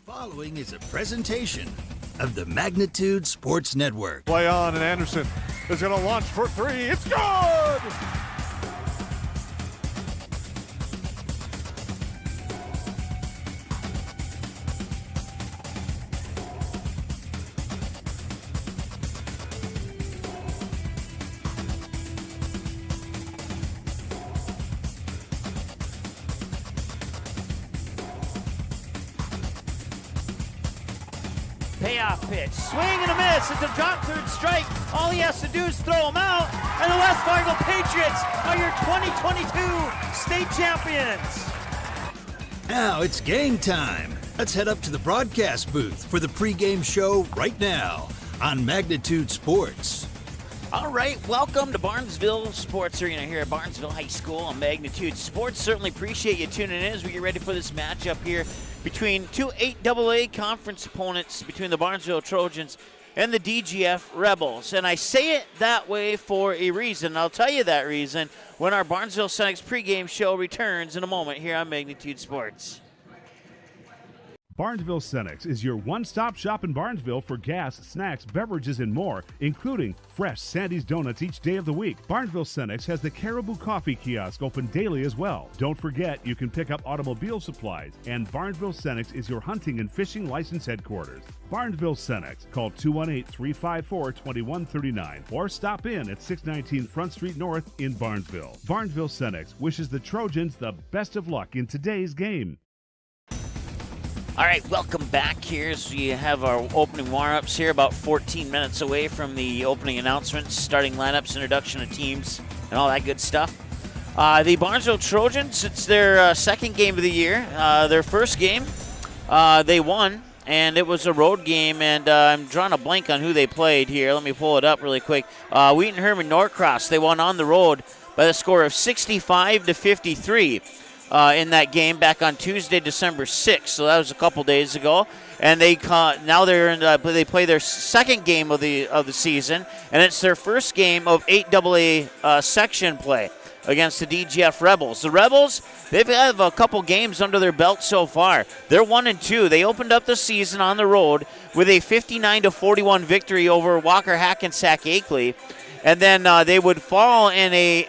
Following is a presentation of the Magnitude Sports Network. Play on, and Anderson is going to launch for three. It's good! Payoff pitch, swing and a miss. It's a drop third strike. All he has to do is throw him out, and the West Fargo Patriots are your 2022 state champions. Now it's game time. Let's head up to the broadcast booth for the pregame show right now on Magnitude Sports. All right, welcome to Barnesville Sports Arena here at Barnesville High School on Magnitude Sports. Certainly appreciate you tuning in as we get ready for this matchup here between two 8AA conference opponents, between the Barnesville Trojans and the DGF Rebels. And I say it that way for a reason. I'll tell you that reason when our Barnesville Senex pregame show returns in a moment here on Magnitude Sports. Barnesville Senex is your one-stop shop in Barnesville for gas, snacks, beverages, and more, including fresh Sandy's Donuts each day of the week. Barnesville Senex has the Caribou Coffee Kiosk open daily as well. Don't forget, you can pick up automobile supplies, and Barnesville Senex is your hunting and fishing license headquarters. Barnesville Senex. Call 218-354-2139 or stop in at 619 Front Street North in Barnesville. Barnesville Senex wishes the Trojans the best of luck in today's game. All right, welcome back here as we have our opening warm-ups here, about 14 minutes away from the opening announcements, starting lineups, introduction of teams, and all that good stuff. The Barnesville Trojans, it's their second game of the year. Their first game, they won, and it was a road game, and I'm drawing a blank on who they played here. Let me pull it up really quick. Wheaton Herman Norcross, they won on the road by the score of 65-53. In that game back on Tuesday, December 6th. So that was a couple days ago. And they now they play their second game of the season, and it's their first game of 8AA section play against the DGF Rebels. The Rebels, they've had a couple games under their belt so far. They're 1-2. They opened up the season on the road with a 59-41 victory over Walker Hackensack Akeley, and then they would fall the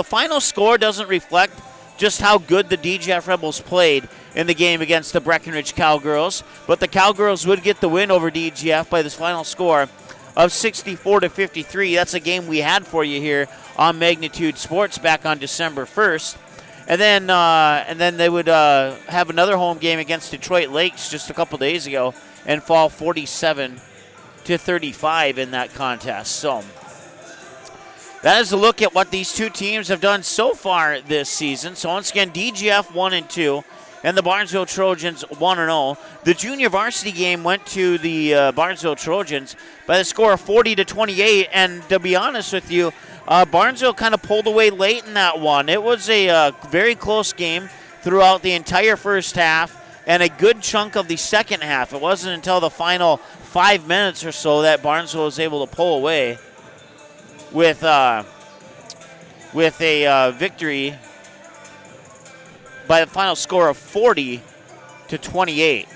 final score doesn't reflect just how good the DGF Rebels played in the game against the Breckenridge Cowgirls. But the Cowgirls would get the win over DGF by this final score of 64-53. That's a game we had for you here on Magnitude Sports back on December 1st. And then they would have another home game against Detroit Lakes just a couple days ago and fall 47-35 in that contest. So that is a look at what these two teams have done so far this season. So once again, DGF 1-2, and the Barnesville Trojans 1-0. The junior varsity game went to the Barnesville Trojans by the score of 40-28. And to be honest with you, Barnesville kind of pulled away late in that one. It was a very close game throughout the entire first half and a good chunk of the second half. It wasn't until the final 5 minutes or so that Barnesville was able to pull away with a victory by the final score of 40-28.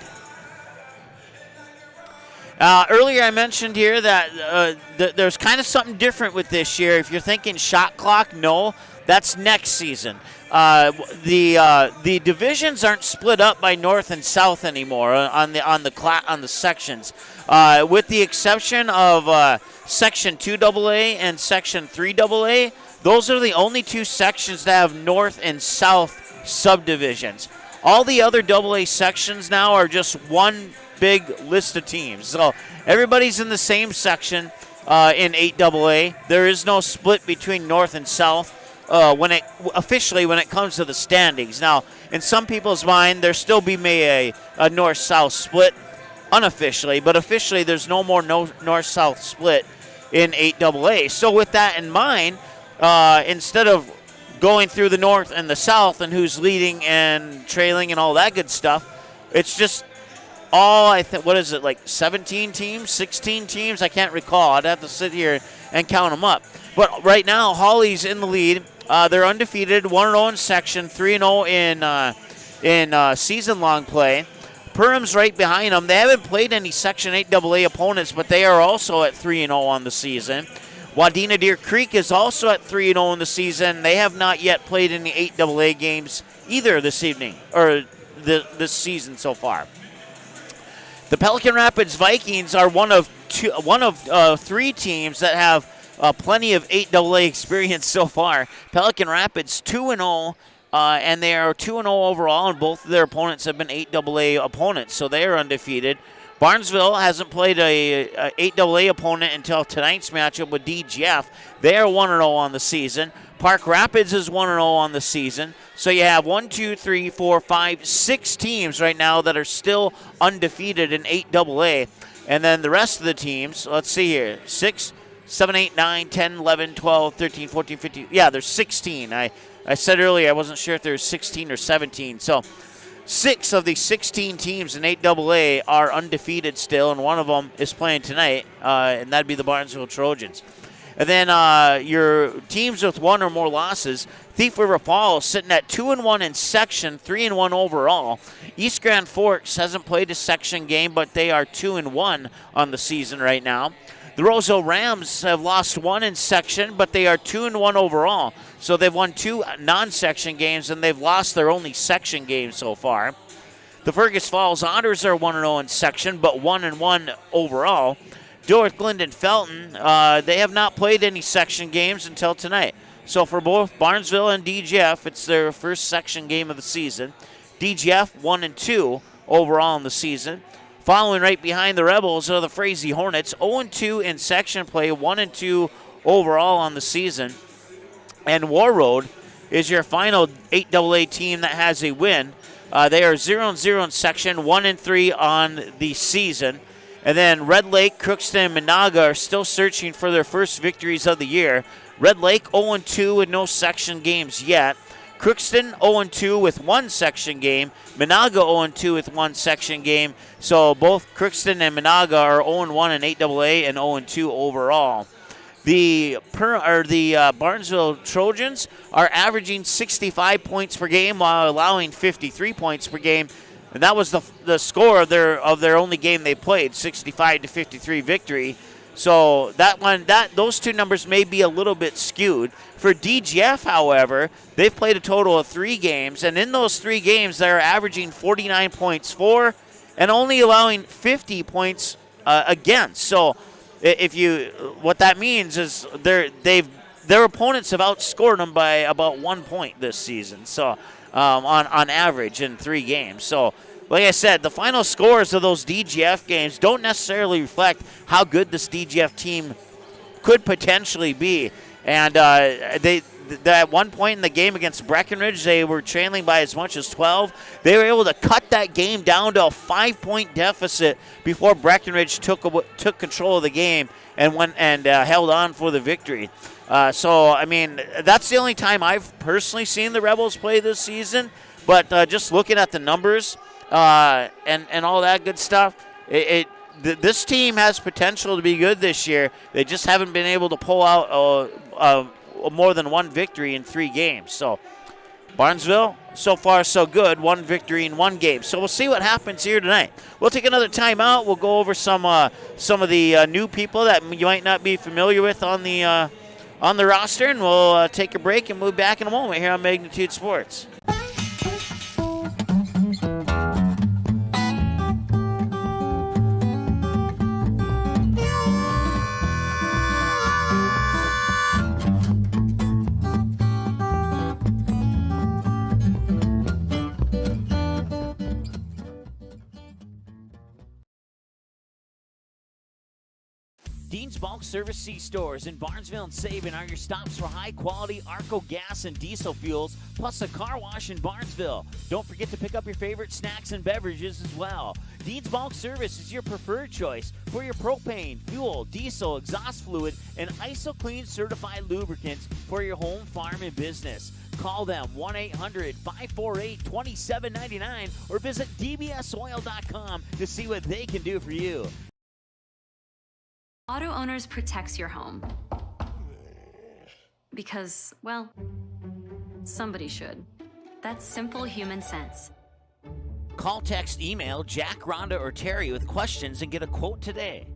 Earlier I mentioned here that there's kind of something different with this year. If you're thinking shot clock, no, that's next season. The divisions aren't split up by north and south anymore on the sections, with the exception of Section 2AA and Section 3AA. Those are the only two sections that have north and south subdivisions. All the other AA sections now are just one big list of teams. So everybody's in the same section in 8AA. There is no split between north and south when it comes to the standings. Now, in some people's mind, there still be a north-south split unofficially, but officially there's no more north-south split in 8AA. So with that in mind, instead of going through the north and the south and who's leading and trailing and all that good stuff, it's just all, what is it, like 17 teams, 16 teams? I can't recall. I'd have to sit here and count them up. But right now, Hawley's in the lead. They're undefeated, 1-0 in section, 3-0 in season-long play. Perham's right behind them. They haven't played any Section 8 AA opponents, but they are also at 3-0 on the season. Wadena Deer Creek is also at 3-0 in the season. They have not yet played any 8 AA games either this evening, or this season so far. The Pelican Rapids Vikings are one of three teams that have plenty of 8 AA experience so far. Pelican Rapids 2-0, and they are 2-0 overall, and both of their opponents have been 8 AA opponents, so they are undefeated. Barnesville hasn't played a 8 AA opponent until tonight's matchup with DGF. They are 1-0 on the season. Park Rapids is 1-0 on the season. So you have 6 teams right now that are still undefeated in 8 AA. And then the rest of the teams, let's see here, 6, 7, 8, 9, 10, 11, 12, 13, 14, 15. Yeah, there's 16. I said earlier I wasn't sure if there's 16 or 17. So 6 of the 16 teams in 8 AA are undefeated still, and one of them is playing tonight, and that'd be the Barnesville Trojans. And then your teams with 1 or more losses, Thief River Falls sitting at 2-1 in section, 3-1 overall. East Grand Forks hasn't played a section game, but they are 2-1 on the season right now. The Roseau Rams have lost 1 in section, but they are 2-1 overall. So they've won 2 non-section games, and they've lost their only section game so far. The Fergus Falls Otters are 1-0 in section, but 1-1 overall. Dorth, Glendon, Felton, they have not played any section games until tonight. So for both Barnesville and DGF, it's their first section game of the season. DGF 1-2 overall in the season. Following right behind the Rebels are the Frazee Hornets, 0-2 in section play, 1-2 overall on the season. And War Road is your final 8 AA team that has a win. They are 0-0 in section, 1-3 on the season. And then Red Lake, Crookston, and Monaga are still searching for their first victories of the year. Red Lake 0-2 with no section games yet. Crookston 0-2 with 1 section game. Monaga 0-2 with 1 section game. So both Crookston and Monaga are 0-1 in 8 AA and 0-2 overall. The Barnesville Trojans are averaging 65 points per game while allowing 53 points per game. And that was the score of their only game they played, 65-53 victory. So those two numbers may be a little bit skewed. For DGF, however, they've played a total of 3 games, and in those 3 games, they're averaging 49 points for and only allowing 50 points against. So what that means is their opponents have outscored them by about 1 point this season. So on average in 3 games. So, like I said, the final scores of those DGF games don't necessarily reflect how good this DGF team could potentially be. And at one point in the game against Breckenridge, they were trailing by as much as 12. They were able to cut that game down to a 5-point deficit before Breckenridge took control of the game and went and held on for the victory. So, I mean, that's the only time I've personally seen the Rebels play this season. But just looking at the numbers and all that good stuff, this team has potential to be good this year. They just haven't been able to pull out more than 1 victory in 3 games. So, Barnesville, so far so good, 1 victory in 1 game. So we'll see what happens here tonight. We'll take another timeout. We'll go over some of the new people that you might not be familiar with on the roster, and we'll take a break and move back in a moment here on Magnitude Sports. Dean's Bulk Service C-Stores in Barnesville and Sabin are your stops for high-quality Arco gas and diesel fuels, plus a car wash in Barnesville. Don't forget to pick up your favorite snacks and beverages as well. Dean's Bulk Service is your preferred choice for your propane, fuel, diesel, exhaust fluid, and ISO-Clean certified lubricants for your home, farm, and business. Call them 1-800-548-2799 or visit dbsoil.com to see what they can do for you. Auto Owners protects your home. Because, well, somebody should. That's simple human sense. Call, text, email Jack, Rhonda, or Terry with questions and get a quote today.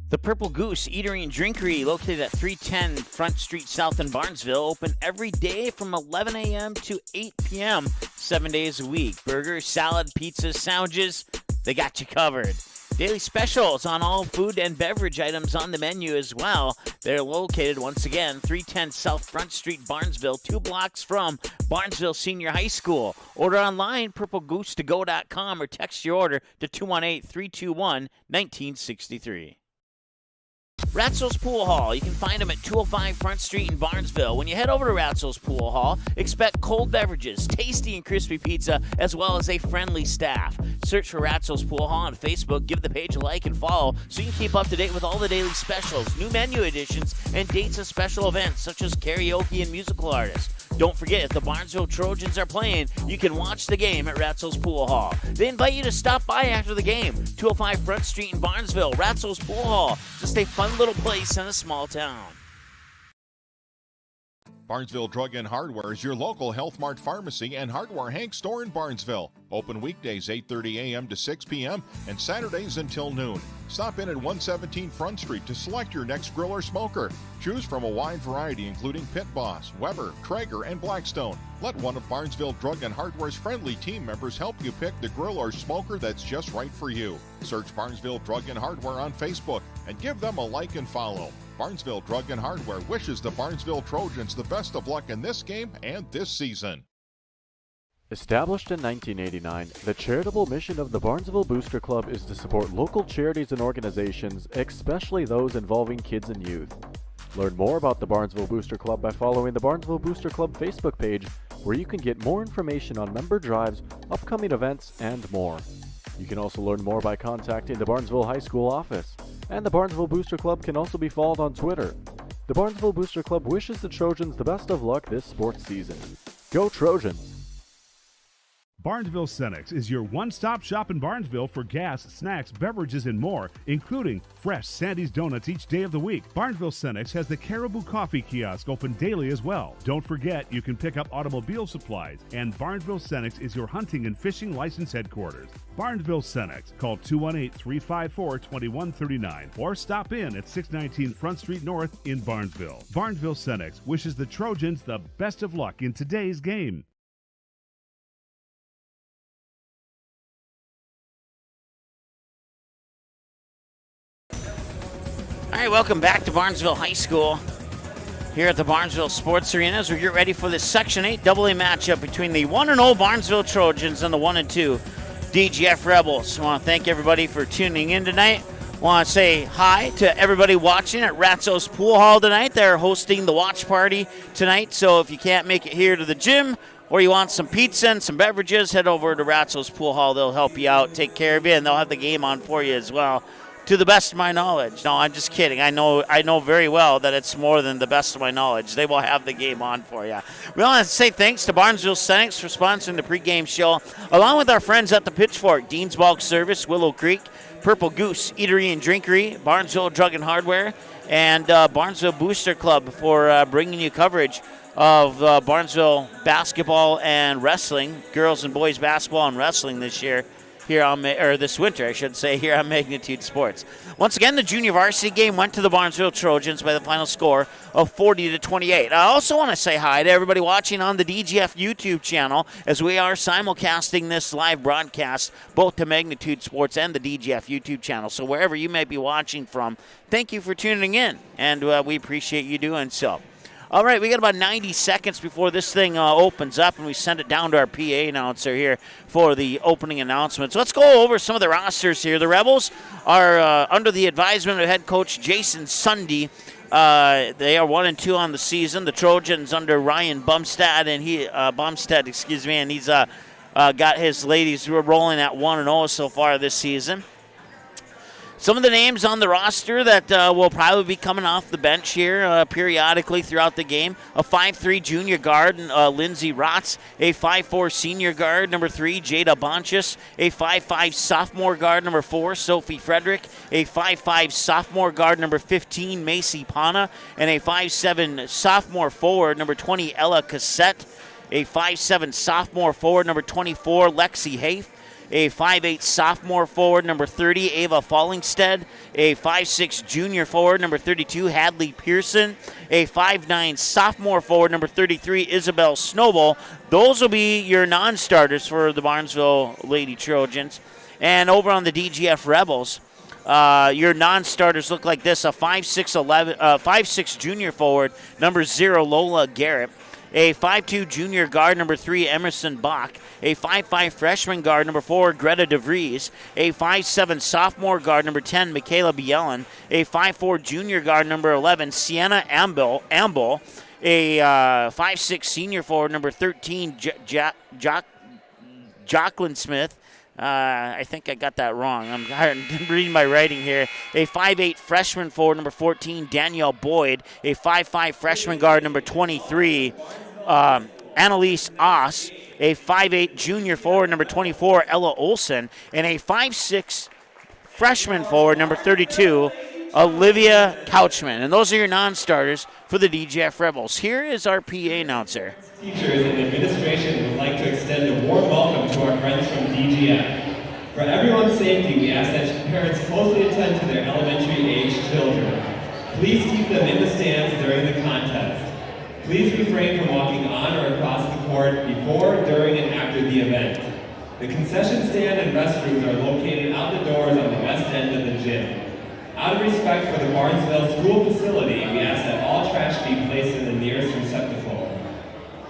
The Purple Goose Eatery and Drinkery, located at 310 Front Street South in Barnesville, open every day from 11 a.m. to 8 p.m., 7 days a week. Burgers, salad, pizzas, sandwiches, they got you covered. Daily specials on all food and beverage items on the menu as well. They're located, once again, 310 South Front Street, Barnesville, 2 blocks from Barnesville Senior High School. Order online, purplegoose2go.com, or text your order to 218-321-1963. Ratzel's Pool Hall. You can find them at 205 Front Street in Barnesville. When you head over to Ratzel's Pool Hall, expect cold beverages, tasty and crispy pizza, as well as a friendly staff. Search for Ratzel's Pool Hall on Facebook. Give the page a like and follow so you can keep up to date with all the daily specials, new menu additions, and dates of special events such as karaoke and musical artists. Don't forget, if the Barnesville Trojans are playing, you can watch the game at Ratzel's Pool Hall. They invite you to stop by after the game. 205 Front Street in Barnesville, Ratzel's Pool Hall. Just a fun little place in a small town. Barnesville Drug and Hardware is your local Health Mart pharmacy and hardware Hank store in Barnesville. Open weekdays 8:30 a.m. to 6 p.m. and Saturdays until noon. Stop in at 117 Front Street to select your next grill or smoker. Choose from a wide variety including Pit Boss, Weber, Traeger, and Blackstone. Let one of Barnesville Drug and Hardware's friendly team members help you pick the grill or smoker that's just right for you. Search Barnesville Drug and Hardware on Facebook and give them a like and follow. Barnesville Drug and Hardware wishes the Barnesville Trojans the best of luck in this game and this season. Established in 1989, the charitable mission of the Barnesville Booster Club is to support local charities and organizations, especially those involving kids and youth. Learn more about the Barnesville Booster Club by following the Barnesville Booster Club Facebook page, where you can get more information on member drives, upcoming events, and more. You can also learn more by contacting the Barnesville High School office. And the Barnesville Booster Club can also be followed on Twitter. The Barnesville Booster Club wishes the Trojans the best of luck this sports season. Go Trojans! Barnesville Cenex is your one-stop shop in Barnesville for gas, snacks, beverages, and more, including fresh Sandy's Donuts each day of the week. Barnesville Cenex has the Caribou Coffee Kiosk open daily as well. Don't forget, you can pick up automobile supplies, and Barnesville Cenex is your hunting and fishing license headquarters. Barnesville Cenex. Call 218-354-2139 or stop in at 619 Front Street North in Barnesville. Barnesville Cenex wishes the Trojans the best of luck in today's game. All right, welcome back to Barnesville High School here at the Barnesville Sports Arena as we get ready for this Section 8 AA matchup between the 1-0 Barnesville Trojans and the 1-2 DGF Rebels. I want to thank everybody for tuning in tonight. I want to say hi to everybody watching at Ratzel's Pool Hall tonight. They're hosting the watch party tonight, so if you can't make it here to the gym or you want some pizza and some beverages, head over to Ratzel's Pool Hall. They'll help you out, take care of you, and they'll have the game on for you as well. To the best of my knowledge. No, I'm just kidding. I know very well that it's more than the best of my knowledge. They will have the game on for you. We want to say thanks to Barnesville Cenex for sponsoring the pregame show, along with our friends at the Pitchfork, Dean's Bulk Service, Willow Creek, Purple Goose Eatery and Drinkery, Barnesville Drug and Hardware, and Barnesville Booster Club for bringing you coverage of Barnesville basketball and wrestling, girls and boys basketball and wrestling this year. This winter, I should say, here on Magnitude Sports. Once again, the junior varsity game went to the Barnesville Trojans by the final score of 40-28. I also want to say hi to everybody watching on the DGF YouTube channel as we are simulcasting this live broadcast both to Magnitude Sports and the DGF YouTube channel. So wherever you may be watching from, thank you for tuning in, and we appreciate you doing so. All right, we got about 90 seconds before this thing opens up, and we send it down to our PA announcer here for the opening announcements. Let's go over some of the rosters here. The Rebels are under the advisement of head coach Jason Sunday. They are 1-2 on the season. The Trojans under Ryan Bumstead, and he's got his ladies who are rolling at 1-0 so far this season. Some of the names on the roster that will probably be coming off the bench here periodically throughout the game. A 5'3 junior guard, Lindsey Rotz. A 5'4 senior guard, number 3, Jada Bonchus. A 5'5 sophomore guard, number 4, Sophie Frederick. A 5'5 sophomore guard, number 15, Macy Pana. And a 5'7 sophomore forward, number 20, Ella Cassette. A 5'7 sophomore forward, number 24, Lexi Haif. A 5'8 sophomore forward, number 30, Ava Fallingstead. A 5'6 junior forward, number 32, Hadley Pearson. A 5'9 sophomore forward, number 33, Isabel Snowball. Those will be your non-starters for the Barnesville Lady Trojans. And over on the DGF Rebels, your non-starters look like this. A 5'6 junior forward, number 0, Lola Garrett. A 5'2 junior guard, number 3, Emerson Bach. A 5'5 freshman guard, number 4, Greta DeVries. A 5'7 sophomore guard, number 10, Michaela Bielen. A 5'4 junior guard, number 11, Sienna Amble. A 5'6 senior forward, number 13, Jacqueline Smith. I think I got that wrong. I'm reading my writing here. A 5'8 freshman forward, number 14, Danielle Boyd. A 5'5 freshman guard, number 23, Annalise Oss. A 5'8 junior forward, number 24, Ella Olson. And a 5'6 freshman forward, number 32, Olivia Couchman. And those are your non-starters for the DGF Rebels. Here is our PA announcer. Teachers and administration would like to extend a warm welcome to our friends from DGF. For everyone's safety, we ask that parents closely attend to their elementary-aged children. Please keep them in the stands during the contest. Please refrain from walking on or across the court before, during, and after the event. The concession stand and restrooms are located out the doors on the west end of the gym. Out of respect for the Barnesville school facility, we ask that all trash be placed in the nearest receptacle.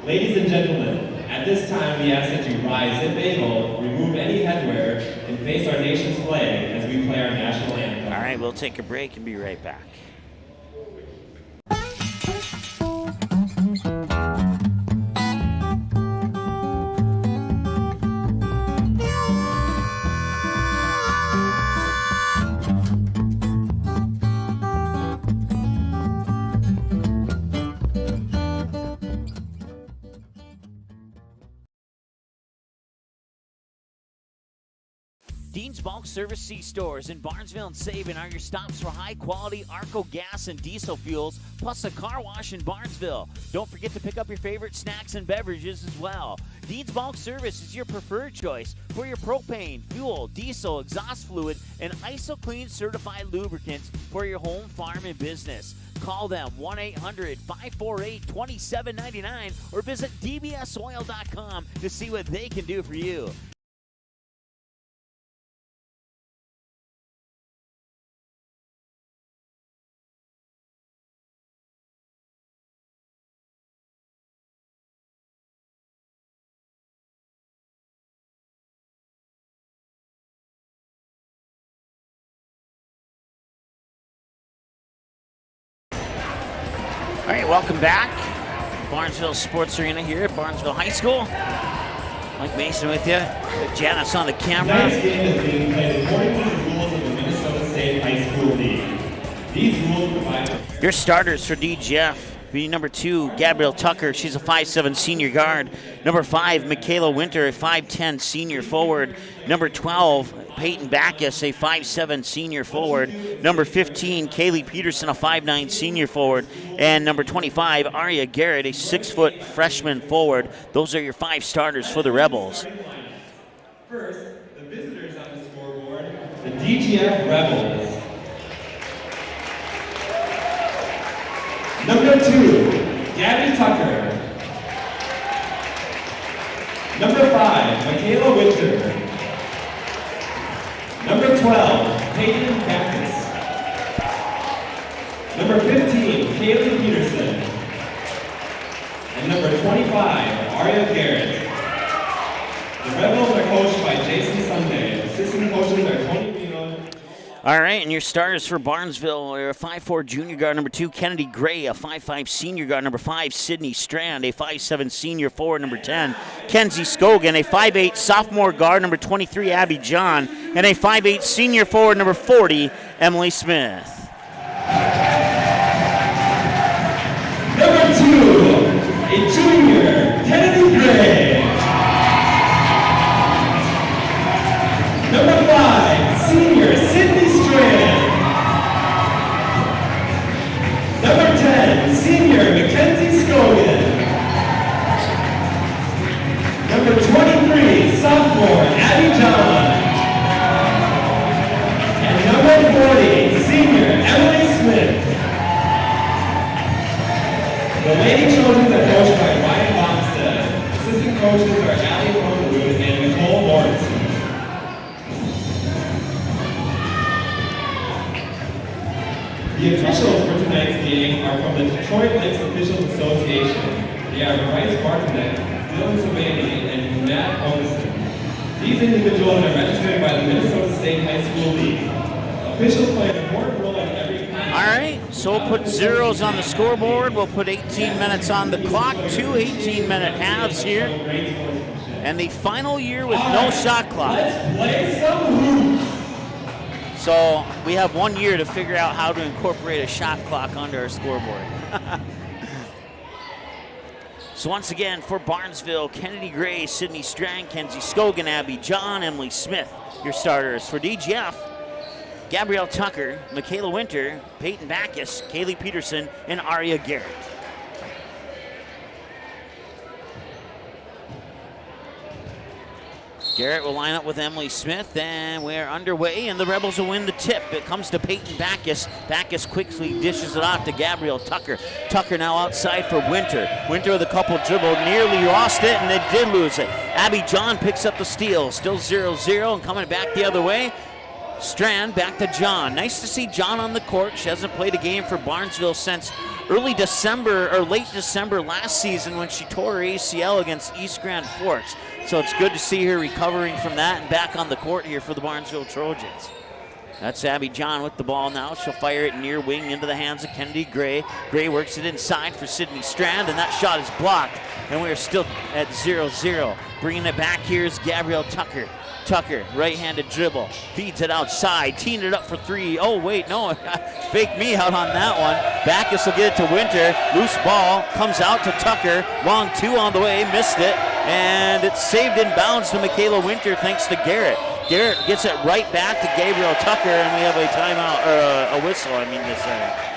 Ladies and gentlemen, at this time we ask that you rise if able, remove any headwear, and face our nation's flag as we play our national anthem. All right, we'll take a break and be right back. Dean's Bulk Service C-Stores in Barnesville and Sabin are your stops for high-quality Arco gas and diesel fuels, plus a car wash in Barnesville. Don't forget to pick up your favorite snacks and beverages as well. Dean's Bulk Service is your preferred choice for your propane, fuel, diesel, exhaust fluid, and ISO-Clean certified lubricants for your home, farm, and business. Call them 1-800-548-2799 or visit dbsoil.com to see what they can do for you. All right, welcome back. Barnesville Sports Arena here at Barnesville High School. Mike Mason with you. Janice on the camera. Tonight's game is being played according to the rules of the Minnesota State High School League. These rules provide... Your starters for DGF. Be number 2, Gabrielle Tucker. She's a 5'7 senior guard. Number 5, Michaela Winter, a 5'10 senior forward. Number 12, Peyton Backus, a 5'7 senior forward. Number 15, Kaylee Peterson, a 5'9 senior forward. And number 25, Aria Garrett, a 6-foot freshman forward. Those are your 5 starters for the Rebels. First, the visitors on the scoreboard, the DGF Rebels. Number 2, Gabby Tucker. Number 5, Michaela Winter. Number 12, Peyton Backus. Number 15, Kaylee Peterson. And number 25, Aria Garrett. The Rebels are coached by Jason Sunday. Assistant coaches are Tony Reno. All right, and your starters for Barnesville are a 5'4 junior guard number 2, Kennedy Gray, a 5'5 senior guard number 5, Sydney Strand, a 5'7 senior forward number 10, Kenzie Scogan, a 5'8 sophomore guard number 23, Abby John, and a 5'8 senior forward number 40, Emily Smith. Number 2, a junior, Kennedy Gray. Number 5, senior, Sydney Strand. Number 10, senior, Mackenzie Scogan. Number 23, sophomore, Abby John. And number 40, senior, Emily Smith. The Lady Trojans are coached by Ryan Bonstead. Assistant coaches are Allie Rosewood and Nicole Lawrence. The officials for tonight's game are from the Detroit Lakes Officials Association. They are Bryce Martinek, Dylan Savani, and Matt Oneson. These individuals are registered by the Minnesota State High School League. Officials play an important role in every match. All right, so we'll put zeros on the scoreboard. We'll put 18 minutes on the clock, 2 18-minute halves here. And the final year with no shot clock. Let's play some hoops. So we have 1 year to figure out how to incorporate a shot clock onto our scoreboard. So once again, for Barnesville, Kennedy Gray, Sydney Strand, Kenzie Scogan, Abby John, Emily Smith, your starters. For DGF, Gabrielle Tucker, Michaela Winter, Peyton Backus, Kaylee Peterson, and Aria Garrett. Garrett will line up with Emily Smith, and we're underway, and the Rebels will win the tip. It comes to Peyton Backus. Backus quickly dishes it off to Gabrielle Tucker. Tucker now outside for Winter. Winter with a couple dribble, nearly lost it, and they did lose it. Abby John picks up the steal. Still 0-0, and coming back the other way. Strand back to John. Nice to see John on the court. She hasn't played a game for Barnesville since early December or late December last season when she tore her ACL against East Grand Forks. So it's good to see her recovering from that and back on the court here for the Barnesville Trojans. That's Abby John with the ball now. She'll fire it near wing into the hands of Kennedy Gray. Gray works it inside for Sydney Strand, and that shot is blocked. And we're still at 0-0. Bringing it back here is Gabrielle Tucker. Tucker, right-handed dribble, feeds it outside, teeing it up for 3. Oh, wait, no, fake me out on that one. Backus will get it to Winter. Loose ball, comes out to Tucker. Long 2 on the way, missed it, and it's saved in bounds to Michaela Winter thanks to Garrett. Garrett gets it right back to Gabrielle Tucker, and we have a timeout, or a whistle, I mean to say.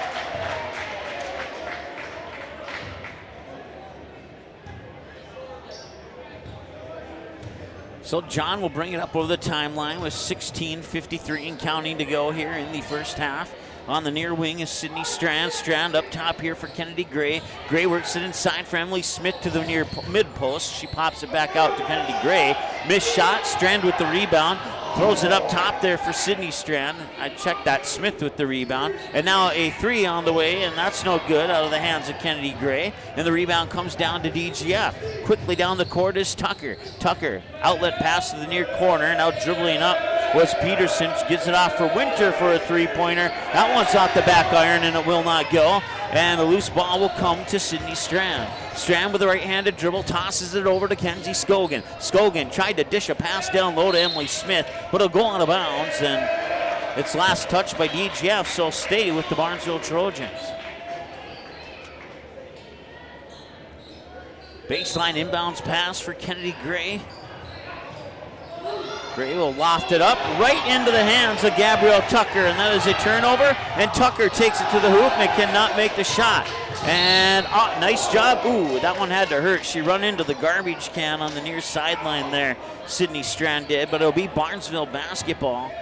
So John will bring it up over the timeline with 16:53 and counting to go here in the first half. On the near wing is Sydney Strand. Strand up top here for Kennedy Gray. Gray works it inside for Emily Smith to the near mid post. She pops it back out to Kennedy Gray. Missed shot. Strand with the rebound. Throws it up top there for Sydney Strand. I checked that. Smith with the rebound. And now a 3 on the way, and that's no good out of the hands of Kennedy Gray. And the rebound comes down to DGF. Quickly down the court is Tucker. Tucker, outlet pass to the near corner. Now dribbling up was Peterson. She gets it off for Winter for a 3-pointer. That one's off the back iron, and it will not go. And the loose ball will come to Sydney Strand. Strand with the right-handed dribble tosses it over to Kenzie Scogan. Scogan tried to dish a pass down low to Emily Smith, but it'll go out of bounds, and it's last touched by DGF, so stay with the Barnesville Trojans. Baseline inbounds pass for Kennedy Gray. Gray will loft it up right into the hands of Gabrielle Tucker, and that is a turnover, and Tucker takes it to the hoop and cannot make the shot. And nice job. Ooh, that one had to hurt. She run into the garbage can on the near sideline there, Sydney Strand did, but it'll be Barnesville basketball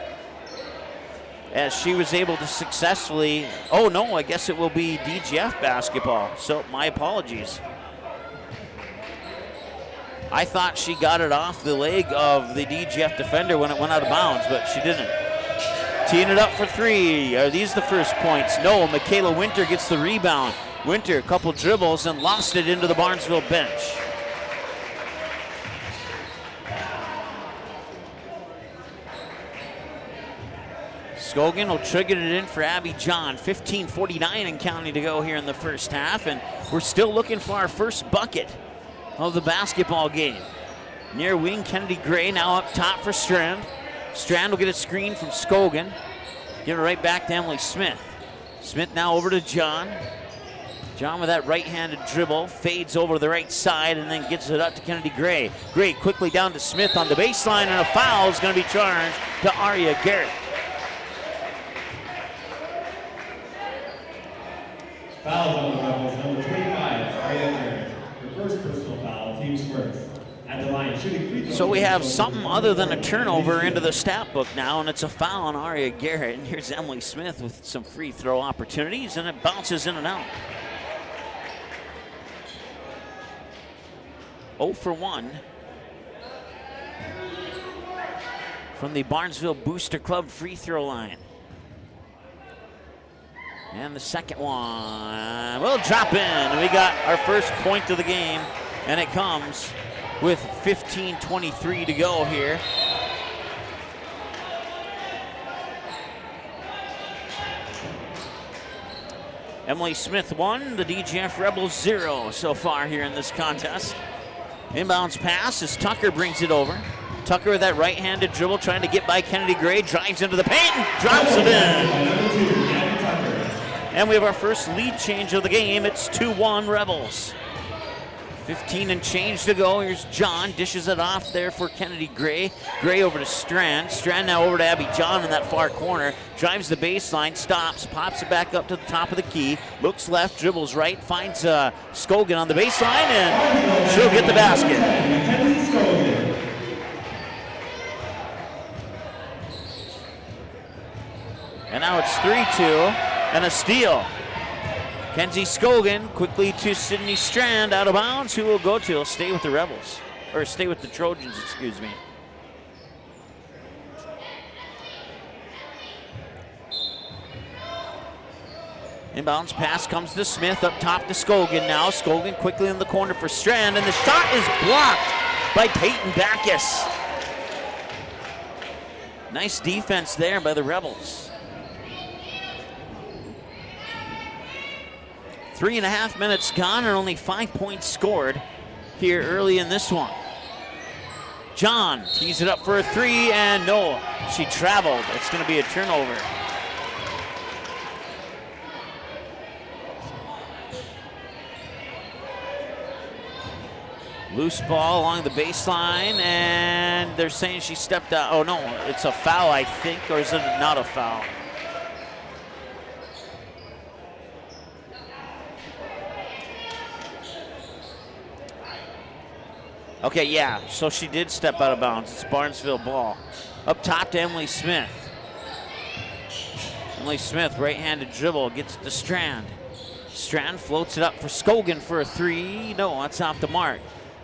as she was able to successfully, oh no, I guess it will be DGF basketball, so my apologies. I thought she got it off the leg of the DGF defender when it went out of bounds, but she didn't. Teeing it up for 3. Are these the first points? No, Michaela Winter gets the rebound. Winter, a couple dribbles, and lost it into the Barnesville bench. Scogan will trigger it in for Abby John. 15:49 and counting to go here in the first half, and we're still looking for our first bucket of the basketball game. Near wing, Kennedy Gray now up top for Strand. Strand will get a screen from Scogan. Give it right back to Emily Smith. Smith now over to John. John with that right-handed dribble, fades over to the right side and then gets it up to Kennedy Gray. Gray quickly down to Smith on the baseline, and a foul is going to be charged to Aria Garrett. Fouls on the Rebels, number 25, Aria Garrett. Her first personal foul, team's first. At the line, shooting free throws. So we have something other than a turnover into the stat book now, and it's a foul on Aria Garrett. And here's Emily Smith with some free throw opportunities, and it bounces in and out. 0 for 1 from the Barnesville Booster Club free throw line. And the second one will drop in. And we got our first point of the game, and it comes with 15:23 to go here. Emily Smith 1, the DGF Rebels 0 so far here in this contest. Inbounds pass as Tucker brings it over. Tucker with that right-handed dribble trying to get by Kennedy Gray, drives into the paint and drops it in. And we have our first lead change of the game. It's 2-1 Rebels. 15 and change to go. Here's John, dishes it off there for Kennedy Gray. Gray over to Strand. Strand now over to Abby John in that far corner. Drives the baseline, stops, pops it back up to the top of the key. Looks left, dribbles right, finds Scogan on the baseline, and she'll get the basket. And now it's 3-2 and a steal. Kenzie Scogan quickly to Sydney Strand, out of bounds. Who will go to? He'll stay with the Rebels, or stay with the Trojans, excuse me. Inbounds pass comes to Smith, up top to Scogan now. Scogan quickly in the corner for Strand, and the shot is blocked by Peyton Backus. Nice defense there by the Rebels. 3.5 minutes gone and only 5 points scored here early in this one. John tees it up for a three, and no, she traveled. It's going to be a turnover. Loose ball along the baseline, and they're saying she stepped out. Oh no, it's a foul, I think, or is it not a foul? Okay, yeah, so she did step out of bounds. It's Barnesville ball. Up top to Emily Smith. Emily Smith, right-handed dribble, gets it to Strand. Strand floats it up for Scogan for a three. No, that's off the mark.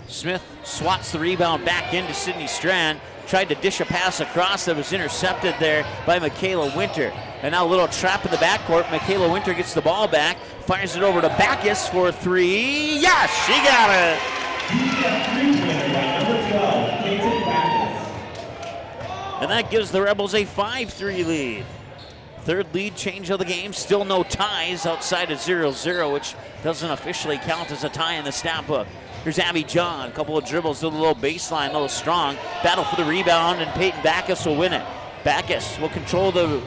Smith swats the rebound back into Sydney Strand. Tried to dish a pass across that was intercepted there by Michaela Winter. And now a little trap in the backcourt. Michaela Winter gets the ball back, fires it over to Backus for a three. Yes, she got it. And that gives the Rebels a 5-3 lead. Third lead change of the game. Still no ties outside of 0-0, which doesn't officially count as a tie in the stat book. Here's Abby John. A couple of dribbles to the low baseline, a little strong. Battle for the rebound, and Peyton Backus will win it. Backus will control the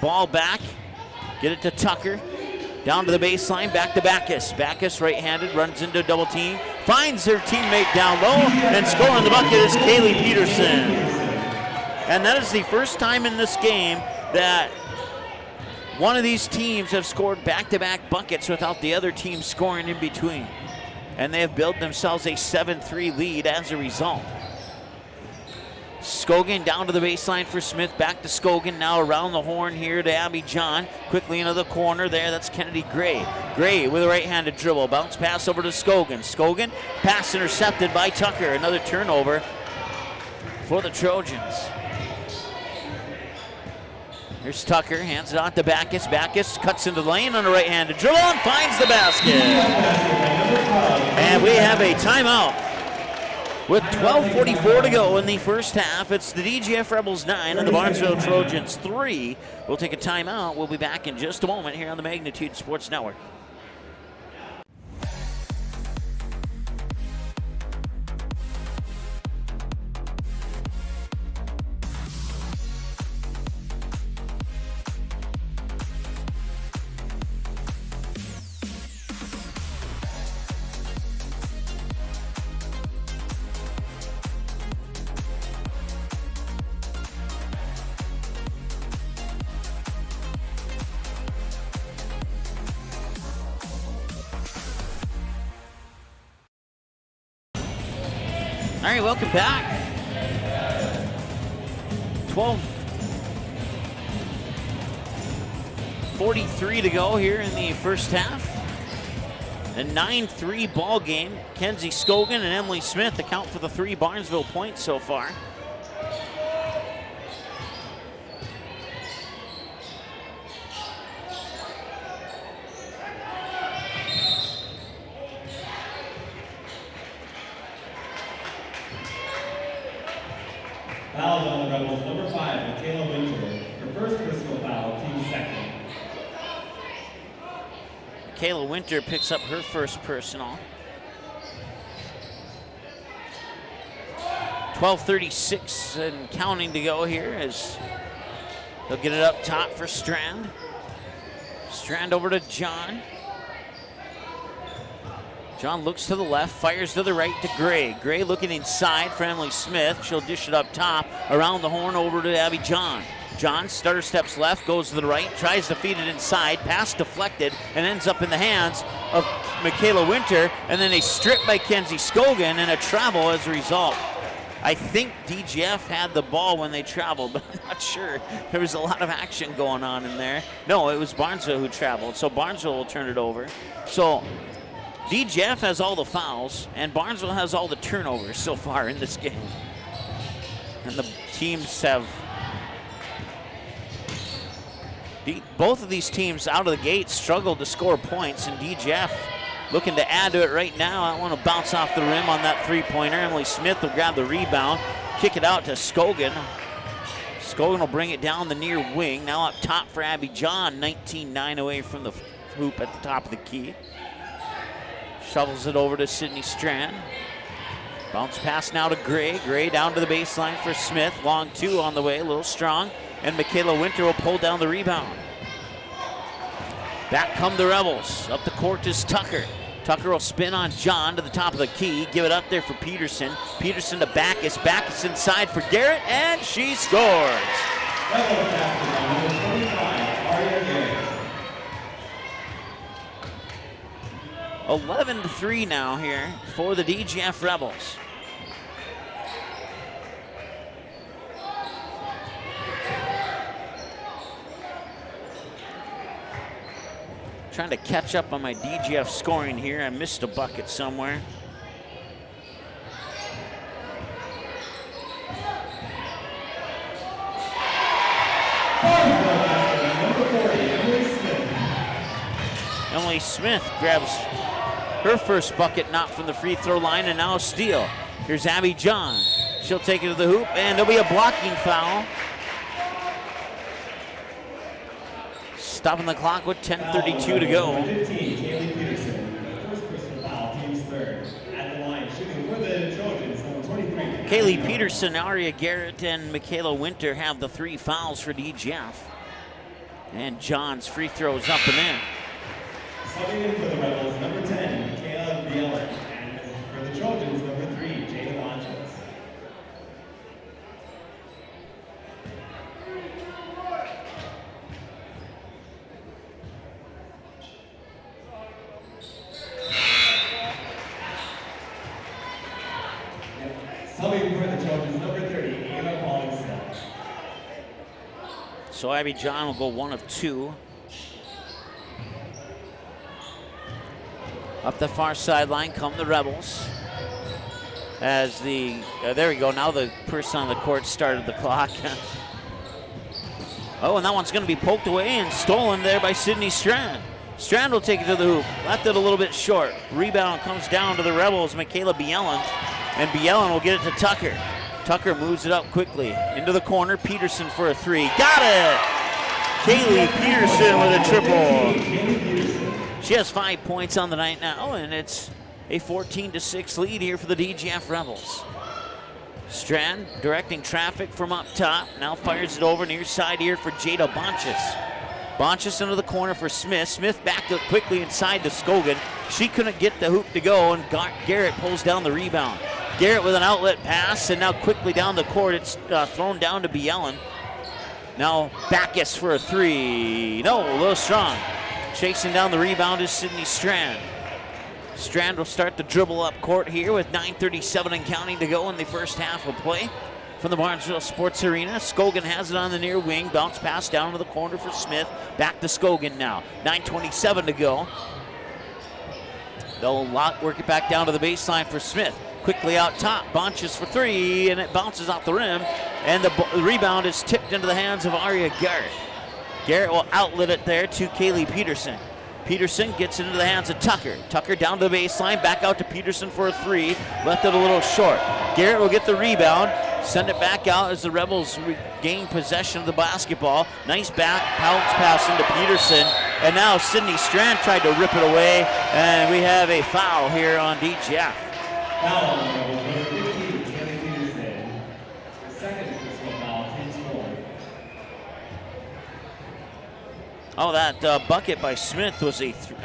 ball back. Get it to Tucker. Down to the baseline, back to Backus. Backus, right-handed, runs into a double team. Finds her teammate down low, and scoring the bucket is Kaylee Peterson. And that is the first time in this game that one of these teams have scored back-to-back buckets without the other team scoring in between. And they have built themselves a 7-3 lead as a result. Scogan down to the baseline for Smith, back to Scogan, now around the horn here to Abby John. Quickly into the corner there, that's Kennedy Gray. Gray with a right-handed dribble, bounce pass over to Scogan. Scogan, pass intercepted by Tucker, another turnover for the Trojans. Here's Tucker, hands it on to Backus. Backus cuts into the lane on a right-handed dribble and finds the basket. And we have a timeout. With 12:44 to go in the first half, it's the DGF Rebels 9 and the Barnesville Trojans 3. We'll take a timeout. We'll be back in just a moment here on the Magnitude Sports Network. All right, welcome back. 12:43 to go here in the first half. A 9-3 ball game. Kenzie Scogan and Emily Smith account for the 3 Barnesville points so far. Fouls on the Rebels, number 5, Michaela Winter. Her first personal foul, team second. Michaela Winter picks up her first personal. 12:36 and counting to go here as they'll get it up top for Strand. Strand over to John. John looks to the left, fires to the right to Gray. Gray looking inside for Emily Smith. She'll dish it up top, around the horn over to Abby John. John stutter steps left, goes to the right, tries to feed it inside, pass deflected, and ends up in the hands of Michaela Winter, and then a strip by Kenzie Scogan and a travel as a result. I think DGF had the ball when they traveled, but I'm not sure. There was a lot of action going on in there. No, it was Barnesville who traveled, so Barnesville will turn it over. So DGF has all the fouls, and Barnesville has all the turnovers so far in this game. And the teams have, both of these teams out of the gate struggled to score points, and DGF looking to add to it right now. I want to bounce off the rim on that three-pointer. Emily Smith will grab the rebound, kick it out to Scogan. Scogan will bring it down the near wing. Now up top for Abby John, 19-9 away from the hoop at the top of the key. Shovels it over to Sydney Strand. Bounce pass now to Gray. Gray down to the baseline for Smith. Long 2 on the way, a little strong. And Michaela Winter will pull down the rebound. Back come the Rebels. Up the court is Tucker. Tucker will spin on John to the top of the key. Give it up there for Peterson. Peterson to Backus. Backus inside for Garrett, and she scores. Rebels basketball, number 25, Aria Garrett. 11-3 now here for the DGF Rebels. Trying to catch up on my DGF scoring here. I missed a bucket somewhere. Emily Smith grabs her first bucket, not from the free throw line, and now a steal. Here's Abby John. She'll take it to the hoop, and there'll be a blocking foul. Stopping the clock with 10:32 to go. 15, Kaylee Peterson. First personal foul, team's third. At the line, shooting for the Trojans, number 23. Kaylee Peterson, Aria Garrett, and Michaela Winter have the 3 fouls for DGF. And John's free throws up and in. Subbing in for the Rebels, number 10, Michaela Bieler. And for the Trojans, number 3, Jada Lanchas. Subbing for the Trojans, number 30, Ava Pauling-Snell. So Abby John will go 1 of 2. Up the far sideline come the Rebels. As the, there we go, now the person on the court started the clock. Oh, and that one's going to be poked away and stolen there by Sydney Strand. Strand will take it to the hoop. Left it a little bit short. Rebound comes down to the Rebels, Michaela Bielan. And Bielen will get it to Tucker. Tucker moves it up quickly into the corner. Peterson for a three. Got it! Kaylee Peterson with a triple. She has 5 points on the night now, and it's a 14-6 lead here for the DGF Rebels. Strand directing traffic from up top. Now fires it over near side here for Jada Bonchus. Bonchus into the corner for Smith. Smith backed up quickly inside to Scogan. She couldn't get the hoop to go, and Garrett pulls down the rebound. Garrett with an outlet pass, and now quickly down the court. It's thrown down to Bielen. Now Backus for a three. No, a little strong. Chasing down the rebound is Sydney Strand. Strand will start the dribble up court here with 9:37 and counting to go in the first half of play from the Barnesville Sports Arena. Scogan has it on the near wing. Bounce pass down to the corner for Smith. Back to Scogan now. 9:27 to go. They'll work it back down to the baseline for Smith. Quickly out top. Bonchus for three, and it bounces off the rim. And the rebound is tipped into the hands of Aria Garrett. Garrett will outlet it there to Kaylee Peterson. Peterson gets it into the hands of Tucker. Tucker down to the baseline, back out to Peterson for a three. Left it a little short. Garrett will get the rebound, send it back out as the Rebels regain possession of the basketball. Nice back bounce pass into Peterson. And now Sydney Strand tried to rip it away, and we have a foul here on DGF. Foul on number 15, Kaylee Peterson. The second personal foul, team score. Oh, that bucket by Smith was a 3,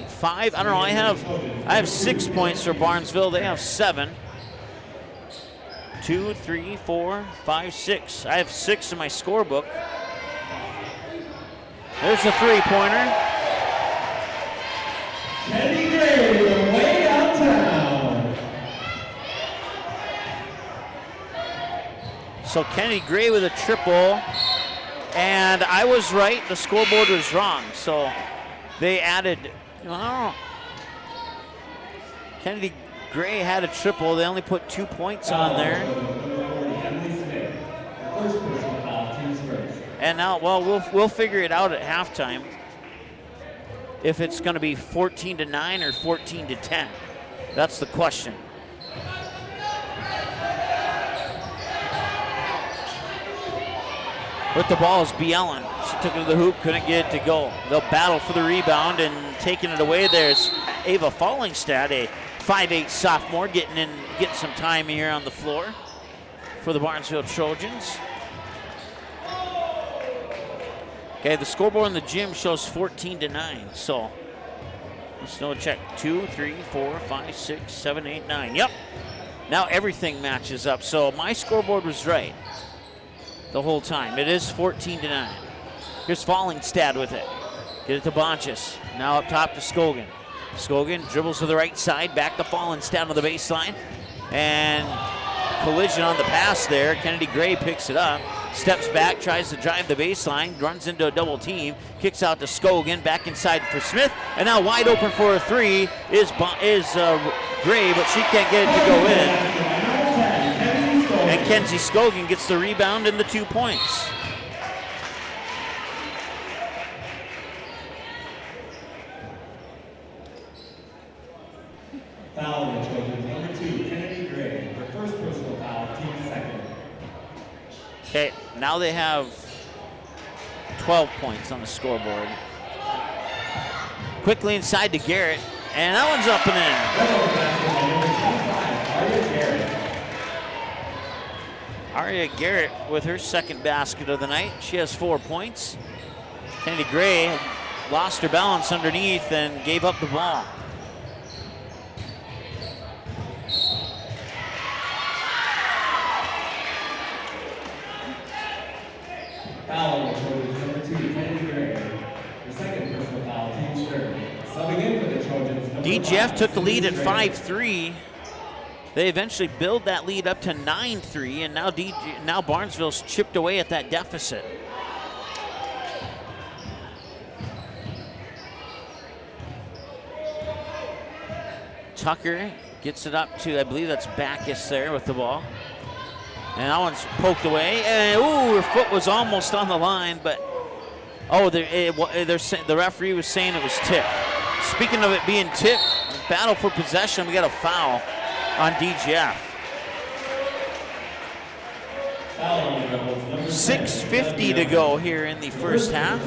5. I don't know. I have 6 points for Barnesville. They have 7. 2, 3, 4, 5, 6. I have 6 in my scorebook. There's a three-pointer. Kenny Gray with a way downtown. So Kenny Gray with a triple. And I was right, the scoreboard was wrong. So they added, I don't know. Kennedy Gray had a triple. They only put 2 points on there. And now, well, we'll figure it out at halftime if it's going to be 14-9 or 14-10. That's the question. With the ball is Bielen. She took it to the hoop, couldn't get it to go. They'll battle for the rebound, and taking it away there's Ava Fallingstad, a 5'8" sophomore, getting some time here on the floor for the Barnesville Trojans. Okay, the scoreboard in the gym shows 14-9, so let's know check. 2, 3, 4, 5, 6, 7, 8, 9. Yep. Now everything matches up. So my scoreboard was right the whole time. It is 14-9. Here's Fallingstad with it. Get it to Bonchus. Now up top to Scogan. Scogan dribbles to the right side, back to Fallingstad on the baseline. And collision on the pass there. Kennedy Gray picks it up. Steps back, tries to drive the baseline, runs into a double team, kicks out to Scogan, back inside for Smith, and now wide open for a three is Gray, but she can't get it to go in. And Kenzie Scogan gets the rebound and the 2 points. Foul on the Trojans, number 2, Kennedy Gray. Her first personal foul, team second. Okay, now they have 12 points on the scoreboard. Quickly inside to Garrett, and that one's up and in. Aria Garrett with her second basket of the night. She has 4 points. Kennedy Gray lost her balance underneath and gave up the ball. Foul on the Trojans, number 2, Kennedy Gray. The second personal foul, team third. Subbing in for the Trojans. DGF took the lead at 5-3. They eventually build that lead up to 9-3, and now Barnesville's chipped away at that deficit. Tucker gets it up to, I believe that's Backus there with the ball. And that one's poked away. And ooh, her foot was almost on the line, but the referee was saying it was tipped. Speaking of it being tipped, battle for possession, we got a foul. on DGF. 6:50 to go here in the first half.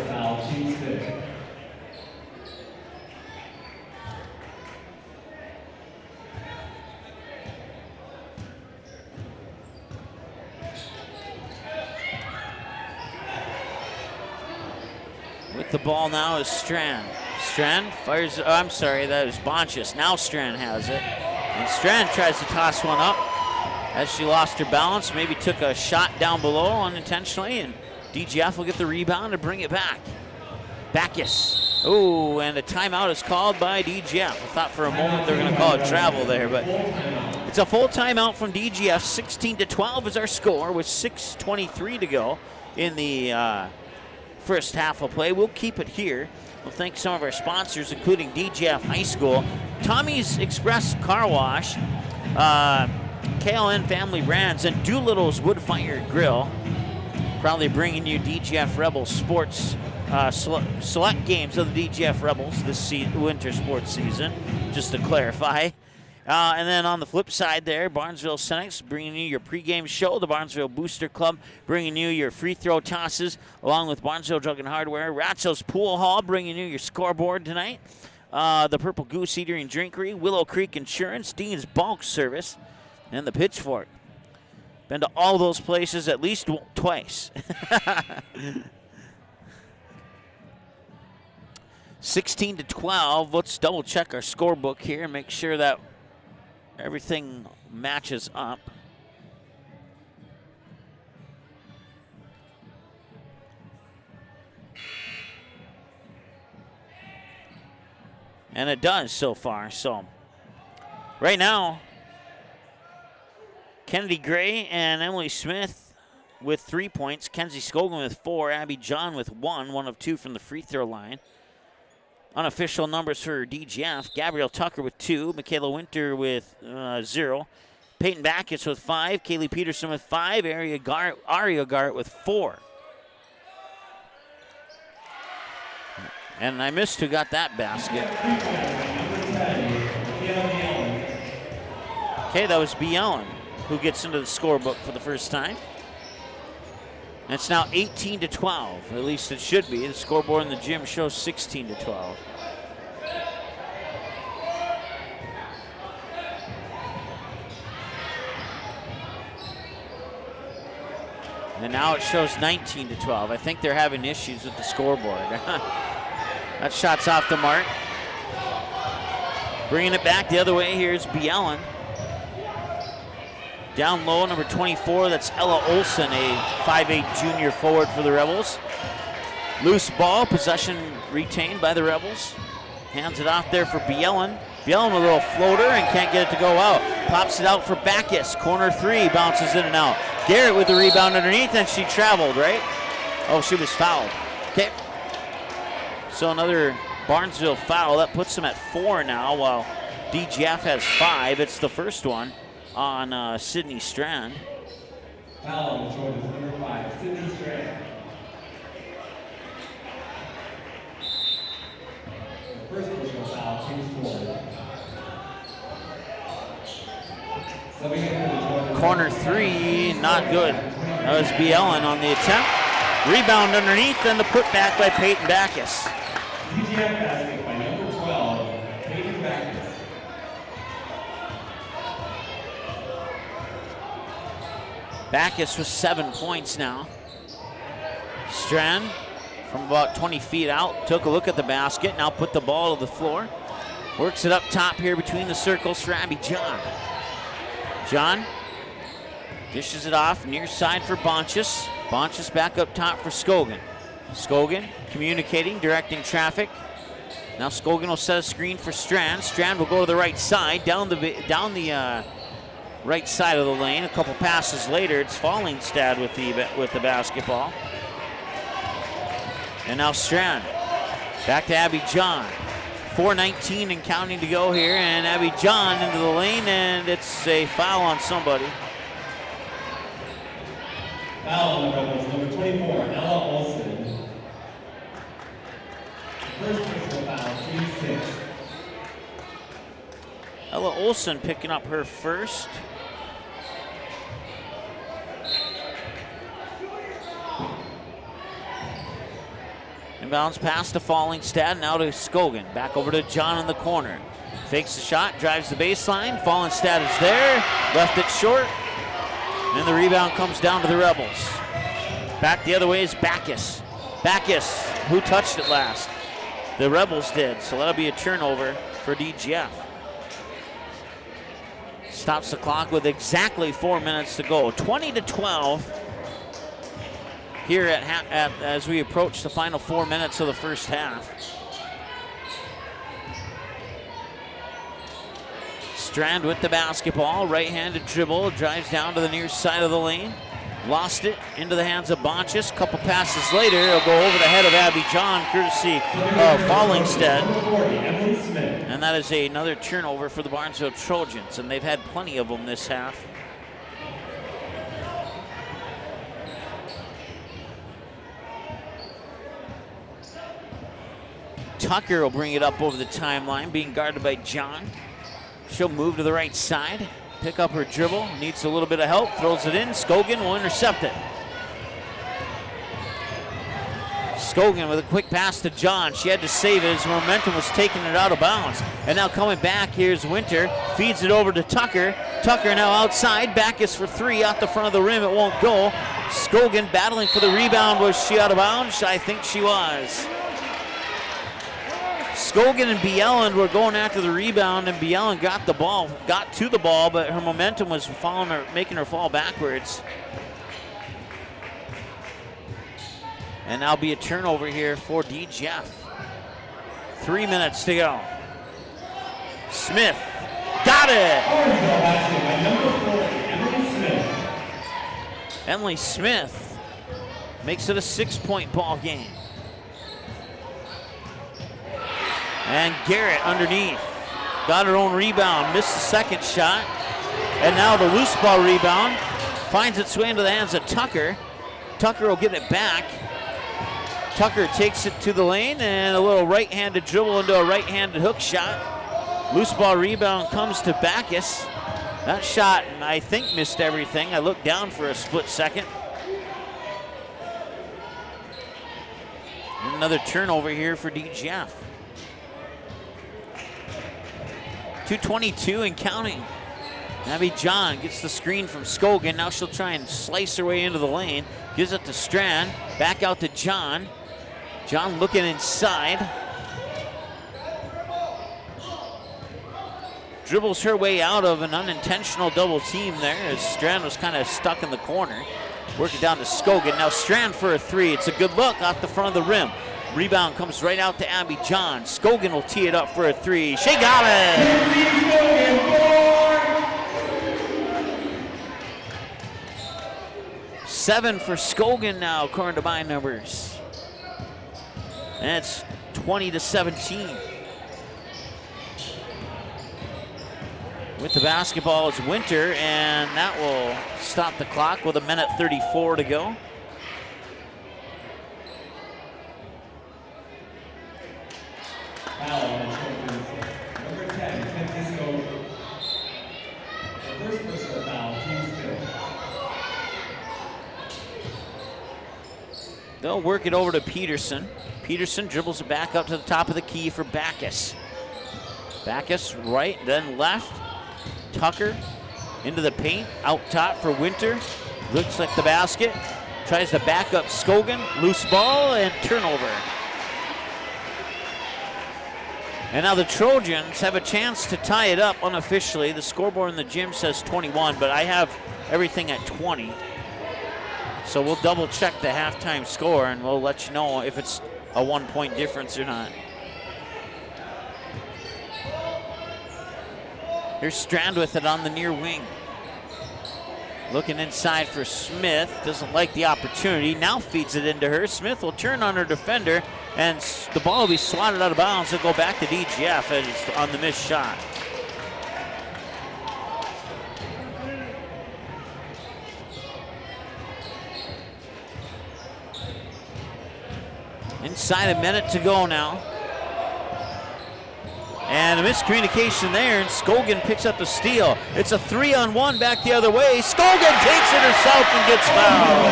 With the ball now is Strand. Strand fires, oh, I'm sorry, that was Bonchus. Now Strand has it. And Strand tries to toss one up as she lost her balance, maybe took a shot down below unintentionally, and DGF will get the rebound and bring it back. Backus. Oh, and a timeout is called by DGF. I thought for a moment they were going to call it travel there, but it's a full timeout from DGF. 16-12 is our score with 6:23 to go in the first half of play. We'll keep it here. We'll thank some of our sponsors, including DGF High School, Tommy's Express Car Wash, KLN Family Brands, and Doolittle's Wood Fire Grill. Proudly bringing you DGF Rebels sports, select games of the DGF Rebels this winter sports season, just to clarify. And then on the flip side there, Barnesville Senex bringing you your pregame show. The Barnesville Booster Club bringing you your free throw tosses, along with Barnesville Drug and Hardware. Ratzo's Pool Hall bringing you your scoreboard tonight. The Purple Goose Eatery and Drinkery, Willow Creek Insurance, Dean's Bulk Service, and the Pitchfork. Been to all those places at least twice. 16-12. Let's double check our scorebook here and make sure that everything matches up. And it does so far. So right now, Kennedy Gray and Emily Smith with 3 points. Kenzie Scogan with 4. Abby John with 1 of 2 from the free throw line. Unofficial numbers for DGF. Gabrielle Tucker with 2. Michaela Winter with 0. Peyton Backus with 5. Kaylee Peterson with 5. Aria Garrett with 4. And I missed who got that basket. Okay, that was B. Ellen who gets into the scorebook for the first time. And it's now 18-12. At least it should be. The scoreboard in the gym shows 16-12. And now it shows 19-12. I think they're having issues with the scoreboard. That shot's off the mark. Bringing it back the other way, here's B. Ellen. Down low, number 24, that's Ella Olson, a 5'8" junior forward for the Rebels. Loose ball, possession retained by the Rebels. Hands it off there for Bielen. Bielen with a little floater and can't get it to go out. Pops it out for Backus. Corner 3, bounces in and out. Garrett with the rebound underneath, and she traveled, right? Oh, she was fouled. Okay. So another Barnesville foul. That puts them at 4 now, while DGF has 5. It's the first one on Sydney Strand. Foul on the Trojans, number 5, Sydney Strand. The first personal foul, team scored. Corner 3, not good. That was B. Ellen on the attempt. Rebound underneath, and the putback by Peyton Backus. DGF basket by number 12, Peyton Backus. Backus with 7 points now. Strand from about 20 feet out, took a look at the basket, now put the ball to the floor. Works it up top here between the circles for Abby John. John dishes it off, near side for Bonchus. Bonchus back up top for Scogan. Scogan communicating, directing traffic. Now Scogan will set a screen for Strand. Strand will go to the right side, down the right side of the lane. A couple passes later, it's Fallingstad with the basketball. And now Strand back to Abby John. 4:19 and counting to go here, and Abby John into the lane, and it's a foul on somebody. Foul on the Rebels, number 24, Ella Olson. First personal foul, team 6. Ella Olson picking up her first. Inbounds pass to Fallingstad, now to Skogan. Back over to John in the corner. Fakes the shot, drives the baseline. Fallingstad is there, left it short. And the rebound comes down to the Rebels. Back the other way is Backus. Backus, who touched it last? The Rebels did, so that'll be a turnover for DGF. Stops the clock with exactly 4 minutes to go. 20-12 here as we approach the final 4 minutes of the first half. Strand with the basketball, right-handed dribble, drives down to the near side of the lane. Lost it into the hands of Bonchis. Couple passes later, it'll go over the head of Abby John, courtesy of Fallingstad. And that is another turnover for the Barnesville Trojans, and they've had plenty of them this half. Tucker will bring it up over the timeline, being guarded by John. She'll move to the right side, pick up her dribble, needs a little bit of help, throws it in. Skogan will intercept it. Skogan with a quick pass to John. She had to save it as momentum was taking it out of bounds. And now coming back, here's Winter, feeds it over to Tucker. Tucker now outside, Backus for three out the front of the rim, it won't go. Skogan battling for the rebound. Was she out of bounds? I think she was. Skogan and Bjelland were going after the rebound, and Bjelland got to the ball, but her momentum was following her, making her fall backwards. And now be a turnover here for DGF. 3 minutes to go. Smith got it. Emily Smith makes it a 6-point ball game. And Garrett underneath. Got her own rebound, missed the second shot. And now the loose ball rebound finds its way into the hands of Tucker. Tucker will get it back. Tucker takes it to the lane and a little right-handed dribble into a right-handed hook shot. Loose ball rebound comes to Backus. That shot, I think, missed everything. I looked down for a split second. And another turnover here for DGF. 2:22 and counting. Abby John gets the screen from Skogan. Now she'll try and slice her way into the lane. Gives it to Strand. Back out to John. John looking inside. Dribbles her way out of an unintentional double team there as Strand was kind of stuck in the corner. Working down to Skogan. Now Strand for a three. It's a good look off the front of the rim. Rebound comes right out to Abby John. Skogan will tee it up for a three. She got it! 7 for Skogan now, according to my numbers. And it's 20-17. With the basketball is Winter, and that will stop the clock with 1:34 to go. Foul on the Trojans. Number 10, Francisco. The first personal foul, team still. They'll work it over to Peterson. Peterson dribbles it back up to the top of the key for Backus. Backus right, then left. Tucker into the paint, out top for Winter. Looks like the basket. Tries to back up Skogan. Loose ball and turnover. And now the Trojans have a chance to tie it up unofficially. The scoreboard in the gym says 21, but I have everything at 20. So we'll double check the halftime score and we'll let you know if it's a 1-point difference or not. Here's Strand with it on the near wing. Looking inside for Smith. Doesn't like the opportunity. Now feeds it into her. Smith will turn on her defender, and the ball will be swatted out of bounds. It'll go back to DGF as on the missed shot. Inside a minute to go now. And a miscommunication there, and Scogan picks up the steal. It's a 3-on-1 back the other way. Scogan takes it herself and gets fouled.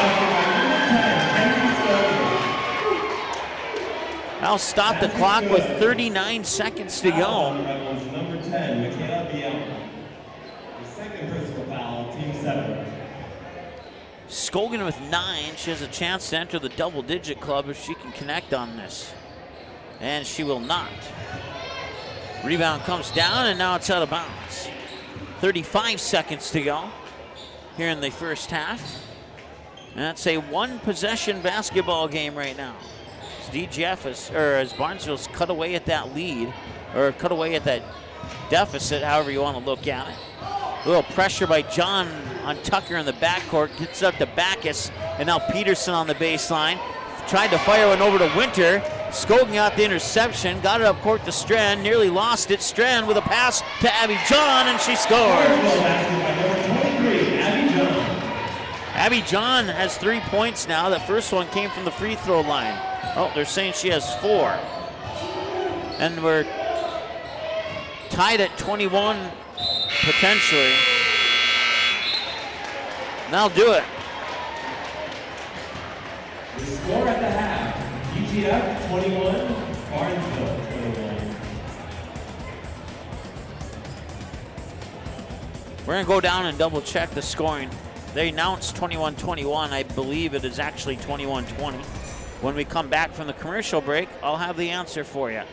I'll stop the clock with 39 seconds to go. Number 10, Michaela Biel. The second personal foul, team 7. Scogan with 9. She has a chance to enter the double-digit club if she can connect on this. And she will not. Rebound comes down, and now it's out of bounds. 35 seconds to go here in the first half. And that's a one-possession basketball game right now. As DGF as Barnesville's cut away at that lead, or cut away at that deficit, however you want to look at it. A little pressure by John on Tucker in the backcourt, gets up to Backus, and now Peterson on the baseline. Tried to fire one over to Winter. Scogan got the interception, got it up court to Strand, nearly lost it. Strand with a pass to Abby John, and she scores. Abby John has 3 points now. The first one came from the free throw line. Oh, they're saying she has 4. And we're tied at 21, potentially. And that'll do it. The score at the half, DGF 21, Barnesville 21. We're going to go down and double check the scoring. They announced 21-21. I believe it is actually 21-20. When we come back from the commercial break, I'll have the answer for you.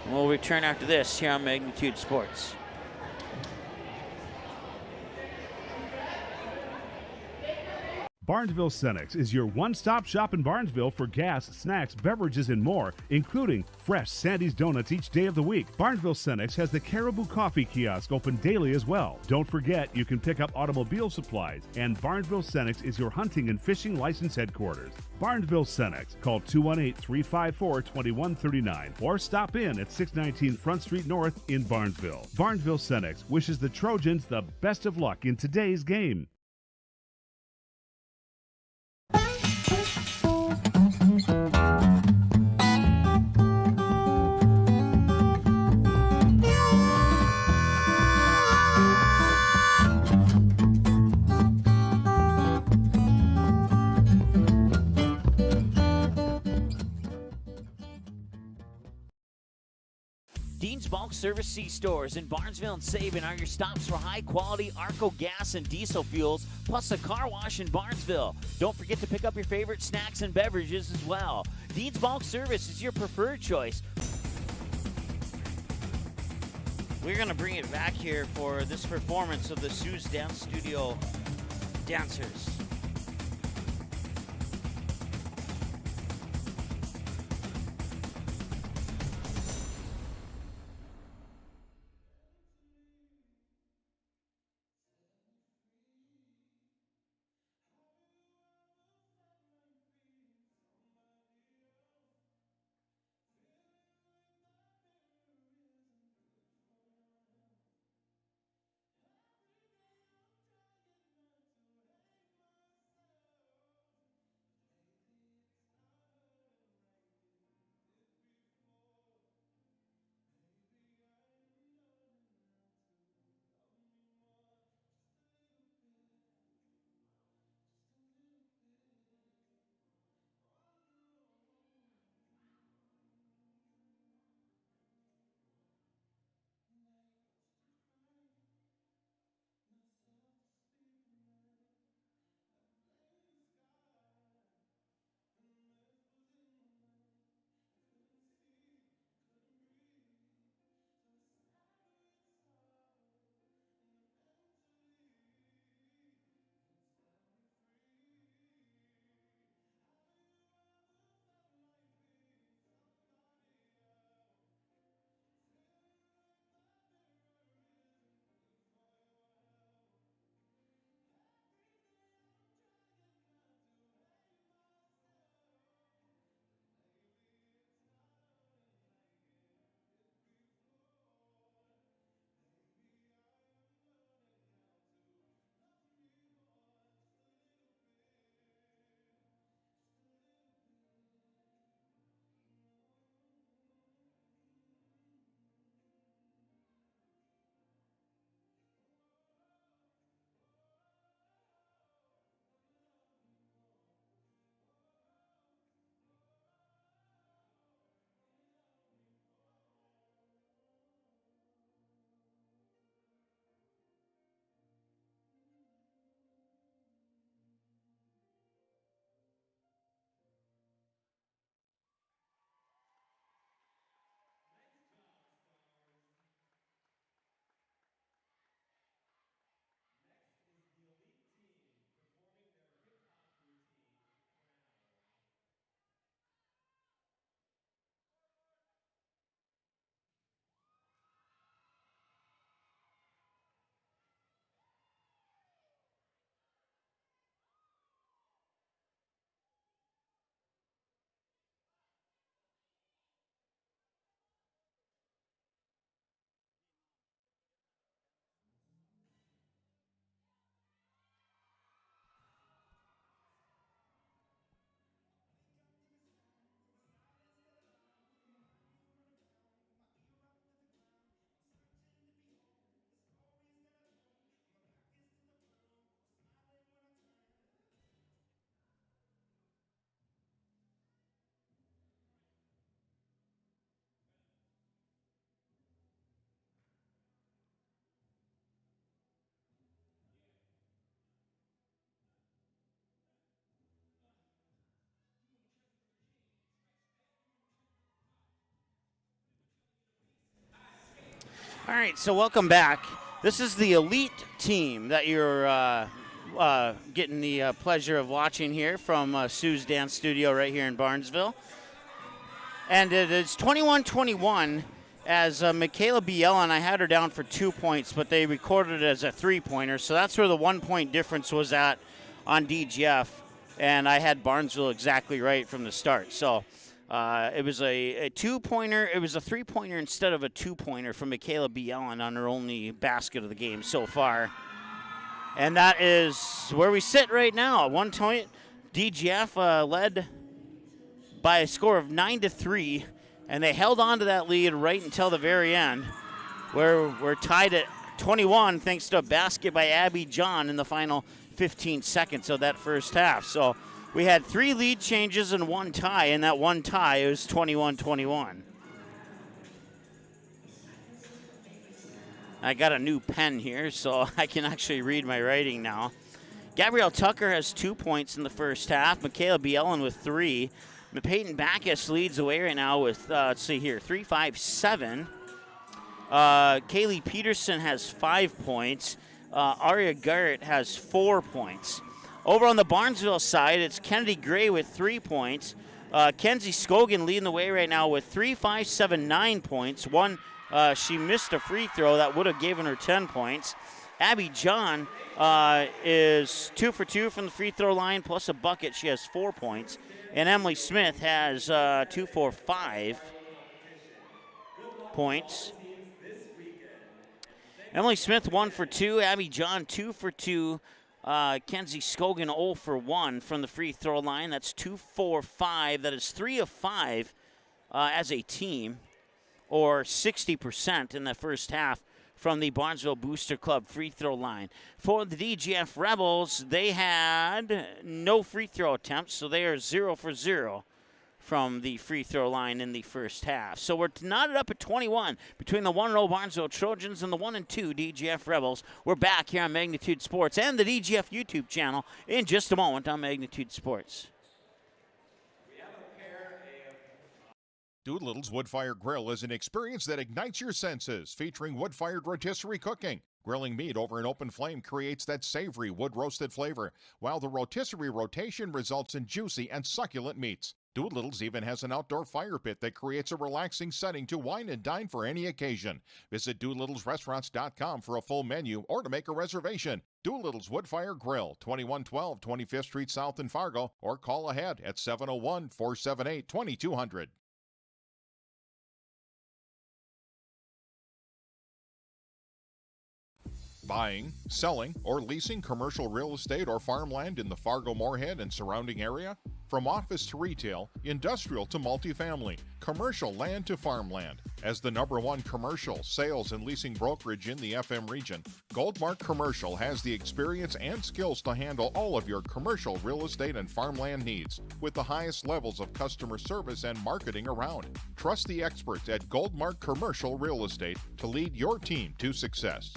And we'll return after this here on Magnitude Sports. Barnesville Cenex is your one-stop shop in Barnesville for gas, snacks, beverages, and more, including fresh Sandy's Donuts each day of the week. Barnesville Cenex has the Caribou Coffee Kiosk open daily as well. Don't forget, you can pick up automobile supplies, and Barnesville Cenex is your hunting and fishing license headquarters. Barnesville Cenex. Call 218-354-2139 or stop in at 619 Front Street North in Barnesville. Barnesville Cenex wishes the Trojans the best of luck in today's game. Dean's Bulk Service C-Stores in Barnesville and Sabin are your stops for high-quality Arco gas and diesel fuels, plus a car wash in Barnesville. Don't forget to pick up your favorite snacks and beverages as well. Dean's Bulk Service is your preferred choice. We're going to bring it back here for this performance of the Sue's Dance Studio dancers. All right, so welcome back. This is the elite team that you're getting the pleasure of watching here from Sue's Dance Studio right here in Barnesville. And it is 21-21 as Michaela Bielen, I had her down for 2 points, but they recorded it as a three-pointer, so that's where the 1 point difference was at on DGF, and I had Barnesville exactly right from the start. So it was a two-pointer. It was a three-pointer instead of a two-pointer from Michaela Bielen on her only basket of the game so far. And that is where we sit right now. At 1 point, DGF led by a score of 9-3, and they held on to that lead right until the very end, where we're tied at 21 thanks to a basket by Abby John in the final 15 seconds of that first half. So we had 3 lead changes and 1 tie, and that 1 tie it was 21-21. I got a new pen here, so I can actually read my writing now. Gabrielle Tucker has 2 points in the first half. Michaela Bielen with 3. Peyton Backus leads the way right now with, let's see here, 3, 5, 7. Kaylee Peterson has 5 points. Aria Garrett has 4 points. Over on the Barnesville side, it's Kennedy Gray with 3 points. Kenzie Scogan leading the way right now with 3, 5, 7, 9 points. She missed a free throw that would have given her 10 points. Abby John is 2 for 2 from the free throw line, plus a bucket. She has 4 points. And Emily Smith has 2 for 5 points. Emily Smith 1 for 2. Abby John 2 for 2. Kenzie Scogan 0 for 1 from the free throw line. That's 2 for 5. That is 3 of 5 as a team, or 60% in the first half from the Barnesville Booster Club free throw line. For the DGF Rebels, they had no free throw attempts, so they are 0 for 0 from the free throw line in the first half. So we're knotted up at 21 between the 1-0 Barnesville Trojans and the 1-2 DGF Rebels. We're back here on Magnitude Sports and the DGF YouTube channel in just a moment on Magnitude Sports. Doolittle's Wood-Fired Grill is an experience that ignites your senses, featuring wood-fired rotisserie cooking. Grilling meat over an open flame creates that savory wood-roasted flavor, while the rotisserie rotation results in juicy and succulent meats. Doolittle's even has an outdoor fire pit that creates a relaxing setting to wine and dine for any occasion. Visit DoolittlesRestaurants.com for a full menu or to make a reservation. Doolittle's Wood-Fired Grill, 2112 25th Street South in Fargo, or call ahead at 701-478-2200. Buying, selling, or leasing commercial real estate or farmland in the Fargo-Moorhead and surrounding area? From office to retail, industrial to multifamily, commercial land to farmland. As the #1 commercial, sales, and leasing brokerage in the FM region, Goldmark Commercial has the experience and skills to handle all of your commercial real estate and farmland needs with the highest levels of customer service and marketing around. Trust the experts at Goldmark Commercial Real Estate to lead your team to success.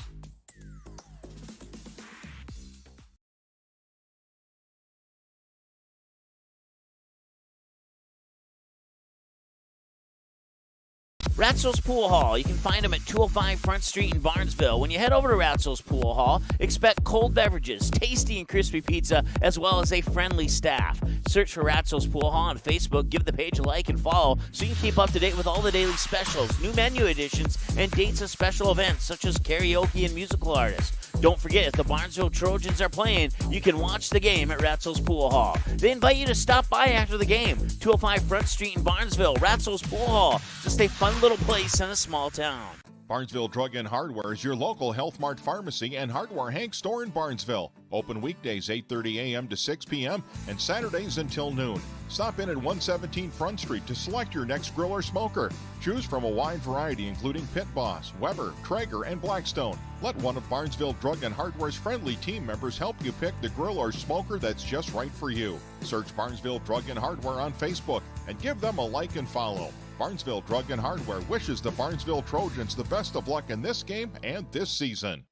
Ratzel's Pool Hall. You can find them at 205 Front Street in Barnesville. When you head over to Ratzel's Pool Hall, expect cold beverages, tasty and crispy pizza, as well as a friendly staff. Search for Ratzel's Pool Hall on Facebook, give the page a like and follow so you can keep up to date with all the daily specials, new menu additions, and dates of special events such as karaoke and musical artists. Don't forget, if the Barnesville Trojans are playing, you can watch the game at Ratzel's Pool Hall. They invite you to stop by after the game. 205 Front Street in Barnesville, Ratzel's Pool Hall. Just a fun little place in a small town. Barnesville Drug and Hardware is your local Health Mart pharmacy and Hardware Hank store in Barnesville. Open weekdays 8:30 a.m. to 6 p.m. and Saturdays until noon. Stop in at 117 Front Street to select your next grill or smoker. Choose from a wide variety including Pit Boss, Weber, Traeger, and Blackstone. Let one of Barnesville Drug and Hardware's friendly team members help you pick the grill or smoker that's just right for you. Search Barnesville Drug and Hardware on Facebook and give them a like and follow. Barnesville Drug and Hardware wishes the Barnesville Trojans the best of luck in this game and this season.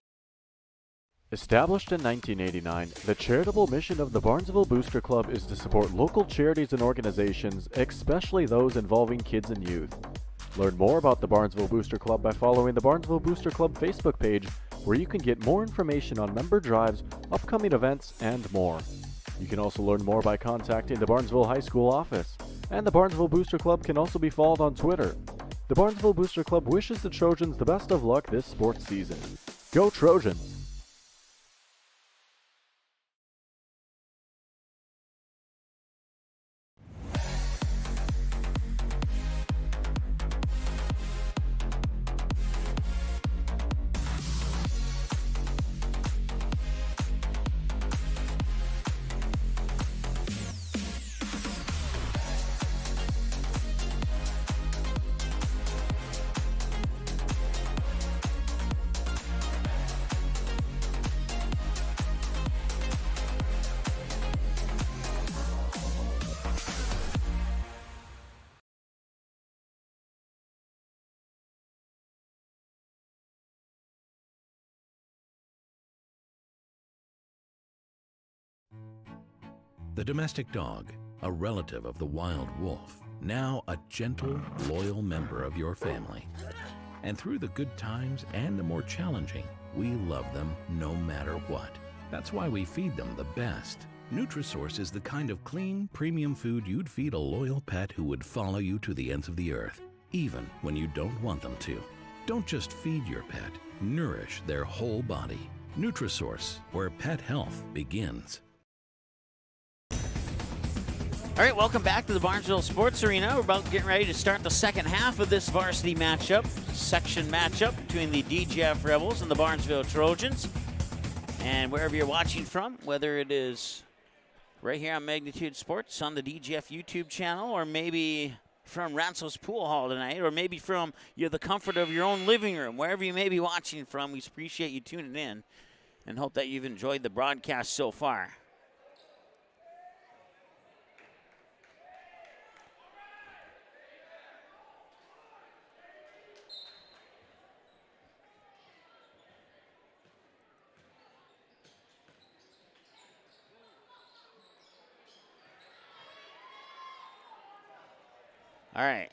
Established in 1989, the charitable mission of the Barnesville Booster Club is to support local charities and organizations, especially those involving kids and youth. Learn more about the Barnesville Booster Club by following the Barnesville Booster Club Facebook page, where you can get more information on member drives, upcoming events, and more. You can also learn more by contacting the Barnesville High School office, and the Barnesville Booster Club can also be followed on Twitter. The Barnesville Booster Club wishes the Trojans the best of luck this sports season. Go Trojans! The domestic dog, a relative of the wild wolf, now a gentle, loyal member of your family. And through the good times and the more challenging, we love them no matter what. That's why we feed them the best. Nutrisource is the kind of clean, premium food you'd feed a loyal pet who would follow you to the ends of the earth, even when you don't want them to. Don't just feed your pet, nourish their whole body. Nutrisource, where pet health begins. All right, welcome back to the Barnesville Sports Arena. We're about getting ready to start the second half of this varsity matchup, section matchup between the DGF Rebels and the Barnesville Trojans. And wherever you're watching from, whether it is right here on Magnitude Sports on the DGF YouTube channel, or maybe from Ransel's Pool Hall tonight, or maybe from the comfort of your own living room, wherever you may be watching from, we appreciate you tuning in and hope that you've enjoyed the broadcast so far. All right,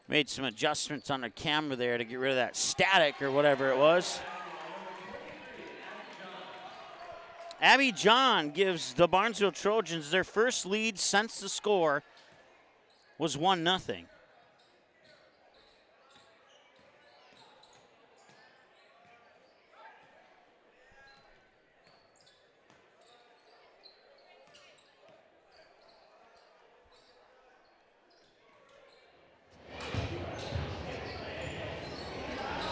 made some adjustments on the camera there to get rid of that static or whatever it was. Abby John gives the Barnesville Trojans their first lead since the score was 1-0.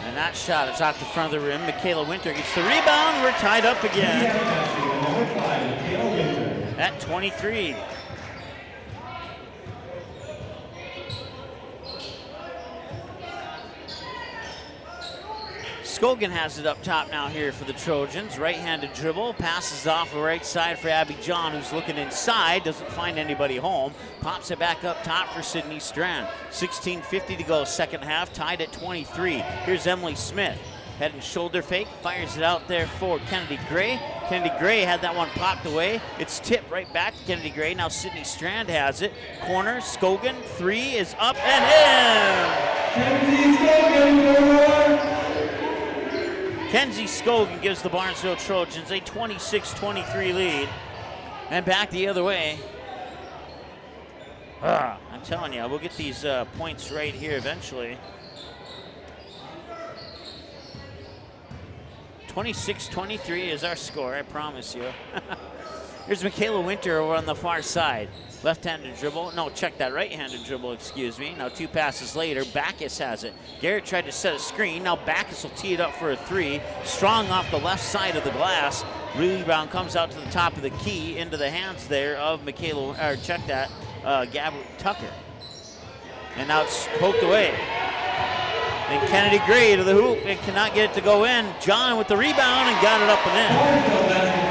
And that shot is out the front of the rim. Michaela Winter gets the rebound. We're tied up again at 23. Scogan has it up top now here for the Trojans. Right-handed dribble, passes off the right side for Abby John, who's looking inside, doesn't find anybody home. Pops it back up top for Sydney Strand. 16:50 to go, second half, tied at 23. Here's Emily Smith. Head and shoulder fake, fires it out there for Kennedy Gray. Kennedy Gray had that one popped away. It's tipped right back to Kennedy Gray. Now Sydney Strand has it. Corner, Scogan, three is up and in! Kenzie Scogan gives the Barnesville Trojans a 26-23 lead. And back the other way. I'm telling you, we'll get these points right here eventually. 26-23 is our score, I promise you. Here's Michaela Winter over on the far side. Left-handed dribble. No, check that. Right-handed dribble, excuse me. Now 2 passes later, Backus has it. Garrett tried to set a screen. Now Backus will tee it up for a 3. Strong off the left side of the glass. Rebound comes out to the top of the key into the hands there of Michaela, or check that, Gab Tucker. And now it's poked away. And Kennedy Gray to the hoop and cannot get it to go in. John with the rebound and got it up and in.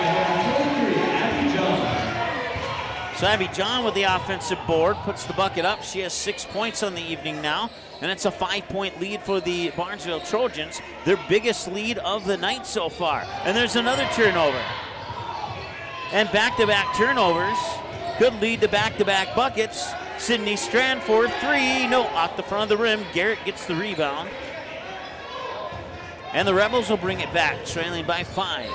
So Abby John with the offensive board puts the bucket up. She has 6 points on the evening now, and it's a 5-point lead for the Barnesville Trojans, their biggest lead of the night so far. And there's another turnover. And back-to-back turnovers could lead to back-to-back buckets. Sydney Strand for three. No, off the front of the rim. Garrett gets the rebound. And the Rebels will bring it back, trailing by 5.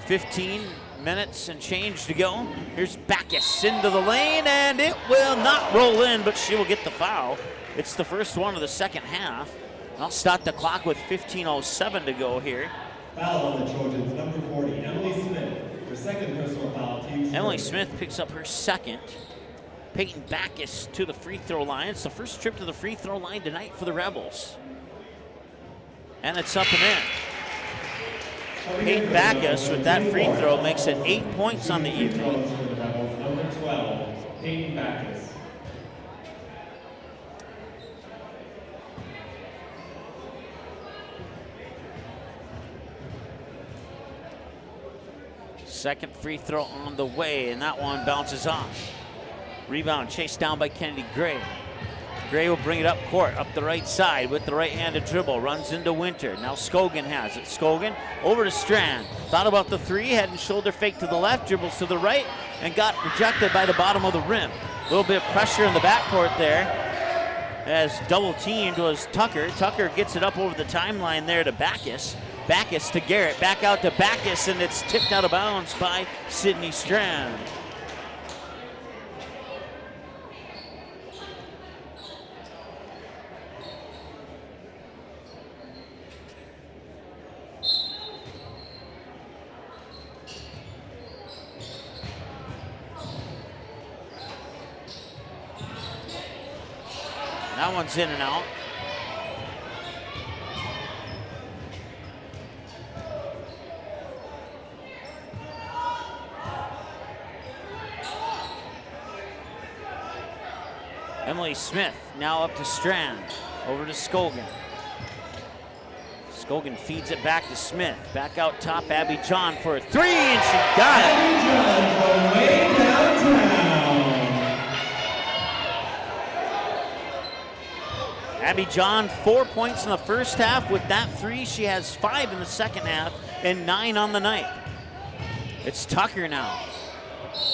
15 minutes and change to go. Here's Backus into the lane, and it will not roll in, but she will get the foul. It's the first one of the second half. I'll start the clock with 15:07 to go here. Foul on the Trojans, number 40, Emily Smith. Her second personal foul. Emily Smith picks up her second. Peyton Backus to the free throw line. It's the first trip to the free throw line tonight for the Rebels. And it's up and in. Peyton Backus with that free throw makes it 8 points on the evening. Number 12, Peyton Backus. Second free throw on the way, and that one bounces off. Rebound chased down by Kennedy Gray. Gray will bring it up court, up the right side with the right-handed dribble. Runs into Winter. Now Scogan has it. Scogan over to Strand. Thought about the three, head and shoulder fake to the left, dribbles to the right, and got rejected by the bottom of the rim. A little bit of pressure in the backcourt there. As double teamed was Tucker. Tucker gets it up over the timeline there to Backus. Backus to Garrett, back out to Backus, and it's tipped out of bounds by Sydney Strand. That one's in and out. Emily Smith now up to Strand, over to Scogan. Scogan feeds it back to Smith. Back out top, Abby John for a three, and she got it. Abby John from way downtown. Abby John, 4 points in the first half. With that three, she has 5 in the second half and 9 on the night. It's Tucker now.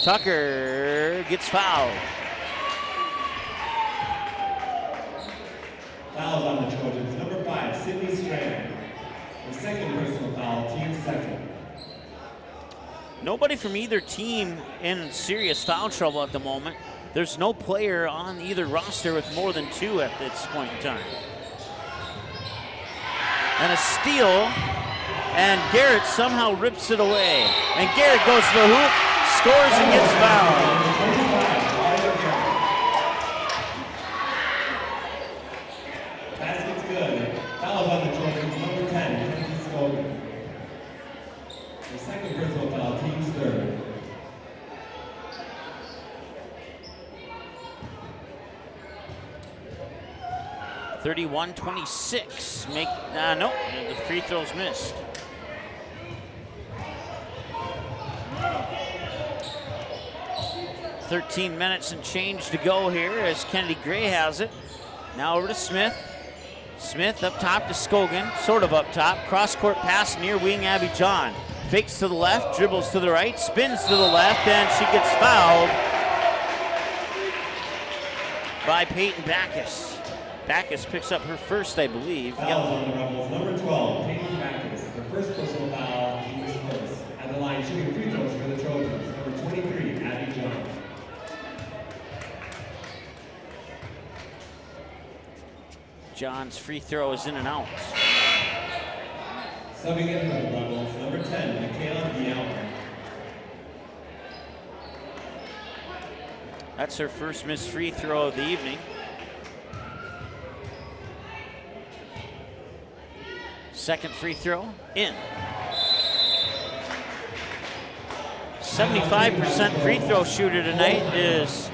Tucker gets fouled. Fouls on the Trojans. Number 5, Sydney Strand. Her second personal foul, team second. Nobody from either team in serious foul trouble at the moment. There's no player on either roster with more than 2 at this point in time. And a steal, and Garrett somehow rips it away. And Garrett goes to the hoop, scores and gets fouled. Basket's good. Fouls on the Trojans. Number 10, Kenzie Scogan. Her second personal foul, team's third. 31-26. No, the free throw's missed. "13 minutes and change to go here as Kennedy Gray has it. Now over to Smith. Smith up top to Scogan, sort of up top. Cross-court pass near wing Abby John. Fakes to the left, dribbles to the right, spins to the left, and she gets fouled by Peyton Backus. Backus picks up her first, I believe. Fouls on the Rebels. Number 12, Peyton Backus. Her first personal foul, team's first. At the line, shooting free throws for the Trojans. Number 23, Abby John. John's free throw is in and out. Subbing in for the Rebels. Number 10, Michaela Bialmer. That's her first missed free throw of the evening. Second free throw, in. 75% free throw shooter tonight is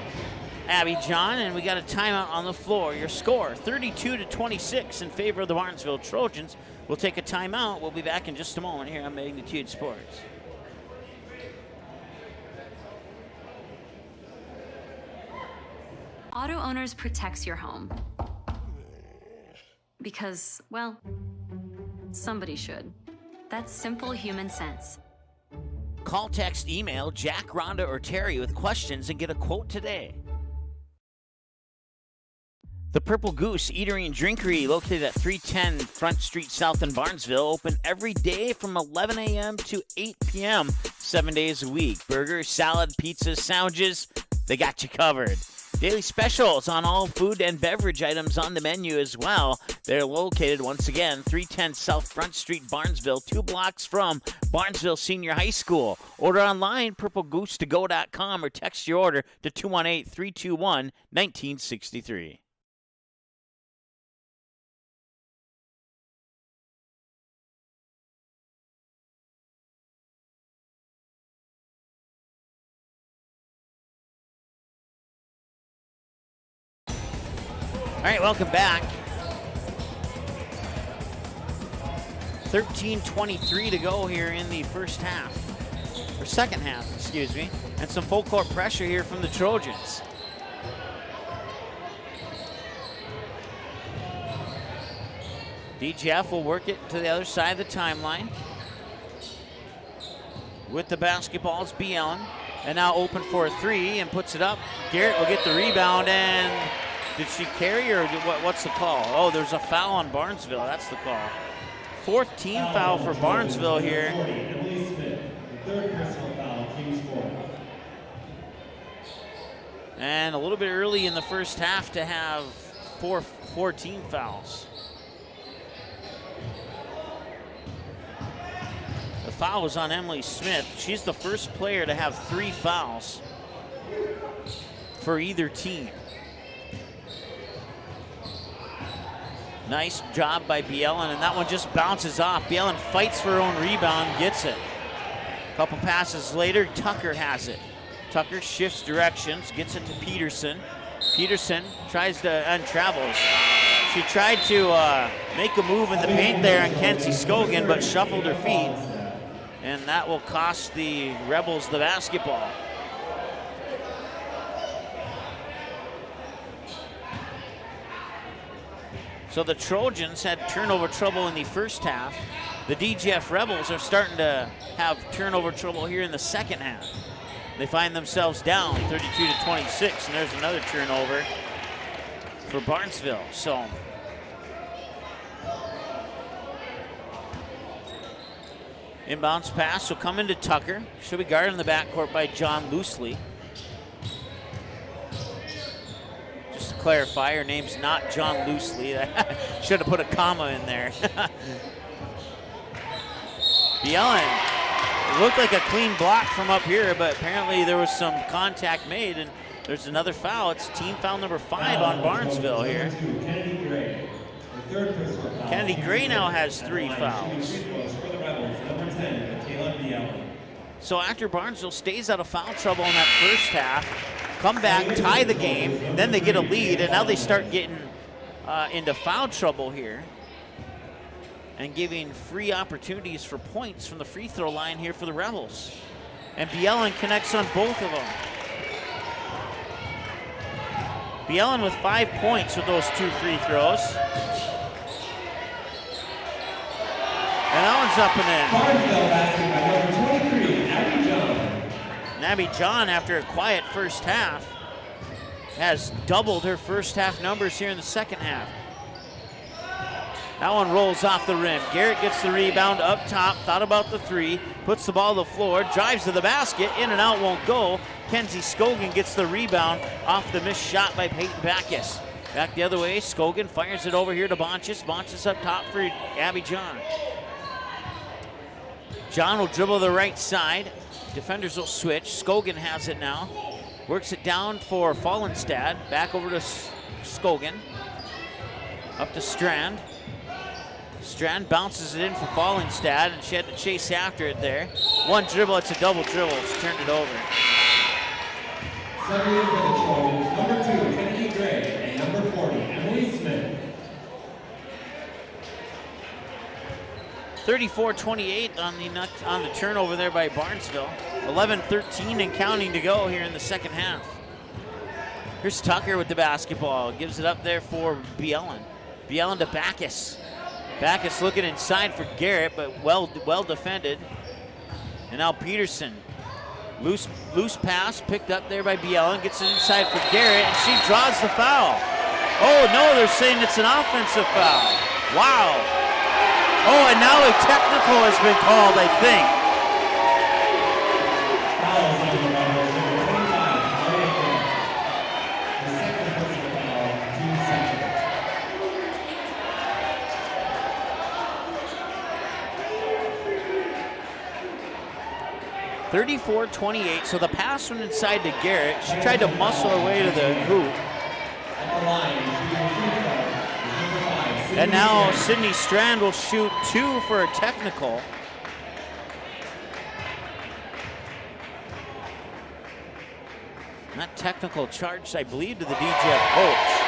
Abby John, and we got a timeout on the floor. Your score, 32-26 in favor of the Barnesville Trojans. We'll take a timeout. We'll be back in just a moment here on Magnitude Sports. Auto Owners protects your home. Because, well, somebody should. That's simple human sense. Call, text, email Jack, Rhonda, or Terry with questions and get a quote today. The Purple Goose Eatery and Drinkery, located at 310 Front Street South in Barnesville, open every day from 11 a.m. to 8 p.m., 7 days a week. Burgers, salad, pizzas, sandwiches, they got you covered. Daily specials on all food and beverage items on the menu as well. They're located, once again, 310 South Front Street, Barnesville, 2 blocks from Barnesville Senior High School. Order online, purplegoose2go.com, or text your order to 218-321-1963. All right, welcome back. 13:23 to go here in the first half, or second half, excuse me, and some full court pressure here from the Trojans. DGF will work it to the other side of the timeline. With the basketball, it's B. Allen, and now open for a 3 and puts it up. Garrett will get the rebound, and did she carry, or what's the call? Oh, there's a foul on Barnesville. That's the call. 4th team foul for Barnesville here. Emily Smith, the 3rd personal foul, team score. And a little bit early in the first half to have four team fouls. The foul was on Emily Smith. She's the first player to have 3 fouls for either team. Nice job by Bielen, and that one just bounces off. Bielen fights for her own rebound, gets it. A couple passes later, Tucker has it. Tucker shifts directions, gets it to Peterson. Peterson tries to, and travels. She tried to make a move in the paint there on Kenzie Scogan, but shuffled her feet. And that will cost the Rebels the basketball. So the Trojans had turnover trouble in the first half. The DGF Rebels are starting to have turnover trouble here in the second half. They find themselves down 32-26, and there's another turnover for Barnesville. So inbounds pass will come into Tucker. She'll be guarded in the backcourt by John Loosely. Just to clarify, her name's not John Loosely. Should have put a comma in there. Bielen, it looked like a clean block from up here, but apparently there was some contact made, and there's another foul. It's team foul number 5 on Barnesville here. Kennedy Gray now has 3 fouls. So after Barnesville stays out of foul trouble in that first half, come back, tie the game, then they get a lead, and now they start getting into foul trouble here and giving free opportunities for points from the free throw line here for the Rebels. And Bielen connects on both of them. Bielen with 5 points with those 2 free throws. And that one's up and in. Barnesville basket by number 23, Abby John. And Abby John, after a quiet first half, has doubled her first half numbers here in the second half. That one rolls off the rim. Garrett gets the rebound up top, thought about the 3, puts the ball to the floor, drives to the basket, in and out won't go. Kenzie Scogan gets the rebound off the missed shot by Peyton Backus. Back the other way, Scogan fires it over here to Bonchis. Bonchis up top for Abby John. John will dribble the right side. Defenders will switch. Scogan has it now. Works it down for Fallenstad. Back over to Scogan. Up to Strand. Strand bounces it in for Fallenstad, and she had to chase after it there. One dribble, it's a double dribble. She turned it over. Subbing in for the Trojans, number 2, Kennedy Gray, and number 40, Emily Smith. 34-28 on the turnover there by Barnesville. 11-13 and counting to go here in the second half. Here's Tucker with the basketball. Gives it up there for Bielen. Bielen to Backus. Backus looking inside for Garrett, but well defended. And now Peterson. Loose pass picked up there by Bielen. Gets it inside for Garrett, and she draws the foul. Oh, no, they're saying it's an offensive foul. Wow. Oh, and now a technical has been called, I think. Fouls on the Rebels, number 25, Maria Grant. The second personal foul, team second. 34-28, so the pass went inside to Garrett. She tried to muscle her way to the hoop. At the line, shooting free throw is number 5, And now Strand. Sydney Strand will shoot 2 for a technical. That technical charged, I believe, to the DGF coach.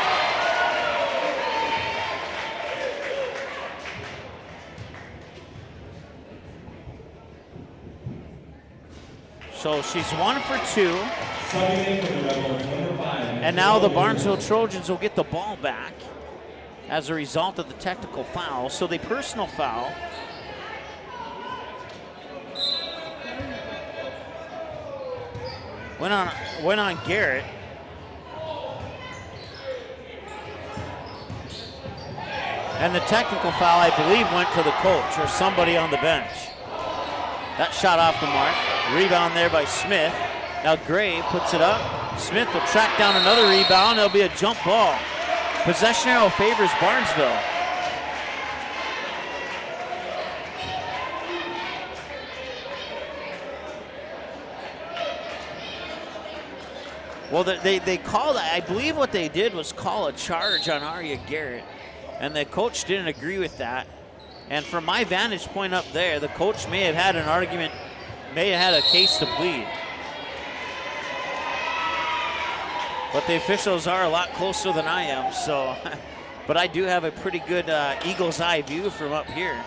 So she's 1 for 2. Subbing in for the Rebels, number 5. And now the Barnesville Trojans will get the ball back as a result of the technical foul. So the personal foul. Went on Garrett. And the technical foul, I believe, went to the coach or somebody on the bench. That shot off the mark. Rebound there by Smith. Now Gray puts it up. Smith will track down another rebound. It'll be a jump ball. Possession arrow favors Barnesville. Well, they called, I believe what they did was call a charge on Aria Garrett, and the coach didn't agree with that. And from my vantage point up there, the coach may have had an argument, may have had a case to plead. But the officials are a lot closer than I am, so, but I do have a pretty good eagle's eye view from up here.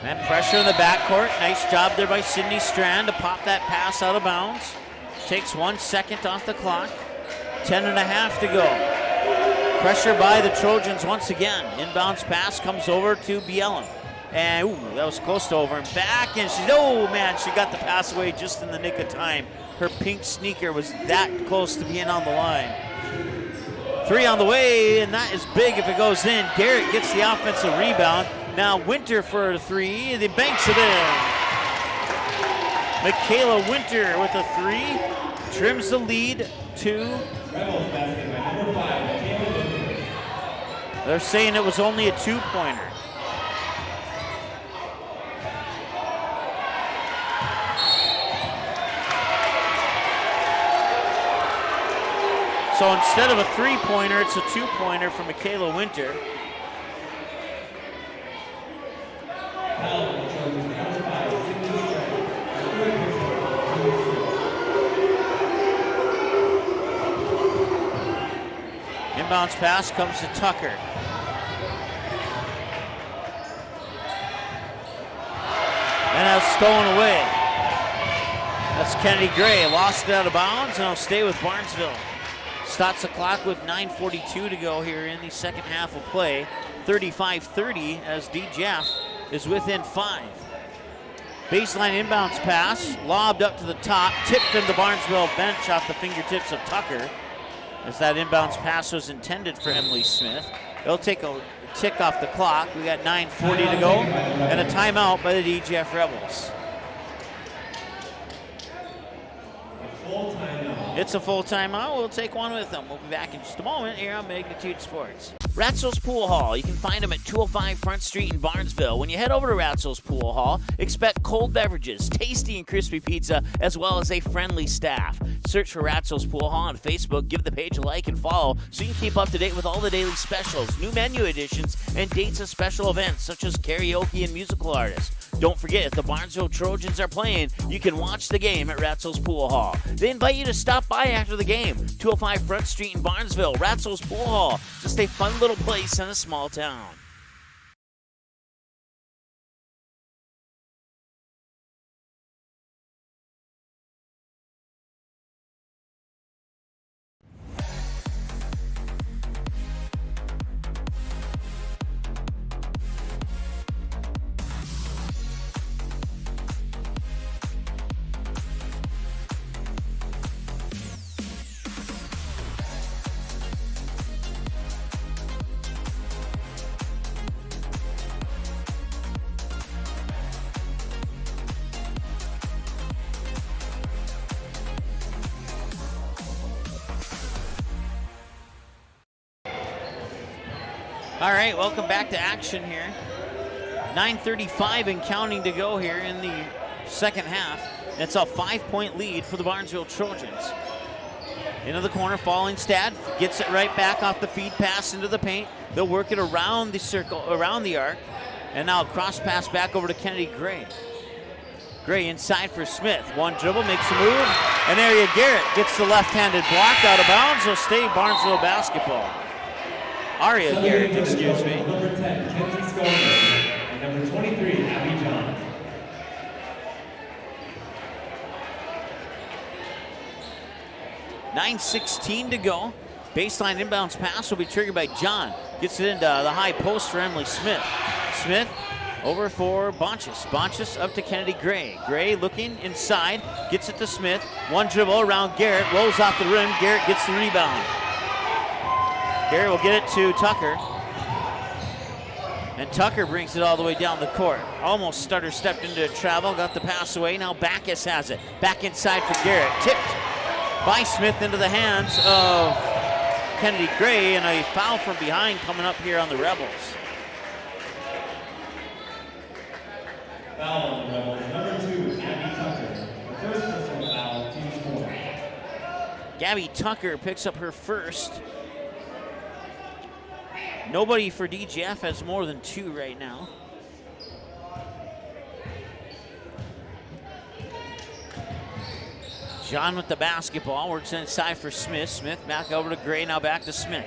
And pressure in the backcourt. Nice job there by Sydney Strand to pop that pass out of bounds. Takes 1 second off the clock. 10.5 to go. Pressure by the Trojans once again. Inbounds pass comes over to Bielem. And ooh, that was close to over and back. And she's, oh man, she got the pass away just in the nick of time. Her pink sneaker was that close to being on the line. 3 on the way, and that is big if it goes in. Garrett gets the offensive rebound. Now Winter for a 3, and he banks it in. Michaela Winter with a 3, trims the lead to. Rebels basket by number 5, Michaela Winter. They're saying it was only a 2-pointer. So instead of a 3-pointer, it's a 2-pointer for Michaela Winter. Inbounds pass comes to Tucker. And that's stolen away. That's Kennedy Gray. Lost it out of bounds, and will stay with Barnesville. Stops the clock with 9:42 to go here in the second half of play. 35-30 as DGF is within 5. Baseline inbounds pass, lobbed up to the top, tipped in the Barnesville bench off the fingertips of Tucker. As that inbounds pass was intended for Emily Smith. It'll take a tick off the clock. We got 9:40 to go, and a timeout by the DGF Rebels. Full timeout. It's a full timeout. We'll take one with them. We'll be back in just a moment here on Magnitude Sports. Ratzel's Pool Hall. You can find them at 205 Front Street in Barnesville. When you head over to Ratzel's Pool Hall, expect cold beverages, tasty and crispy pizza, as well as a friendly staff. Search for Ratzel's Pool Hall on Facebook. Give the page a like and follow so you can keep up to date with all the daily specials, new menu additions, and dates of special events such as karaoke and musical artists. Don't forget, if the Barnesville Trojans are playing, you can watch the game at Ratzel's Pool Hall. They invite you to stop by after the game. 205 Front Street in Barnesville, Ratzel's Pool Hall. Just a fun little place in a small town. All right, welcome back to action here. 9:35 and counting to go here in the second half. It's a 5-point lead for the Barnesville Trojans. Into the corner, Fallingstad gets it right back off the feed pass into the paint. They'll work it around the circle, around the arc. And now a cross pass back over to Kennedy Gray. Gray inside for Smith. One dribble, makes a move. And Aria Garrett gets the left-handed block out of bounds. It'll stay Barnesville basketball. Aria Garrett, excuse me. Number 10, Kenzie Scofield. And number 23, Abby John. .9:16 to go. Baseline inbounds pass will be triggered by John. Gets it into the high post for Emily Smith. Smith over for Bonchus. Bonchus up to Kennedy Gray. Gray looking inside, gets it to Smith. One dribble around Garrett, rolls off the rim. Garrett gets the rebound. Garrett will get it to Tucker. And Tucker brings it all the way down the court. Almost stutter stepped into travel, got the pass away. Now Backus has it. Back inside for Garrett. Tipped by Smith into the hands of Kennedy Gray, and a foul from behind coming up here on the Rebels. Foul on the Rebels. Number 2, Abby Tucker. The first personal foul, team score. Gabby Tucker picks up her first. Nobody for DGF has more than 2 right now. John with the basketball, works inside for Smith. Smith back over to Gray, now back to Smith.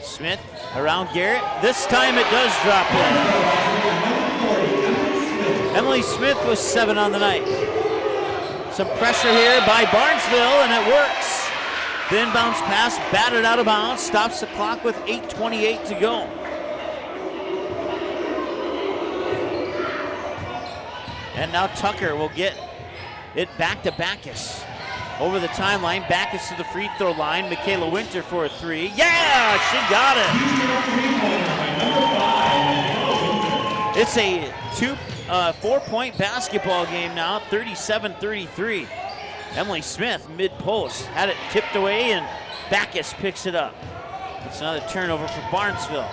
Smith around Garrett. This time it does drop in. Emily Smith was 7 on the night. Some pressure here by Barnesville, and it works. The inbounds pass batted out of bounds, stops the clock with 8:28 to go. And now Tucker will get it back to Backus. Over the timeline, Backus to the free throw line. Michaela Winter for a 3. Yeah, she got it. It's a 4-point basketball game now, 37-33. Emily Smith, mid-post, had it tipped away, and Backus picks it up. It's another turnover for Barnesville.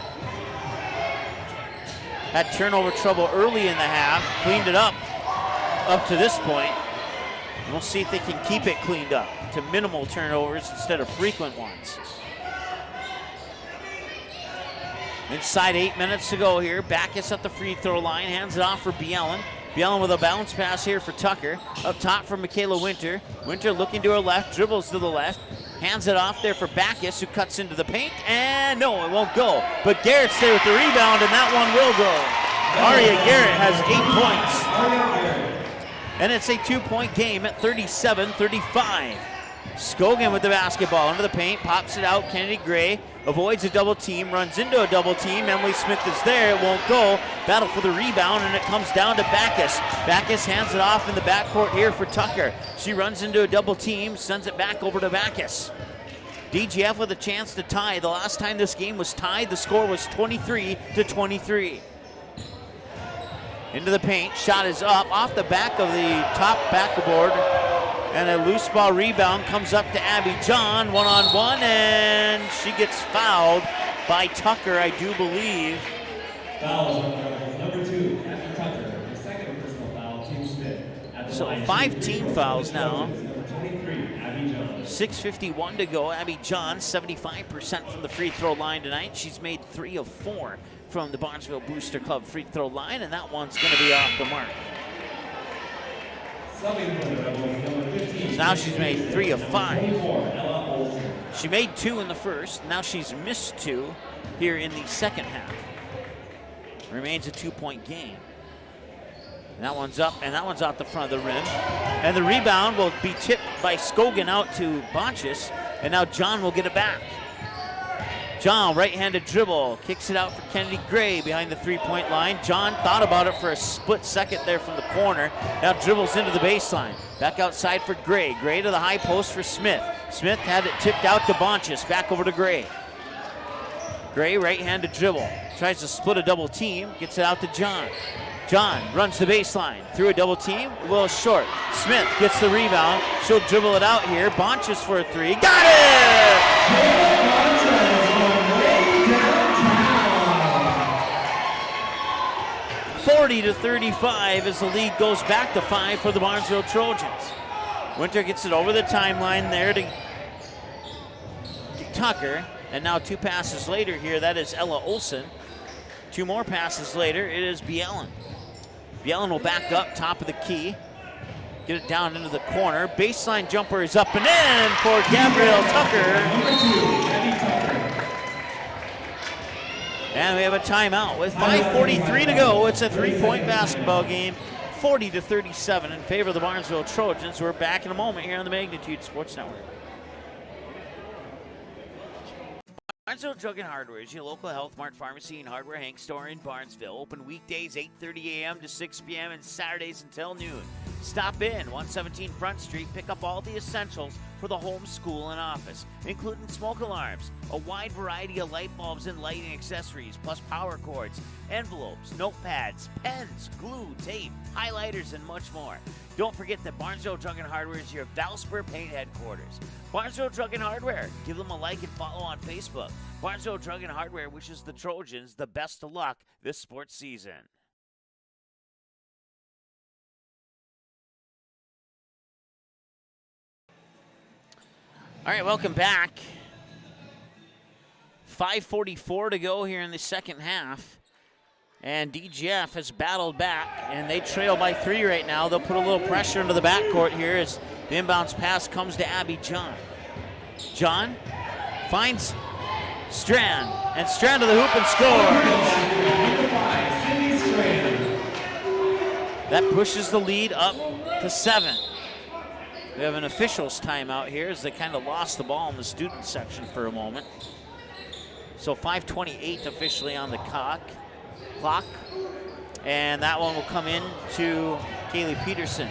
Had turnover trouble early in the half, cleaned it up to this point. We'll see if they can keep it cleaned up to minimal turnovers instead of frequent ones. Inside 8 minutes to go here. Backus at the free throw line, hands it off for Bielen. Bielen with a bounce pass here for Tucker. Up top for Michaela Winter. Winter looking to her left, dribbles to the left, hands it off there for Backus, who cuts into the paint, and no, it won't go. But Garrett's there with the rebound, and that one will go. Aria Garrett has 8 points. And it's a 2-point game at 37-35. Scogan with the basketball into the paint, pops it out. Kennedy Gray avoids a double team, runs into a double team. Emily Smith is there, it won't go. Battle for the rebound, and it comes down to Backus. Backus hands it off in the backcourt here for Tucker. She runs into a double team, sends it back over to Backus. DGF with a chance to tie. The last time this game was tied, the score was 23-23. Into the paint, shot is up off the back of the top backboard, and a loose ball rebound comes up to Abby John, one-on-one, and she gets fouled by Tucker, I do believe. Fouls on number 2, Abby Tucker. Her second personal foul, team Smith. So 5 team fouls now. Number 23, Abby John. 6:51 to go. Abby John, 75% from the free throw line tonight. She's made 3 of 4 from the Barnesville Booster Club free throw line, and that one's going to be off the mark. Subbing for the Rebels, number 15. So now she's made 3 of 5. 24, Ella Olsen. She made 2 in the first. Now she's missed 2 here in the second half. Remains a 2-point game. And that one's up, and that one's out the front of the rim. And the rebound will be tipped by Scogan out to Bonchus, and now John will get it back. John, right-handed dribble, kicks it out for Kennedy Gray behind the 3-point line. John thought about it for a split second there from the corner. Now dribbles into the baseline. Back outside for Gray. Gray to the high post for Smith. Smith had it tipped out to Bonchus. Back over to Gray. Gray, right-handed dribble. Tries to split a double team. Gets it out to John. John runs the baseline. Through a double team. A little short. Smith gets the rebound. She'll dribble it out here. Bonchus for a 3. Got it! 40-35 as the lead goes back to 5 for the Barnesville Trojans. Winter gets it over the timeline there to Tucker, and now 2 passes later here, that is Ella Olsen. 2 more passes later, it is Bielen. Bielen will back up, top of the key, get it down into the corner. Baseline jumper is up and in for Gabrielle Tucker. Number 2, Abby Tucker. And we have a timeout with 5:43 to go. It's a 3-point basketball game, 40-37 in favor of the Barnesville Trojans. We're back in a moment here on the Magnitude Sports Network. Barnesville Drug and Hardware is your local Health Mart Pharmacy and Hardware Hank store in Barnesville. Open weekdays 8:30 a.m. to 6 p.m. and Saturdays until noon. Stop in 117 Front Street, pick up all the essentials for the home, school, and office, including smoke alarms, a wide variety of light bulbs and lighting accessories, plus power cords, envelopes, notepads, pens, glue, tape, highlighters, and much more. Don't forget that Barnesville Drug and Hardware is your Valspar Paint headquarters. Barnesville Drug and Hardware. Give them a like and follow on Facebook. Barnesville Drug and Hardware wishes the Trojans the best of luck this sports season. All right, welcome back. 5:44 to go here in the second half. And DGF has battled back, and they trail by 3 right now. They'll put a little pressure into the backcourt here as the inbounds pass comes to Abby John. John finds Strand, and Strand to the hoop and scores. That pushes the lead up to 7. We have an officials timeout here as they kind of lost the ball in the student section for a moment. So 5:28 officially on the clock. And that one will come in to Kaylee Peterson.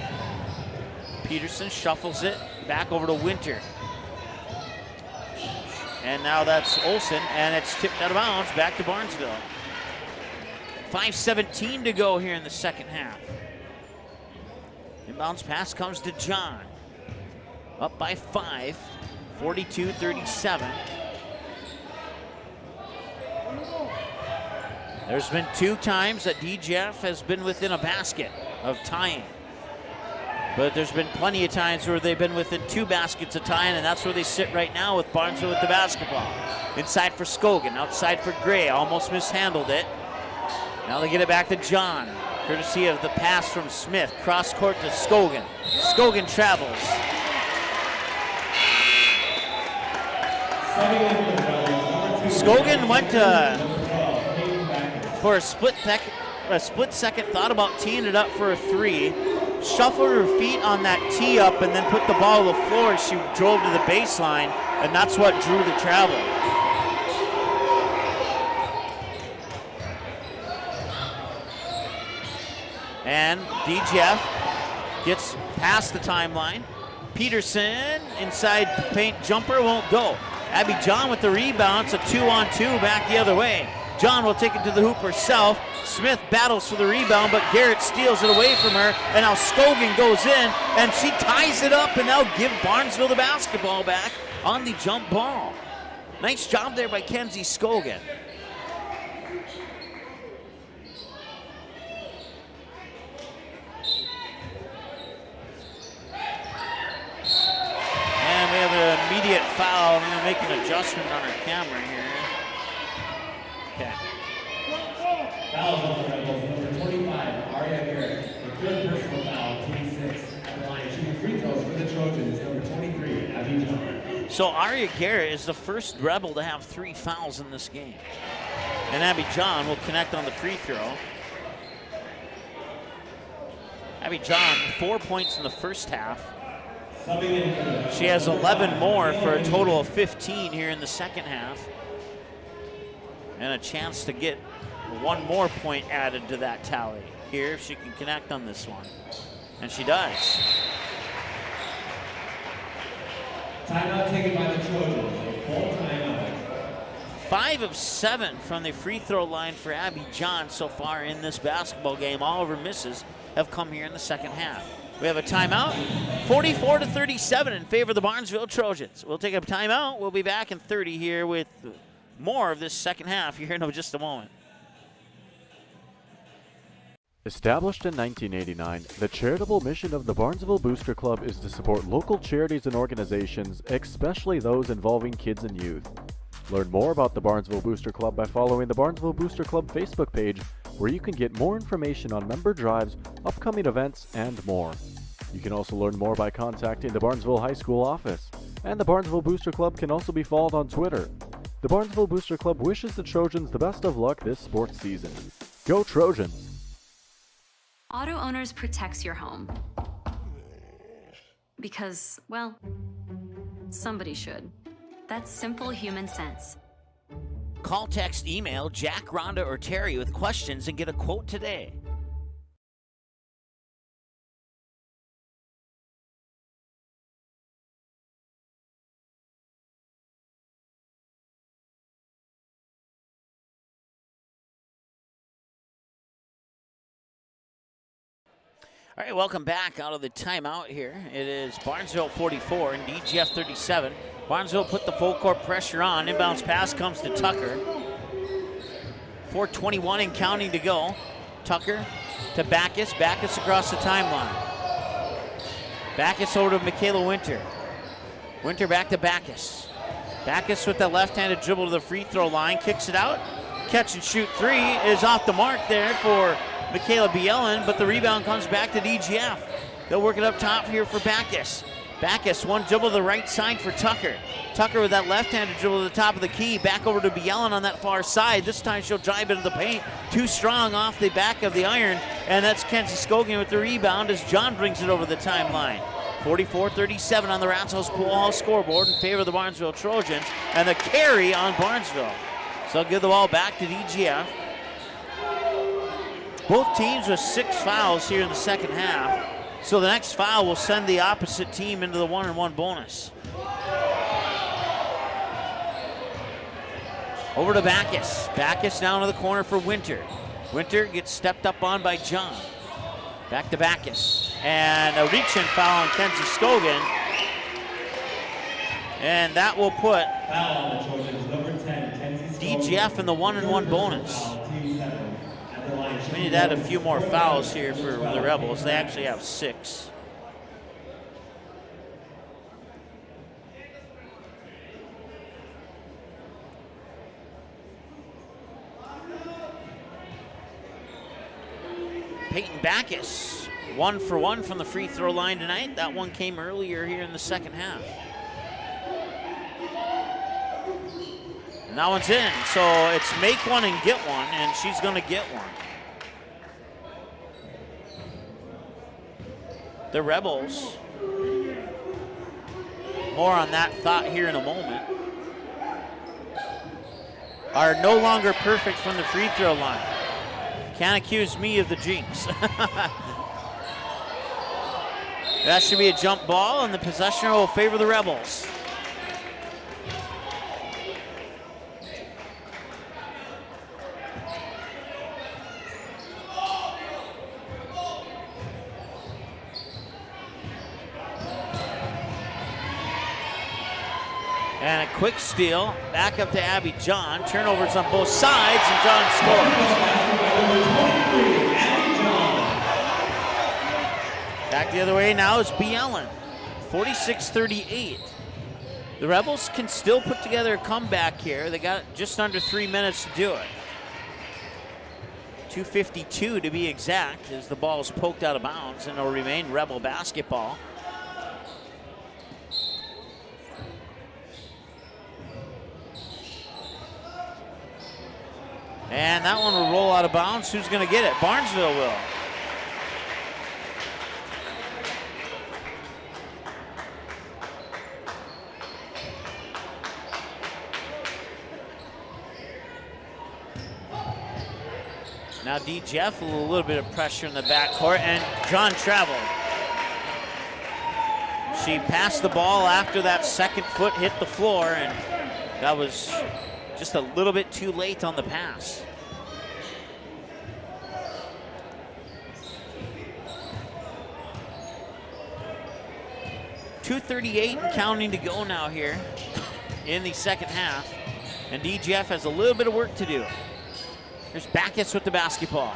Peterson shuffles it back over to Winter. And now that's Olsen, and it's tipped out of bounds back to Barnesville. 5:17 to go here in the second half. Inbounds pass comes to John. Up by 5, 42-37. There's been 2 times that DGF has been within a basket of tying. But there's been plenty of times where they've been within 2 baskets of tying, and that's where they sit right now with Barnesville with the basketball. Inside for Scogan, outside for Gray, almost mishandled it. Now they get it back to John, courtesy of the pass from Smith. Cross court to Scogan. Scogan travels. Scogan went for a split second, thought about teeing it up for a 3, shuffled her feet on that tee up, and then put the ball to the floor. She drove to the baseline, and that's what drew the travel. And DGF gets past the timeline. Peterson inside paint jumper won't go. Abby John with the rebound. It's a 2-on-2 back the other way. John will take it to the hoop herself. Smith battles for the rebound, but Garrett steals it away from her. And now Scogan goes in, and she ties it up, and now give Barnesville the basketball back on the jump ball. Nice job there by Kenzie Scogan. And we have an immediate foul. I'm going to make an adjustment on our camera here. Okay. Fouls on the Rebels, number 25, Aria Garrett. A good personal foul, team 6. At the line, shooting free throws for the Trojans, number 23, Abby John. So Aria Garrett is the first Rebel to have 3 fouls in this game. And Abby John will connect on the free throw. Abby John, 4 points in the first half. She has 11 more for a total of 15 here in the second half. And a chance to get 1 more point added to that tally here if she can connect on this one. And she does. Timeout taken by the Trojans, a full timeout. 5 of 7 from the free throw line for Abby John so far in this basketball game. All of her misses have come here in the second half. We have a timeout, 44-37 in favor of the Barnesville Trojans. We'll take a timeout. We'll be back in 30 here with more of this second half here in just a moment. Established in 1989, the charitable mission of the Barnesville Booster Club is to support local charities and organizations, especially those involving kids and youth. Learn more about the Barnesville Booster Club by following the Barnesville Booster Club Facebook page, where you can get more information on member drives, upcoming events, and more. You can also learn more by contacting the Barnesville High School office, and the Barnesville Booster Club can also be followed on Twitter. The Barnesville Booster Club wishes the Trojans the best of luck this sports season. Go Trojans! Auto Owners protects your home. Because, well, somebody should. That's simple human sense. Call, text, email Jack, Rhonda, or Terry with questions and get a quote today. All right, welcome back out of the timeout here. It is Barnesville 44 and DGF 37. Barnesville put the full court pressure on. Inbounds pass comes to Tucker. 4:21 and counting to go. Tucker to Backus. Backus across the timeline. Backus over to Michaela Winter. Winter back to Backus. Backus with that left-handed dribble to the free throw line. Kicks it out. Catch and shoot three is off the mark there for Michaela Bielen, but the rebound comes back to DGF. They'll work it up top here for Backus. Backus, one dribble to the right side for Tucker. Tucker with that left-handed dribble to the top of the key. Back over to Bielen on that far side. This time she'll drive into the paint. Too strong off the back of the iron, and that's Kenzie Scogan with the rebound as John brings it over the timeline. 44-37 on the Ratsos Pool Hall scoreboard in favor of the Barnesville Trojans, and the carry on Barnesville. So they'll give the ball back to DGF. Both teams with 6 fouls here in the second half. So the next foul will send the opposite team into the 1-and-1 bonus. Over to Backus. Backus down to the corner for Winter. Winter gets stepped up on by John. Back to Backus. And a reach-in foul on Kenzie Scogan. And that will put DGF in the 1-and-1 bonus. We need to add a few more fouls here for the Rebels. They actually have 6. Peyton Backus, 1 for 1 from the free throw line tonight. That one came earlier here in the second half. And that one's in, so it's make one and get one, and she's going to get one. The Rebels, more on that thought here in a moment, are no longer perfect from the free throw line. Can't accuse me of the jinx. That should be a jump ball, and the possession will favor the Rebels. And a quick steal, back up to Abby John. Turnovers on both sides, and John scores. Back the other way now is Bielen. 46-38. The Rebels can still put together a comeback here. They got just under 3 minutes to do it. 2:52 to be exact, as the ball is poked out of bounds, and it'll remain Rebel basketball. And that one will roll out of bounds. Who's going to get it? Barnesville will. Now DGF, a little bit of pressure in the backcourt, and John traveled. She passed the ball after that second foot hit the floor, and that was just a little bit too late on the pass. .238 and counting to go now here in the second half, and DGF has a little bit of work to do. There's Backus with the basketball.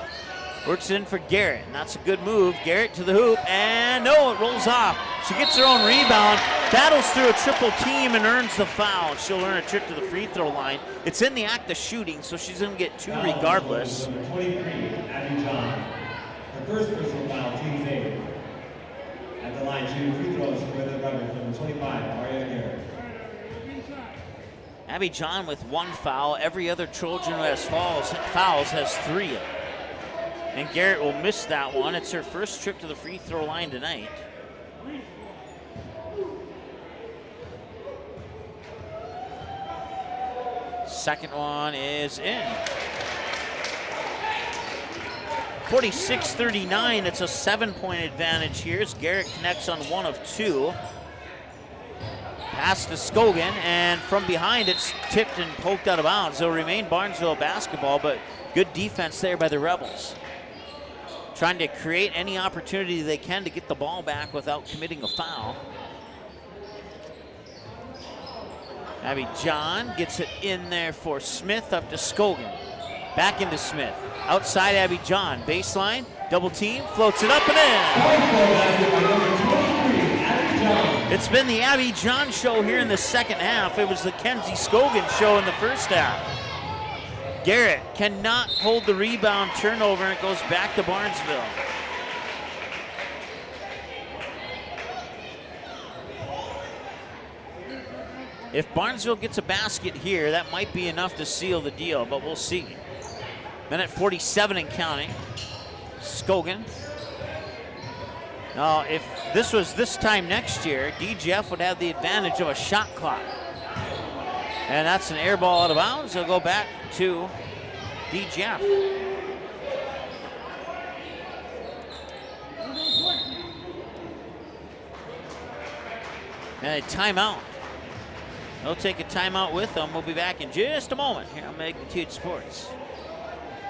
Works it in for Garrett, and that's a good move. Garrett to the hoop, and no, it rolls off. She gets her own rebound, battles through a triple team, and earns the foul. She'll earn a trip to the free throw line. It's in the act of shooting, so she's going to get 2 regardless. Number 23, Abby John. Her first personal foul, team's 8. At the line, shooting free throws for the runner from the 25, Aria Garrett. Abby John with 1 foul. Every other Trojan who has fouls has 3. And Garrett will miss that one. It's her first trip to the free throw line tonight. Second one is in. 46-39, it's a 7-point advantage here as Garrett connects on 1 of 2. Pass to Scogan, and from behind it's tipped and poked out of bounds. It'll remain Barnesville basketball, but good defense there by the Rebels. Trying to create any opportunity they can to get the ball back without committing a foul. Abby John gets it in there for Smith, up to Scogan. Back into Smith. Outside Abby John. Baseline, double team, floats it up and in. It's been the Abby John show here in the second half. It was the Kenzie Scogan show in the first half. Garrett cannot hold the rebound, turnover, and it goes back to Barnesville. If Barnesville gets a basket here, that might be enough to seal the deal, but we'll see. Minute 47 and counting. Scogan. Now, if this was this time next year, DGF would have the advantage of a shot clock. And that's an air ball out of bounds. It'll go back to DGF. And a timeout. They'll take a timeout with them. We'll be back in just a moment here on Magnitude Sports.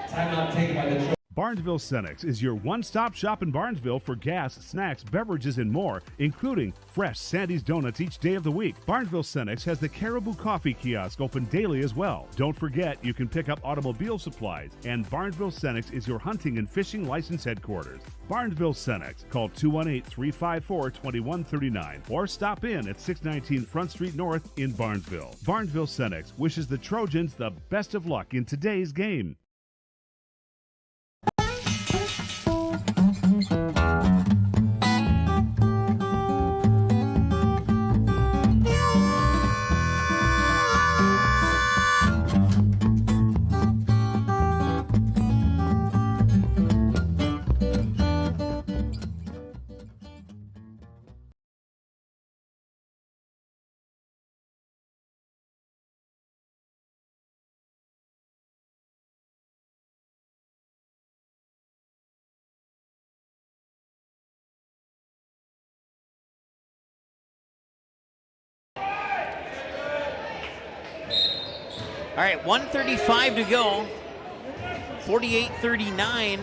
Timeout taken by the Trojans. Barnesville Cenex is your one-stop shop in Barnesville for gas, snacks, beverages, and more, including fresh Sandy's Donuts each day of the week. Barnesville Cenex has the Caribou Coffee Kiosk open daily as well. Don't forget, you can pick up automobile supplies, and Barnesville Cenex is your hunting and fishing license headquarters. Barnesville Cenex. Call 218-354-2139 or stop in at 619 Front Street North in Barnesville. Barnesville Cenex wishes the Trojans the best of luck in today's game. All right, 1:35 to go. 48-39.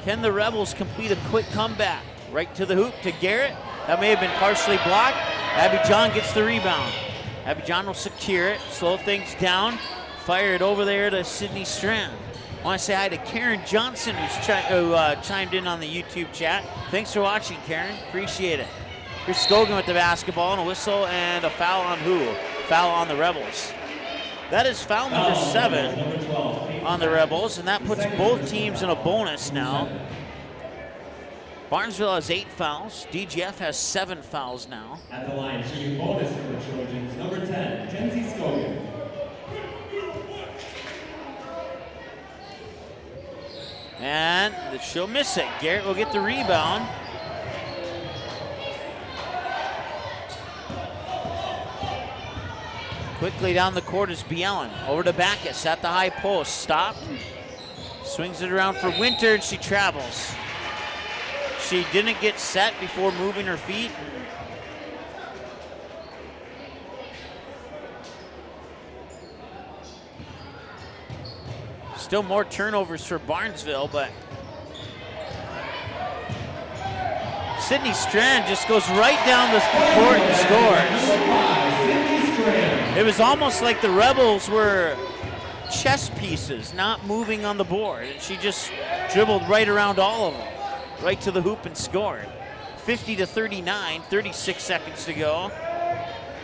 Can the Rebels complete a quick comeback? Right to the hoop to Garrett. That may have been partially blocked. Abby John gets the rebound. Abby John will secure it, slow things down, fire it over there to Sydney Strand. I want to say hi to Karen Johnson, who chimed in on the YouTube chat. Thanks for watching, Karen. Appreciate it. Here's Scogan with the basketball and a whistle and a foul on who? Foul on the Rebels. That is foul number 7 on the Rebels, and that puts both teams in a bonus now. Barnesville has 8 fouls. DGF has 7 fouls now. At the line, shooting bonus for the Trojans, number 10, Kenzie Scogan. And she'll miss it. Garrett will get the rebound. Quickly down the court is Bielen. Over to Backus at the high post. Stopped. Swings it around for Winter, and she travels. She didn't get set before moving her feet. Still more turnovers for Barnesville, but Sydney Strand just goes right down the court and scores. It was almost like the Rebels were chess pieces not moving on the board, and she just dribbled right around all of them, right to the hoop and scored. 50-39, 36 seconds to go.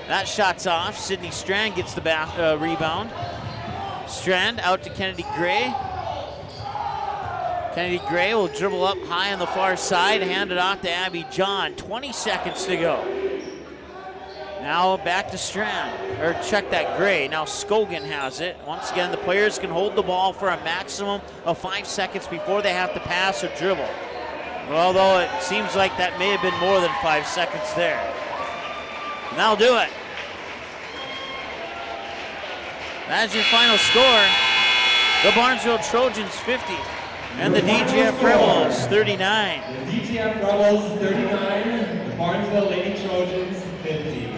That shot's off. Sydney Strand gets the rebound. Strand out to Kennedy Gray. Kennedy Gray will dribble up high on the far side, hand it off to Abby John. 20 seconds to go. Now back to Strand, or check that Gray. Now Scogan has it. Once again, the players can hold the ball for a maximum of 5 seconds before they have to pass or dribble. Although it seems like that may have been more than 5 seconds there. And that'll do it. That's your final score. The Barnesville Trojans 50 and the DGF Rebels 39. The DGF Rebels 39, the Barnesville Lady Trojans 50.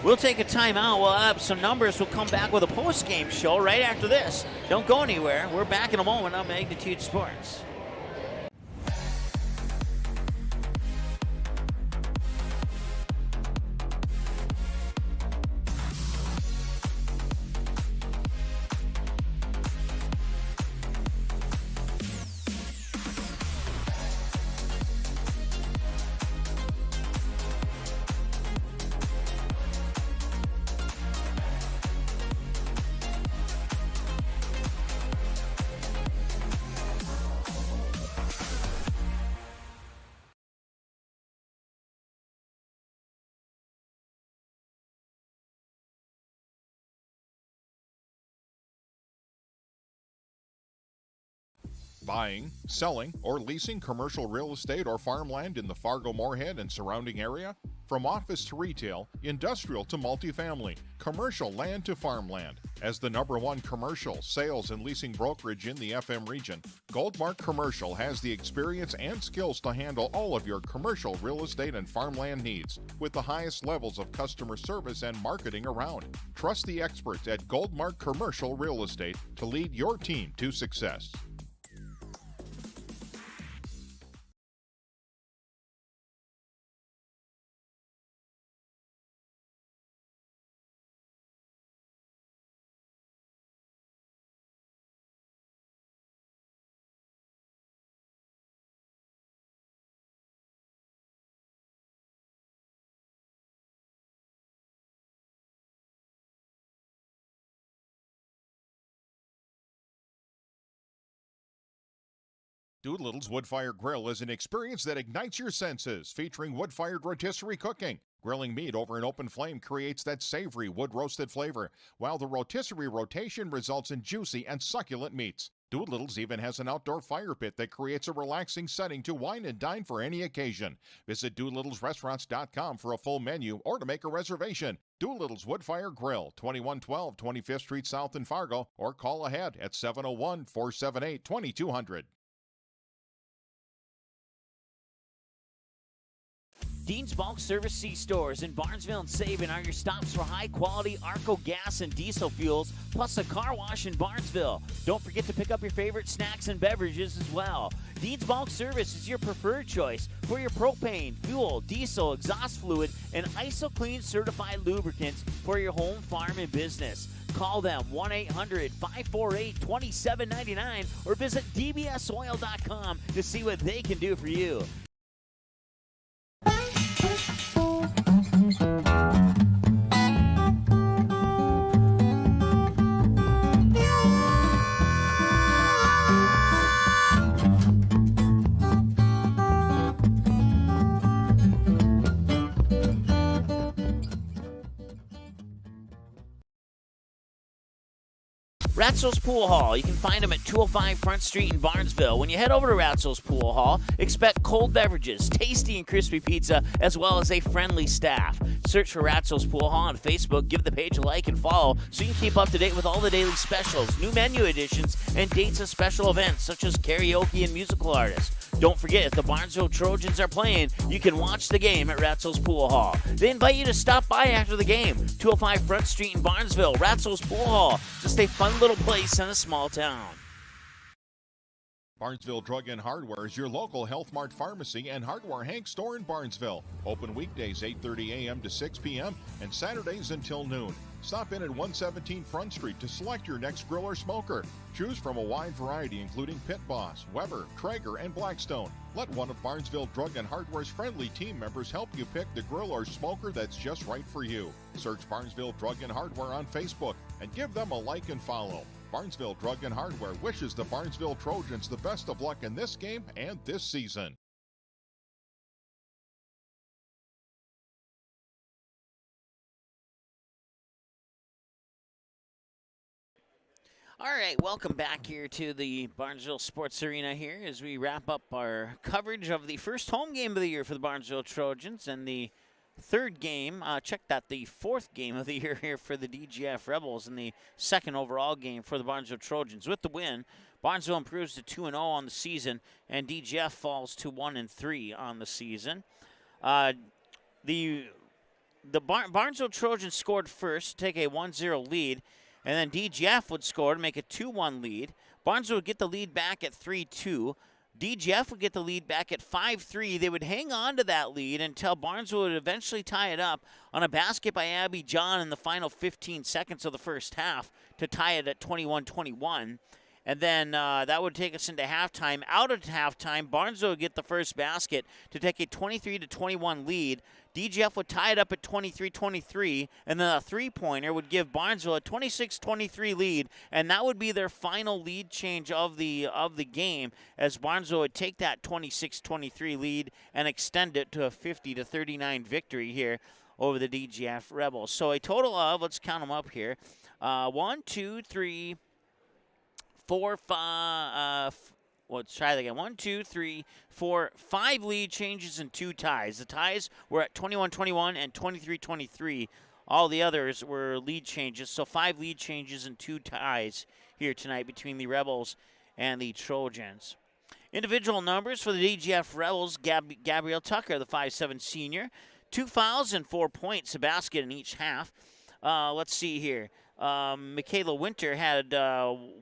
We'll take a timeout. We'll add up some numbers. We'll come back with a post-game show right after this. Don't go anywhere. We're back in a moment on Magnitude Sports. Buying, selling, or leasing commercial real estate or farmland in the Fargo-Moorhead and surrounding area? From office to retail, industrial to multifamily, commercial land to farmland. As the #1 commercial, sales, and leasing brokerage in the FM region, Goldmark Commercial has the experience and skills to handle all of your commercial real estate and farmland needs with the highest levels of customer service and marketing around. Trust the experts at Goldmark Commercial Real Estate to lead your team to success. Doolittle's Wood-Fired Grill is an experience that ignites your senses, featuring wood-fired rotisserie cooking. Grilling meat over an open flame creates that savory wood-roasted flavor, while the rotisserie rotation results in juicy and succulent meats. Doolittle's even has an outdoor fire pit that creates a relaxing setting to wine and dine for any occasion. Visit DoolittlesRestaurants.com for a full menu or to make a reservation. Doolittle's Wood-Fired Grill, 2112 25th Street South in Fargo, or call ahead at 701-478-2200. Dean's Bulk Service C-Stores in Barnesville and Sabin are your stops for high-quality Arco gas and diesel fuels, plus a car wash in Barnesville. Don't forget to pick up your favorite snacks and beverages as well. Dean's Bulk Service is your preferred choice for your propane, fuel, diesel, exhaust fluid, and ISO-Clean certified lubricants for your home, farm, and business. Call them 1-800-548-2799 or visit dbsoil.com to see what they can do for you. Ratzo's Pool Hall. You can find them at 205 Front Street in Barnesville. When you head over to Ratzo's Pool Hall, expect cold beverages, tasty and crispy pizza, as well as a friendly staff. Search for Ratzo's Pool Hall on Facebook, give the page a like and follow so you can keep up to date with all the daily specials, new menu additions, and dates of special events such as karaoke and musical artists. Don't forget, if the Barnesville Trojans are playing, you can watch the game at Ratzo's Pool Hall. They invite you to stop by after the game. 205 Front Street in Barnesville, Ratzo's Pool Hall. Just a fun little place in a small town. Barnesville Drug and Hardware is your local Health Mart pharmacy and Hardware Hank store in Barnesville. Open weekdays 8:30 a.m. to 6 p.m. and Saturdays until noon. Stop in at 117 Front Street to select your next grill or smoker. Choose from a wide variety including Pit Boss, Weber, Traeger, and Blackstone. Let one of Barnesville Drug and Hardware's friendly team members help you pick the grill or smoker that's just right for you. Search Barnesville Drug and Hardware on Facebook and give them a like and follow. Barnesville Drug and Hardware wishes the Barnesville Trojans the best of luck in this game and this season. All right, welcome back here to the Barnesville Sports Arena here as we wrap up our coverage of the first home game of the year for the Barnesville Trojans and the third game, the fourth game of the year here for the DGF Rebels and the second overall game for the Barnesville Trojans. With the win, Barnesville improves to 2-0 on the season and DGF falls to 1-3 on the season. The Barnesville Trojans scored first to take a 1-0 lead. And then DGF would score to make a 2-1 lead. Barnesville would get the lead back at 3-2. DGF would get the lead back at 5-3. They would hang on to that lead until Barnesville would eventually tie it up on a basket by Abby John in the final 15 seconds of the first half to tie it at 21-21. And then that would take us into halftime. Out at halftime, Barnesville would get the first basket to take a 23-21 lead. DGF would tie it up at 23-23, and then a three-pointer would give Barnesville a 26-23 lead, and that would be their final lead change of the game, as Barnesville would take that 26-23 lead and extend it to a 50-39 victory here over the DGF Rebels. So a total of, let's count them up here, 1, 2, 3, 4, 5, let's try that again. 1, 2, 3, 4, 5 lead changes and 2 ties. The ties were at 21-21 and 23-23. All the others were lead changes, so 5 lead changes and 2 ties here tonight between the Rebels and the Trojans. Individual numbers for the DGF Rebels, Gabrielle Tucker, the 5'7" senior, 2 fouls and 4 points, a basket in each half. Let's see here. Michaela Winter had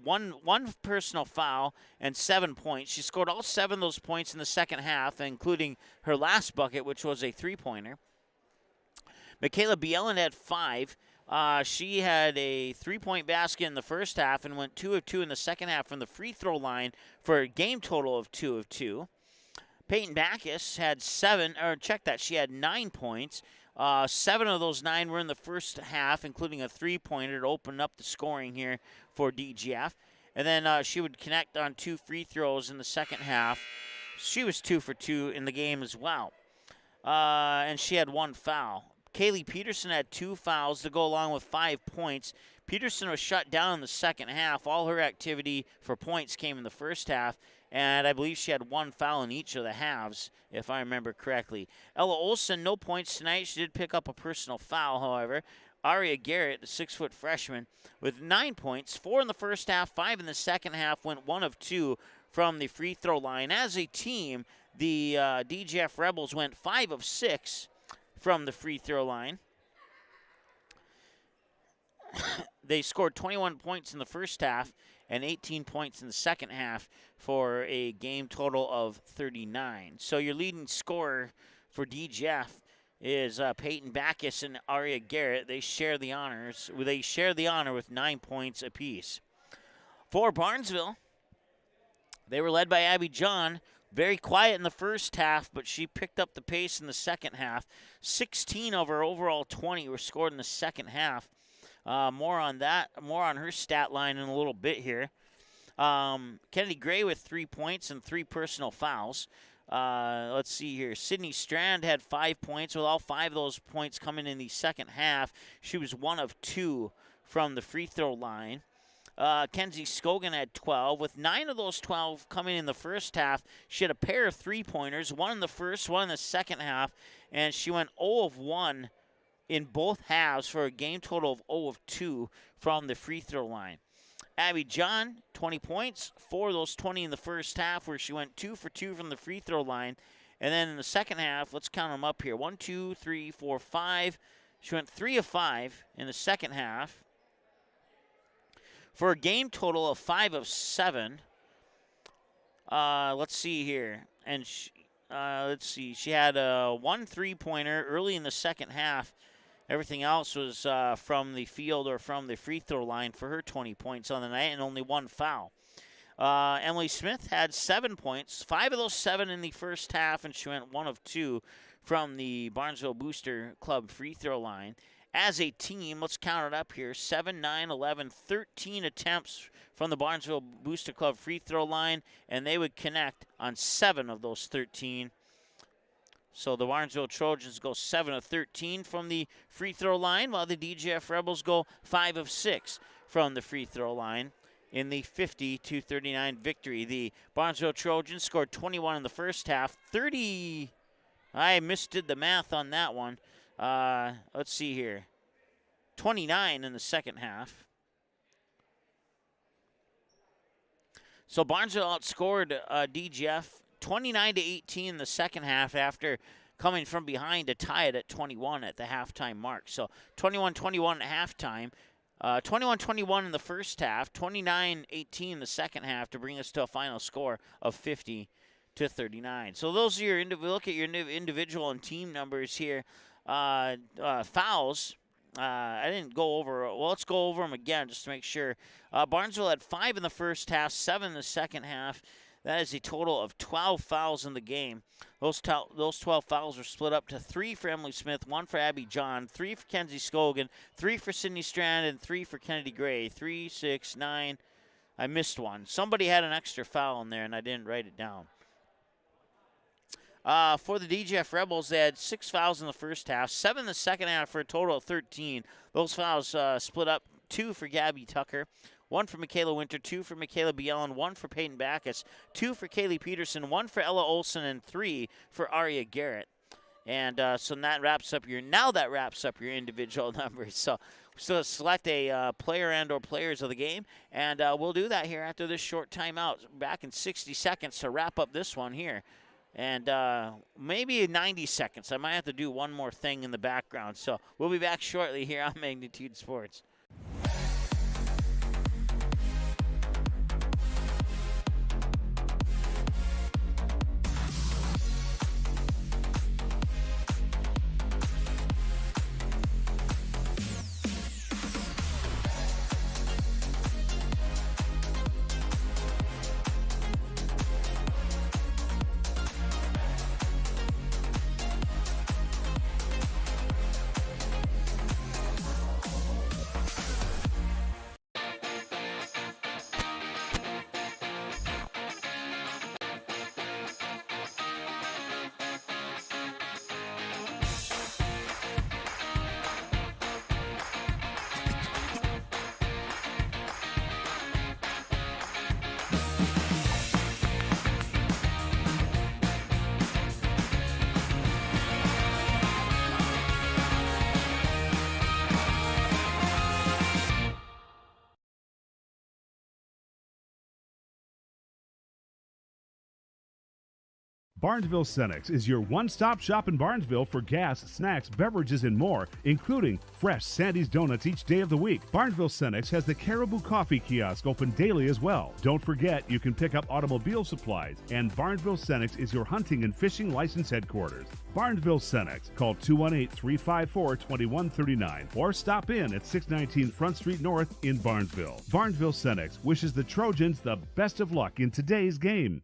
one personal foul and 7 points. She scored all 7 of those points in the second half, including her last bucket, which was a three-pointer. Michaela Bielen had 5. She had a 3-point basket in the first half and went 2 of 2 in the second half from the free throw line for a game total of 2 of 2. Peyton Backus had 7, or check that, she had 9 points. 7 of those 9 were in the first half, including a three-pointer to open up the scoring here for DGF. And then she would connect on 2 free throws in the second half. She was 2 for 2 in the game as well. And she had 1 foul. Kaylee Peterson had 2 fouls to go along with 5 points. Peterson was shut down in the second half. All her activity for points came in the first half, and I believe she had 1 foul in each of the halves, if I remember correctly. Ella Olson, no points tonight. She did pick up a personal foul, however. Aria Garrett, the 6-foot freshman, with 9 points, 4 in the first half, 5 in the second half, went 1 of 2 from the free throw line. As a team, the DGF Rebels went 5 of 6 from the free throw line. They scored 21 points in the first half and 18 points in the second half for a game total of 39. So your leading scorer for DGF is Peyton Backus and Aria Garrett. They share the honors. They share the honor with 9 points apiece. For Barnesville, they were led by Abby John. Very quiet in the first half, but she picked up the pace in the second half. 16 of her overall 20 were scored in the second half. More on her stat line in a little bit here. Kennedy Gray with 3 points and 3 personal fouls. Let's see here. Sydney Strand had 5 points, with all 5 of those points coming in the second half. She was 1 of 2 from the free throw line. Kenzie Scogan had 12, with 9 of those 12 coming in the first half. She had a pair of 3-pointers, 1 in the first, 1 in the second half, and she went 0 of 1 in both halves for a game total of 0 of 2 from the free throw line. Abby John, 20 points, 4 of those 20 in the first half, where she went 2 for 2 from the free throw line. And then in the second half, let's count them up here. 1, 2, 3, 4, 5. She went 3 of 5 in the second half for a game total of 5 of 7. let's see here. And let's see. She had one 3-pointer early in the second half. Everything else was from the field or from the free throw line for her 20 points on the night and only one foul. Emily Smith had 7 points, 5 of those 7 in the first half, and she went 1 of 2 from the Barnesville Booster Club free throw line. As a team, let's count it up here, 7, 9, 11, 13 attempts from the Barnesville Booster Club free throw line, and they would connect on 7 of those 13. So the Barnesville Trojans go 7 of 13 from the free throw line, while the DGF Rebels go 5 of 6 from the free throw line in the 50-39 victory. The Barnesville Trojans scored 21 in the first half, 30. I misdid the math on that one. Let's see here. 29 in the second half. So Barnesville outscored DGF 29-18 in the second half after coming from behind to tie it at 21 at the halftime mark. So 21-21 at halftime. 21-21 in the first half, 29-18 in the second half to bring us to a final score of 50-39. So those are your look at your individual and team numbers here. Fouls. I didn't go over. Well, let's go over them again just to make sure. Barnesville had 5 in the first half, 7 in the second half. That is a total of 12 fouls in the game. Those 12 fouls were split up to 3 for Emily Smith, 1 for Abby John, 3 for Kenzie Scogan, 3 for Sydney Strand, and 3 for Kennedy Gray. 3, 6, 9. I missed one. Somebody had an extra foul in there, and I didn't write it down. For the DGF Rebels, they had 6 fouls in the first half, 7 in the second half for a total of 13. Those fouls split up 2 for Gabby Tucker, 1 for Michaela Winter, 2 for Michaela Bielen, 1 for Peyton Backus, 2 for Kaylee Peterson, 1 for Ella Olson, and 3 for Aria Garrett. And so that wraps up your individual numbers. So select a player and or players of the game, and we'll do that here after this short timeout. Back in 60 seconds to wrap up this one here. And maybe 90 seconds. I might have to do one more thing in the background. So we'll be back shortly here on Magnitude Sports. Barnesville Cenex is your one-stop shop in Barnesville for gas, snacks, beverages, and more, including fresh Sandy's Donuts each day of the week. Barnesville Cenex has the Caribou Coffee Kiosk open daily as well. Don't forget, you can pick up automobile supplies, and Barnesville Cenex is your hunting and fishing license headquarters. Barnesville Cenex. Call 218-354-2139 or stop in at 619 Front Street North in Barnesville. Barnesville Cenex wishes the Trojans the best of luck in today's game.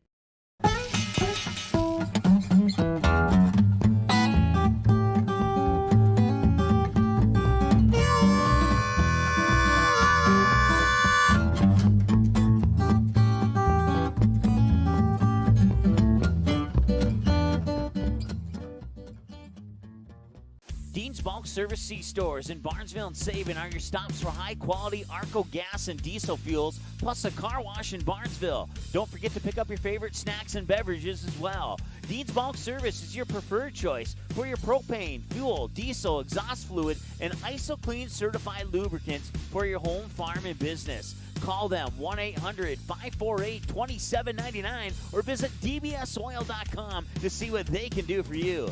Dean's Bulk Service C-Stores in Barnesville and Sabin are your stops for high-quality Arco gas and diesel fuels, plus a car wash in Barnesville. Don't forget to pick up your favorite snacks and beverages as well. Dean's Bulk Service is your preferred choice for your propane, fuel, diesel, exhaust fluid, and ISO-Clean certified lubricants for your home, farm, and business. Call them 1-800-548-2799 or visit dbsoil.com to see what they can do for you.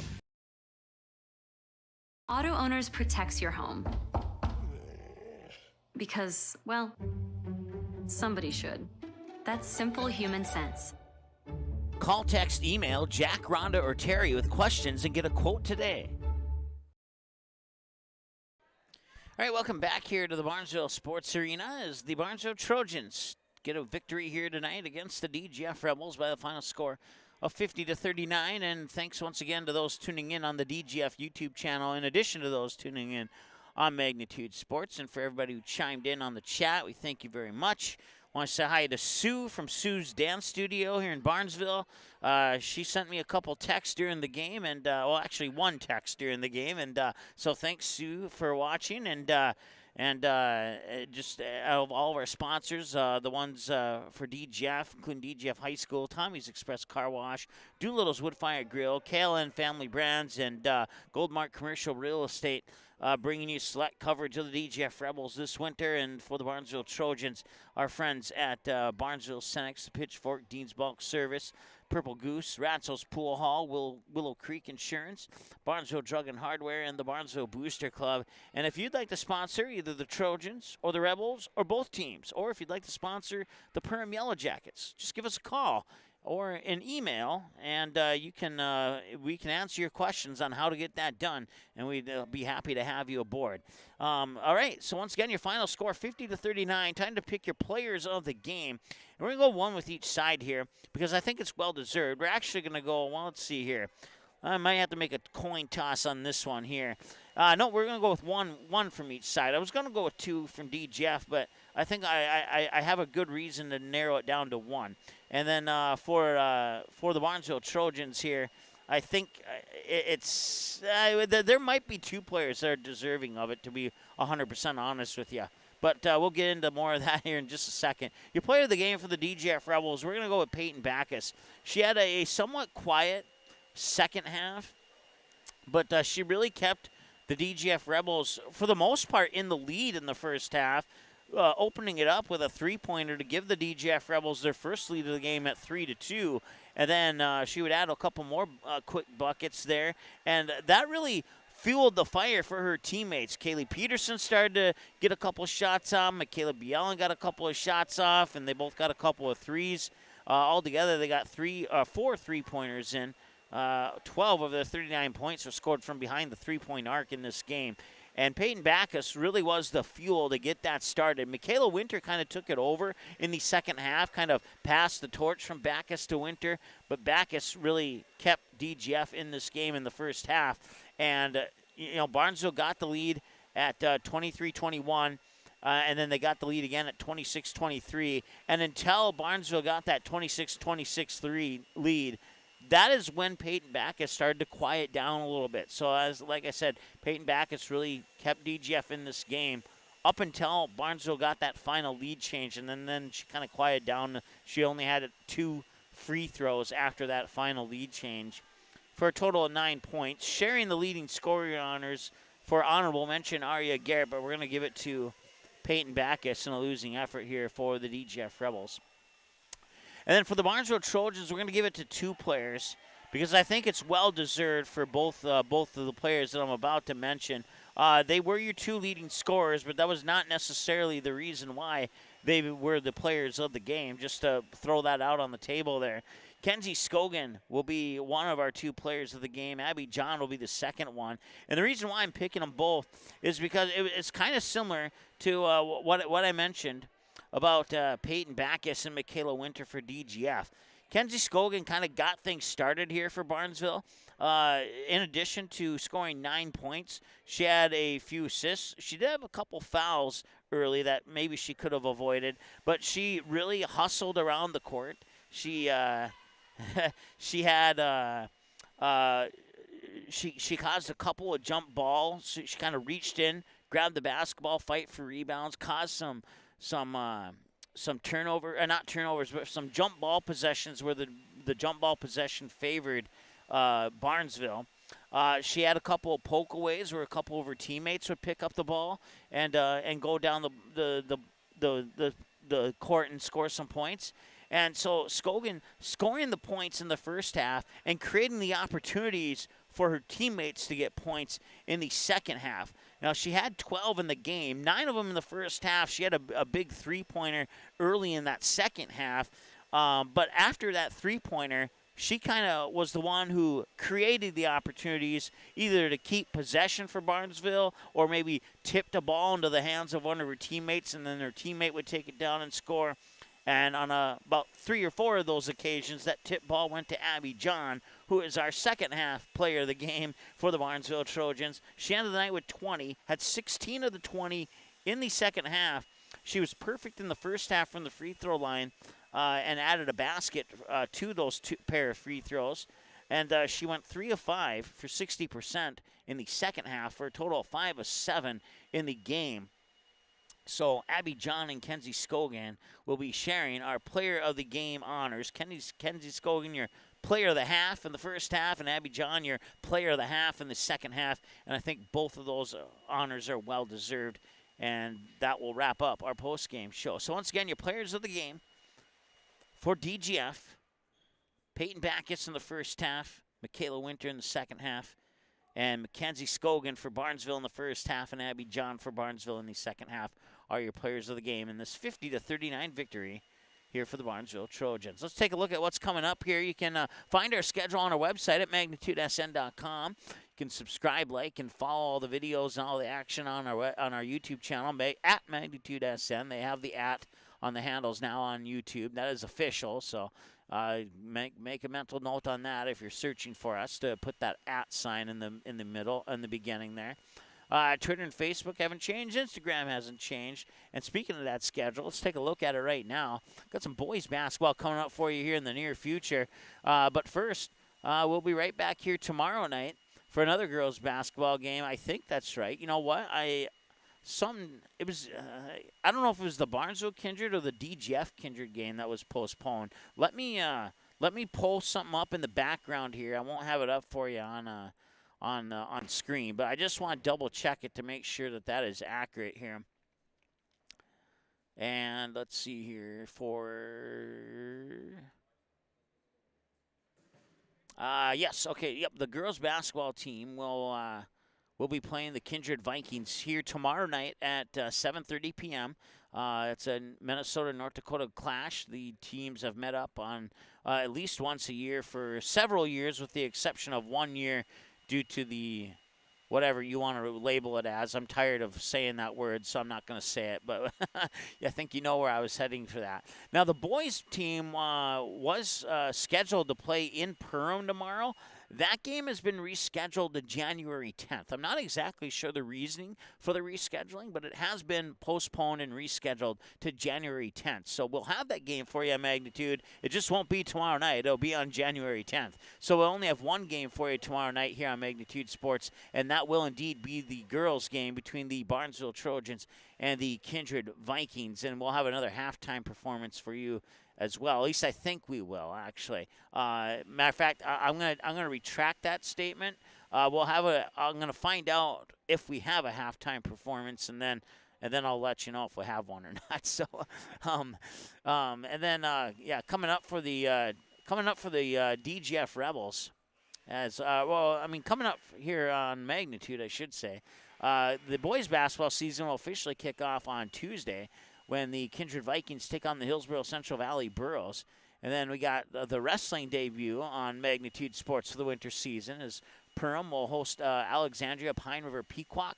Auto Owners protects your home. Because, well, somebody should. That's simple human sense. Call, text, email Jack, Rhonda, or Terry with questions and get a quote today. All right, welcome back here to the Barnesville Sports Arena as the Barnesville Trojans get a victory here tonight against the DGF Rebels by the final score of 50-39. And thanks once again to those tuning in on the DGF YouTube channel, in addition to those tuning in on Magnitude Sports. And for everybody who chimed in on the chat, we thank you very much. I want to say hi to Sue from Sue's Dance Studio here in Barnesville. She sent me a couple texts during the game, and well, actually one text during the game. And so thanks, Sue, for watching. And just out of all of our sponsors, the ones for DGF, including DGF High School, Tommy's Express Car Wash, Doolittle's Woodfire Grill, KLN Family Brands, and Goldmark Commercial Real Estate, bringing you select coverage of the DGF Rebels this winter. And for the Barnesville Trojans, our friends at Barnesville Cenex, the Pitchfork, Dean's Bulk Service, Purple Goose, Ratzel's Pool Hall, Willow Creek Insurance, Barnesville Drug and Hardware, and the Barnesville Booster Club. And if you'd like to sponsor either the Trojans or the Rebels or both teams, or if you'd like to sponsor the Perham Yellow Jackets, just give us a call or an email, and we can answer your questions on how to get that done, and we'd be happy to have you aboard. All right, so once again, your final score, 50-39. Time to pick your players of the game. And we're going to go one with each side here because I think it's well-deserved. We're actually going to go, well, let's see here. I might have to make a coin toss on this one here. No, we're going to go with one from each side. I was going to go with two from DGF, but I think I have a good reason to narrow it down to one. And then for the Barnesville Trojans here, I think there might be two players that are deserving of it, to be 100% honest with you. But we'll get into more of that here in just a second. Your player of the game for the DGF Rebels, we're going to go with Peyton Backus. She had a somewhat quiet second half, but she really kept the DGF Rebels, for the most part, in the lead in the first half, opening it up with a three-pointer to give the DGF Rebels their first lead of the game at 3-2. And then she would add a couple more quick buckets there. And that really fueled the fire for her teammates. Kaylee Peterson started to get a couple shots on. Michaela Bielen got a couple of shots off, and they both got a couple of threes. Altogether, they got 4 three-pointers in. 12 of their 39 points were scored from behind the three-point arc in this game. And Peyton Backus really was the fuel to get that started. Michaela Winter kind of took it over in the second half, kind of passed the torch from Backus to Winter, but Backus really kept DGF in this game in the first half. And, Barnesville got the lead at 23-21, and then they got the lead again at 26-23. And until Barnesville got that 26-26 lead, that is when Peyton Backus started to quiet down a little bit. So, like I said, Peyton Backus really kept DGF in this game up until Barnesville got that final lead change, and then she kind of quieted down. She only had 2 free throws after that final lead change for a total of 9 points. Sharing the leading scorer honors for honorable mention, Aria Garrett, but we're going to give it to Peyton Backus in a losing effort here for the DGF Rebels. And then for the Barnesville Trojans, we're going to give it to 2 players because I think it's well-deserved for both of the players that I'm about to mention. They were your 2 leading scorers, but that was not necessarily the reason why they were the players of the game, just to throw that out on the table there. Kenzie Scogan will be one of our 2 players of the game. Abby John will be the second one. And the reason why I'm picking them both is because it's kind of similar to what I mentioned about Peyton Backus and Michaela Winter for DGF. Kenzie Scogan kind of got things started here for Barnesville. In addition to scoring 9 points, she had a few assists. She did have a couple fouls early that maybe she could have avoided, but she really hustled around the court. She she had she caused a couple of jump balls. She kind of reached in, grabbed the basketball, fight for rebounds, caused some turnover, not turnovers, but some jump ball possessions where the jump ball possession favored Barnesville. She had a couple of pokeaways where a couple of her teammates would pick up the ball and go down the court and score some points. And so Scogan scoring the points in the first half and creating the opportunities for her teammates to get points in the second half. Now, she had 12 in the game, 9 of them in the first half. She had a big three-pointer early in that second half. But after that three-pointer, she kind of was the one who created the opportunities either to keep possession for Barnesville or maybe tipped a ball into the hands of one of her teammates, and then her teammate would take it down and score. And on about 3 or 4 of those occasions, that tip ball went to Abby John, who is our second half player of the game for the Barnesville Trojans. She ended the night with 20, had 16 of the 20 in the second half. She was perfect in the first half from the free throw line and added a basket to those pair of free throws. And she went 3 of 5 for 60% in the second half for a total of 5 of 7 in the game. So Abby John and Kenzie Scogan will be sharing our player of the game honors. Kenzie Scogan, your player of the half in the first half, and Abby John, your player of the half in the second half. And I think both of those honors are well deserved. And that will wrap up our post-game show. So once again, your players of the game for DGF: Peyton Backus in the first half, Michaela Winter in the second half, and Mackenzie Scogan for Barnesville in the first half, and Abby John for Barnesville in the second half are your players of the game in this 50-39 victory here for the Barnesville Trojans. Let's take a look at what's coming up here. You can find our schedule on our website at magnitudesn.com. You can subscribe, like, and follow all the videos and all the action on our YouTube channel at magnitudesn. They have the @ on the handles now on YouTube. That is official, so make a mental note on that if you're searching for us, to put that @ sign in the middle, in the beginning there. Twitter and Facebook haven't changed. Instagram hasn't changed. And speaking of that schedule, let's take a look at it right now. Got some boys basketball coming up for you here in the near future. But first, we'll be right back here tomorrow night for another girls basketball game. I think that's right. You know what? I don't know if it was the Barnesville Kindred or the DGF Kindred game that was postponed. Let me pull something up in the background here. I won't have it up for you on screen, but I just want to double check it to make sure that is accurate here. And let's see here yes, okay, yep, the girls basketball team will be playing the Kindred Vikings here tomorrow night at 7:30 p.m. It's a Minnesota-North Dakota clash. The teams have met up on at least once a year for several years, with the exception of 1 year due to the whatever you want to label it as. I'm tired of saying that word, so I'm not going to say it, but I think you know where I was heading for that. Now, the boys team was scheduled to play in Perham tomorrow. That game has been rescheduled to January 10th. I'm not exactly sure the reasoning for the rescheduling, but it has been postponed and rescheduled to January 10th. So we'll have that game for you at Magnitude. It just won't be tomorrow night. It'll be on January 10th. So we'll only have one game for you tomorrow night here on Magnitude Sports, and that will indeed be the girls' game between the Barnesville Trojans and the Kindred Vikings. And we'll have another halftime performance for you as well. At least I think we will, actually. Matter of fact, I'm gonna retract that statement. I'm gonna find out if we have a halftime performance, and then I'll let you know if we have one or not. So, coming up for the DGF Rebels, coming up here on Magnitude, I should say. The boys basketball season will officially kick off on Tuesday, when the Kindred Vikings take on the Hillsborough Central Valley Burros. And then we got the wrestling debut on Magnitude Sports for the winter season, as Perham will host Alexandria Pine River Pequot.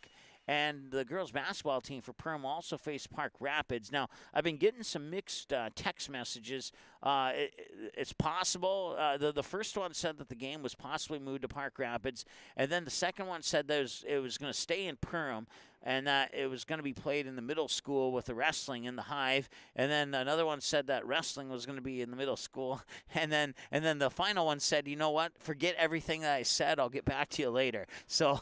And the girls basketball team for Perham will also face Park Rapids. Now, I've been getting some mixed text messages. It's possible. The first one said that the game was possibly moved to Park Rapids. And then the second one said that it was going to stay in Perham, and that it was going to be played in the middle school with the wrestling in the Hive. And then another one said that wrestling was going to be in the middle school. And then the final one said, you know what, forget everything that I said. I'll get back to you later. So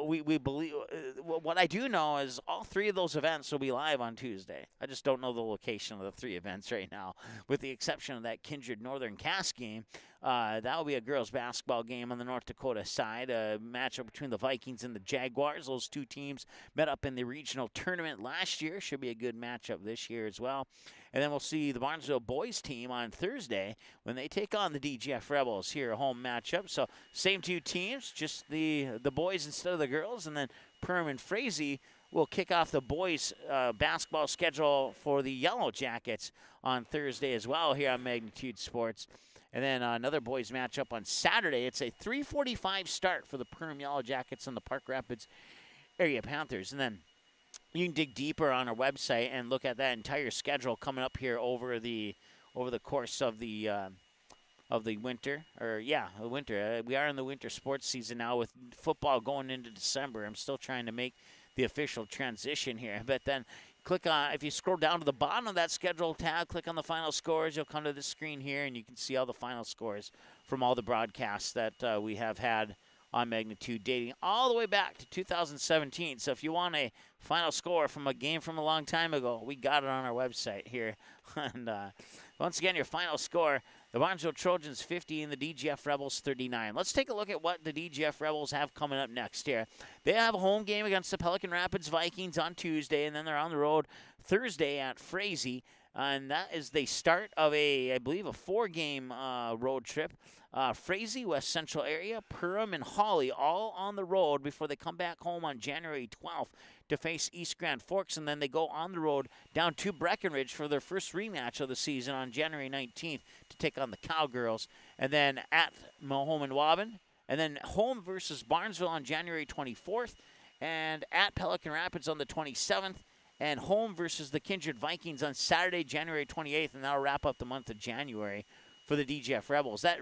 we believe what I do know is all three of those events will be live on Tuesday. I just don't know the location of the three events right now, with the exception of that Kindred Northern Cass game. That will be a girls basketball game on the North Dakota side, a matchup between the Vikings and the Jaguars. Those two teams met up in the regional tournament last year. Should be a good matchup this year as well. And then we'll see the Barnesville boys team on Thursday when they take on the DGF Rebels here, a home matchup. So same two teams, just the boys instead of the girls. And then Perham and Frazee will kick off the boys' basketball schedule for the Yellow Jackets on Thursday as well here on Magnitude Sports. And then another boys matchup on Saturday. It's a 3:45 start for the Perham Yellow Jackets and the Park Rapids Area Panthers. And then you can dig deeper on our website and look at that entire schedule coming up here over the course of the winter. Winter. We are in the winter sports season now with football going into December. I'm still trying to make the official transition here. But then click on, if you scroll down to the bottom of that schedule tab, click on the final scores. You'll come to this screen here, and you can see all the final scores from all the broadcasts that we have had on Magnitude, dating all the way back to 2017. So if you want a final score from a game from a long time ago, we got it on our website here. And once again, your final score, the Barnesville Trojans 50 and the DGF Rebels 39. Let's take a look at what the DGF Rebels have coming up next here. They have a home game against the Pelican Rapids Vikings on Tuesday, and then they're on the road Thursday at Frazee. And that is the start of I believe, a 4-game road trip. Frazee, West Central area, Perham, and Hawley all on the road before they come back home on January 12th to face East Grand Forks. And then they go on the road down to Breckenridge for their first rematch of the season on January 19th to take on the Cowgirls. And then at home in Waubun. And then home versus Barnesville on January 24th. And at Pelican Rapids on the 27th. And home versus the Kindred Vikings on Saturday, January 28th, and that'll wrap up the month of January for the DGF Rebels. That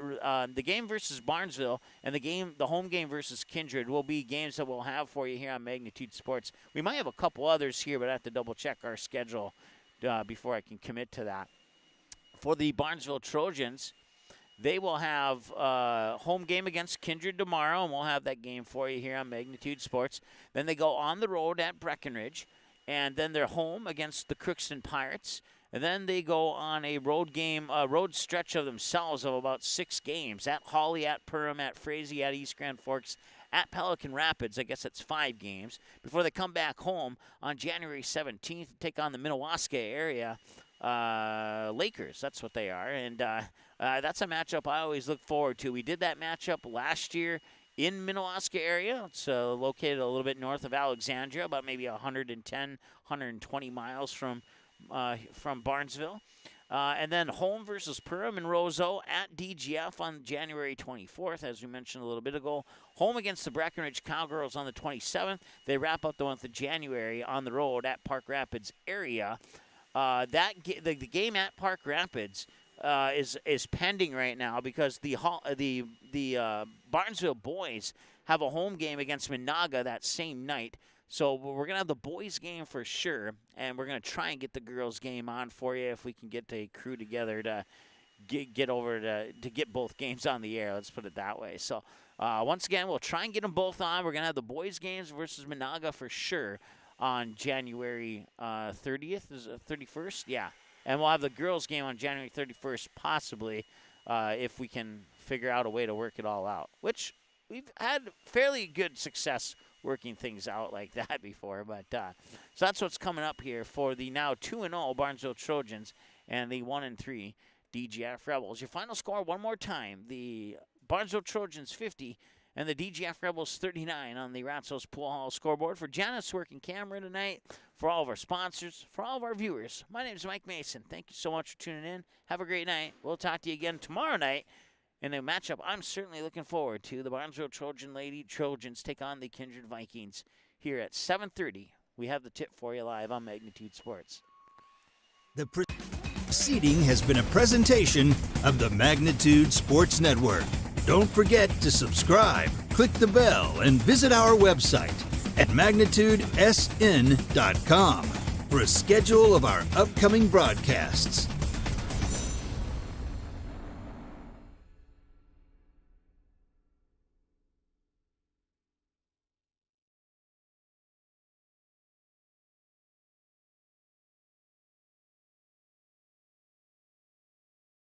the game versus Barnesville and the home game versus Kindred will be games that we'll have for you here on Magnitude Sports. We might have a couple others here, but I have to double-check our schedule before I can commit to that. For the Barnesville Trojans, they will have a home game against Kindred tomorrow, and we'll have that game for you here on Magnitude Sports. Then they go on the road at Breckenridge. And then they're home against the Crookston Pirates. And then they go on a road stretch of themselves of about 6 games. At Hawley, at Perham, at Frazee, at East Grand Forks, at Pelican Rapids. I guess that's 5 games. Before they come back home on January 17th to take on the Minnewaska area Lakers. That's what they are. And that's a matchup I always look forward to. We did that matchup last year in Minnewaska area. It's located a little bit north of Alexandria, about maybe 110, 120 miles from Barnesville. And then home versus Perham and Roseau at DGF on January 24th, as we mentioned a little bit ago. Home against the Breckenridge Cowgirls on the 27th. They wrap up the month of January on the road at Park Rapids area. The game at Park Rapids is pending right now because the Barnesville boys have a home game against Monaga that same night. So we're going to have the boys game for sure, and we're going to try and get the girls game on for you if we can get a crew together to get over to get both games on the air. Let's put it that way. So once again, we'll try and get them both on. We're going to have the boys games versus Monaga for sure on January 30th. Is it 31st? Yeah. And we'll have the girls' game on January 31st, possibly, if we can figure out a way to work it all out, which we've had fairly good success working things out like that before. But so that's what's coming up here for the now 2-0 Barnesville Trojans and the 1-3 DGF Rebels. Your final score one more time, the Barnesville Trojans 50 and the DGF Rebels 39 on the Ratsos Pool Hall scoreboard. For Janice working camera tonight, for all of our sponsors, for all of our viewers, my name is Mike Mason. Thank you so much for tuning in. Have a great night. We'll talk to you again tomorrow night in a matchup I'm certainly looking forward to. The Barnesville Trojans take on the Kindred Vikings here at 7:30. We have the tip for you live on Magnitude Sports. The proceeding has been a presentation of the Magnitude Sports Network. Don't forget to subscribe, click the bell, and visit our website at magnitudesn.com for a schedule of our upcoming broadcasts.